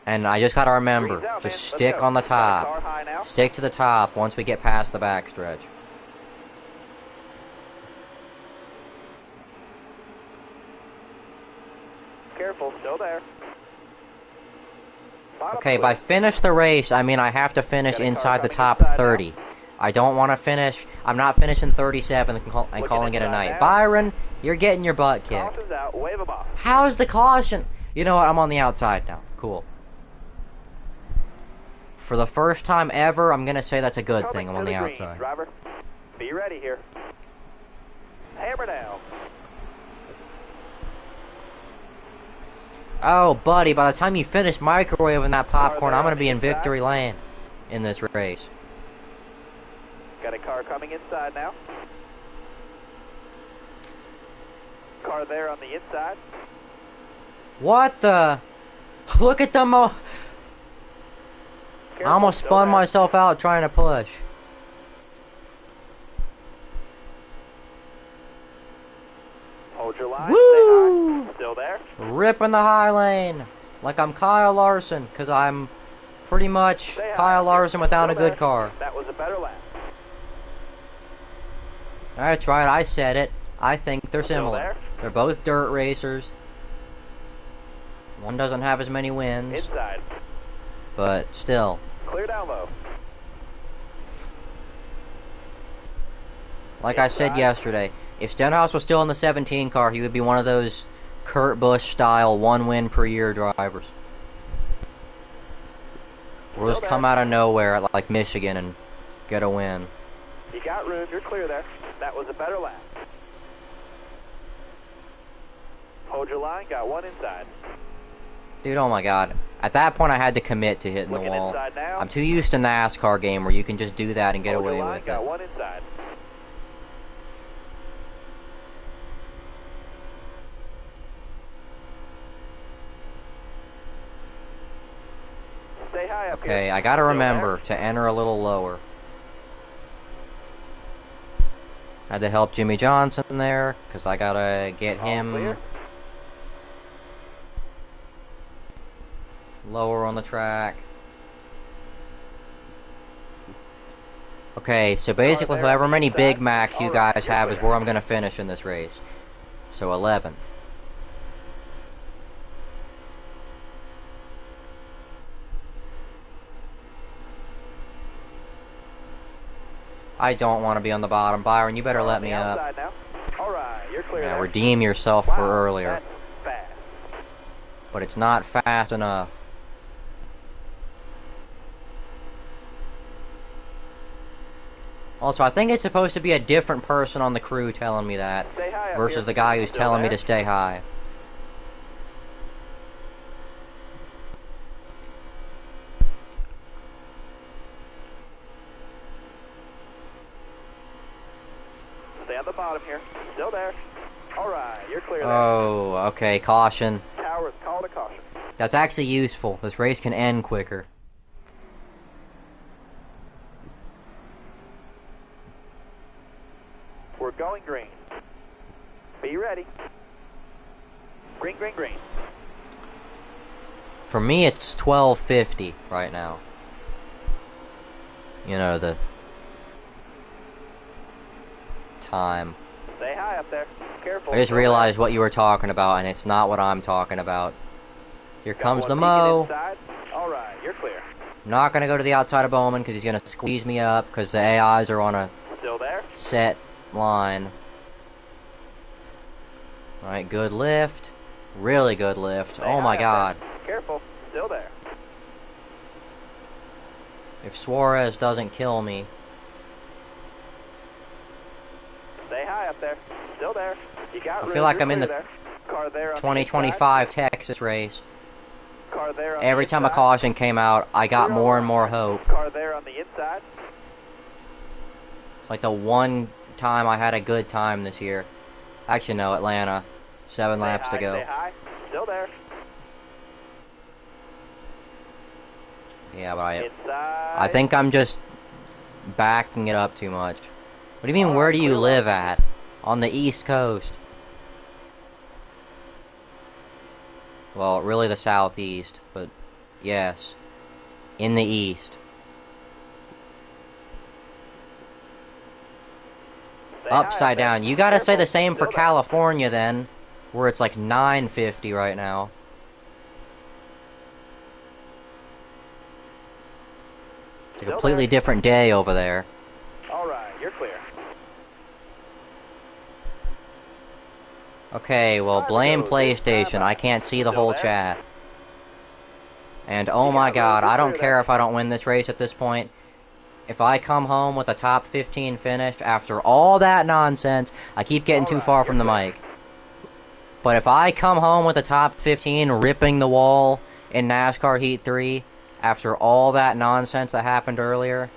And I just gotta remember, Green's out, just man. Let's stick go. on the Got a car top. high now. Stick to the top once we get past the backstretch. Careful, still there. Bottom Okay, clear. by finish the race, I mean I have to finish Got a car inside the coming top inside 30. I don't want to finish. I'm not finishing 37 and calling it a inside night. now. Byron, you're getting your butt kicked. Caution's out, wave them off. How's the caution? You know what? I'm on the outside now. Cool. For the first time ever, I'm gonna say that's a good thing. I'm on the green, outside. Driver, be ready here. Hammer down. Oh, buddy, by the time you finish microwaving that popcorn, there I'm gonna on be the in inside. victory lane in this race. Got a car coming inside now. Car there on the inside. What the? Look at the I Careful, almost still spun there. myself out trying to push. Hold your line. Woo! Stay high. Still there. Ripping the high lane. Like I'm Kyle Larson, because I'm pretty much Stay high. Kyle Larson without a Still good there. car. That was a better lap. That's right, I said it. I think they're Still similar. there. They're both dirt racers. One doesn't have as many wins, Inside. but still. Clear down low. Like I said Inside. yesterday, if Stenhouse was still in the 17 car, he would be one of those Kurt Busch style 1 win per year drivers. We'll just Still come there. out of nowhere like Michigan and get a win. You got room. You're clear there. That was a better lap. Hold your line. Got one inside. Dude, oh my god. At that point I had to commit to hitting the Looking wall. inside now. I'm too used to NASCAR game where you can just do that and get Hold your away line. with Got it. one inside. Stay high up Okay, here. I gotta Still remember there. to enter a little lower. Had to help Jimmy Johnson there, because I gotta get All him clear. lower on the track. Okay, so basically there however on the many inside. Big Macs you Alright, guys you're have is clear. where I'm gonna finish in this race. So 11th. I don't want to be on the bottom. Byron, you better Car let on the me up. outside now. All right, you're clear Yeah, there. redeem yourself Wow, for earlier. that's fast. But it's not fast enough. Also, I think it's supposed to be a different person on the crew telling me that Stay high up versus here. the guy who's Still telling me there? to stay high. Stay on the bottom here. Still there. All right, you're clear there. Oh, okay, caution. Towers, call to caution. That's actually useful. This race can end quicker. We're going green. Be ready. Green, green, green. For me, it's 12:50 right now. You know, the time. Stay high up there. Careful. I just realized what you were talking about, and it's not what I'm talking about. Here comes the Mo. Alright, you're clear. I'm not going to go to the outside of Bowman because he's going to squeeze me up because the AIs are on a Still there? set line. Alright, good lift. Really good lift. Stay Oh my high god. up there. Careful. Still there. If Suarez doesn't kill me. Stay high up there. Still there. You got I feel like I'm in the car there on 2025 Texas race. Car there on Every the time a inside. caution came out, I got more and more hope. Car there on the inside. It's like the one time I had a good time this year. Actually, no, Atlanta. 7 Stay laps high, to go. Stay high. Still there. Yeah, but Inside. I think I'm just backing it up too much. What do you mean, Alright, where do you clear live at? On the East Coast. Well, really the Southeast, but yes. In the East. Stay high up Upside there. down. You gotta say Careful. the same for Still there. California then, where it's like 950 right now. It's a Still completely there. different day over there. Alright, you're clear. Okay, well, Time blame goes. PlayStation. Time I out. can't see the Still whole there? chat. And oh You my got god, room. I don't You're care clear if I don't win this race at this point. If I come home with a top 15 finish after all that nonsense, I keep getting too Alright, far from the you're clear. mic. But if I come home with a top 15 ripping the wall in NASCAR Heat 3 after all that nonsense that happened earlier,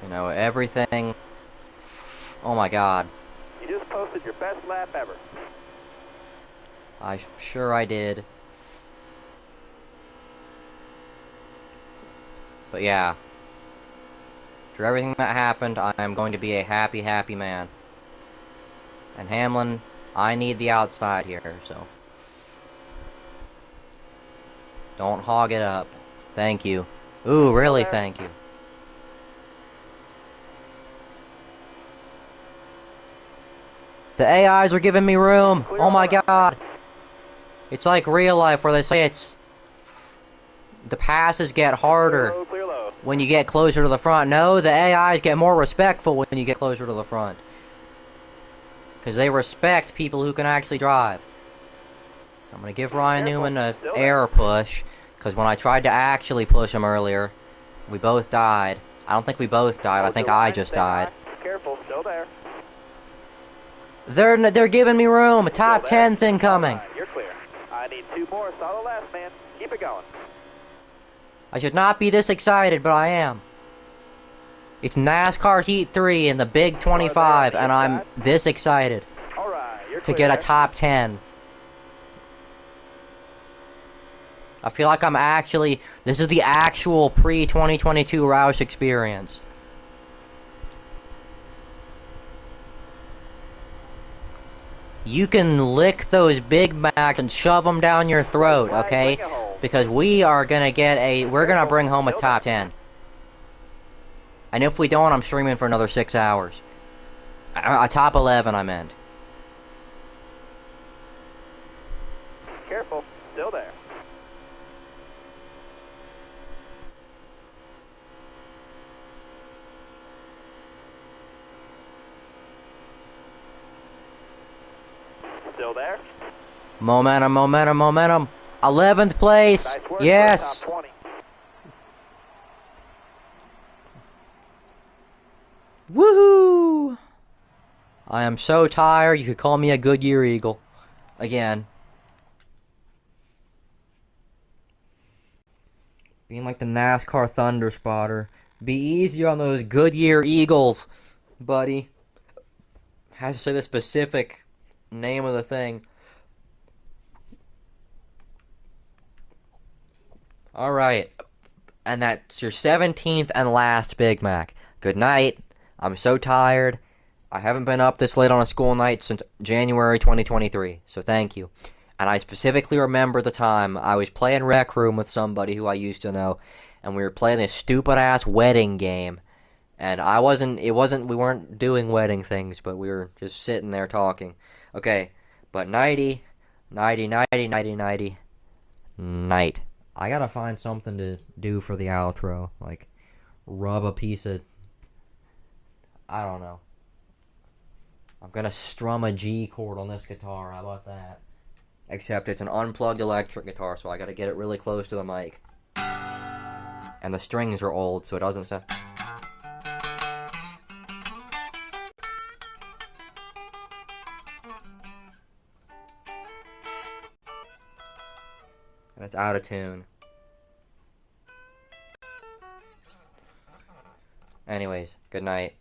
you know, everything. Oh my god. You just posted your best lap ever. Sure I did. But yeah. After everything that happened, I am going to be a happy, happy man. And Hamlin, I need the outside here, so. Don't hog it up. Thank you. Ooh, really, thank you. The AIs are giving me room. Oh my god. It's like real life where they say it's... The passes get harder Clear low. when you get closer to the front. No, the AIs get more respectful when you get closer to the front. Because they respect people who can actually drive. I'm going to give Ryan Newman an air push. Because when I tried to actually push him earlier, we both died. I don't think we both died. I think I just died. Careful, still there. They're giving me room. Top 10's incoming. Alright, you're clear. I need 2 more. Solid last, man. Keep it going. I should not be this excited, but I am. It's NASCAR Heat 3 in the Big 25, and I'm this excited Alright, you're to clear get a there. top 10. I feel like I'm actually... This is the actual pre-2022 Roush experience. You can lick those Big Macs and shove them down your throat, okay? Because we are gonna get a... We're gonna bring home a top 10. And if we don't, I'm streaming for another 6 hours. A top 11, I meant. Careful, still there. Still there. Momentum, momentum, momentum. 11th place. Nice work. Yes. For a top 20. Woohoo! I am so tired. You could call me a Goodyear Eagle. Again. Being like the NASCAR Thunder Spotter. Be easier on those Goodyear Eagles, buddy. Has to say the specific name of the thing. Alright. And that's your 17th and last Big Mac. Good night. I'm so tired. I haven't been up this late on a school night since January 2023, so thank you. And I specifically remember the time I was playing Rec Room with somebody who I used to know, and we were playing this stupid-ass wedding game And we weren't doing wedding things, but we were just sitting there talking. Okay, but nighty, nighty, nighty, nighty, nighty, night. I gotta find something to do for the outro, like rub a piece of, I don't know. I'm gonna strum a G chord on this guitar, how about that? Except it's an unplugged electric guitar, so I gotta get it really close to the mic. And the strings are old, so it doesn't sound... And it's out of tune. Anyways, good night.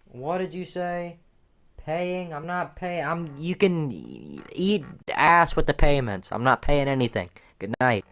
What did you say? Paying? I'm not paying. You can eat ass with the payments. I'm not paying anything. Good night.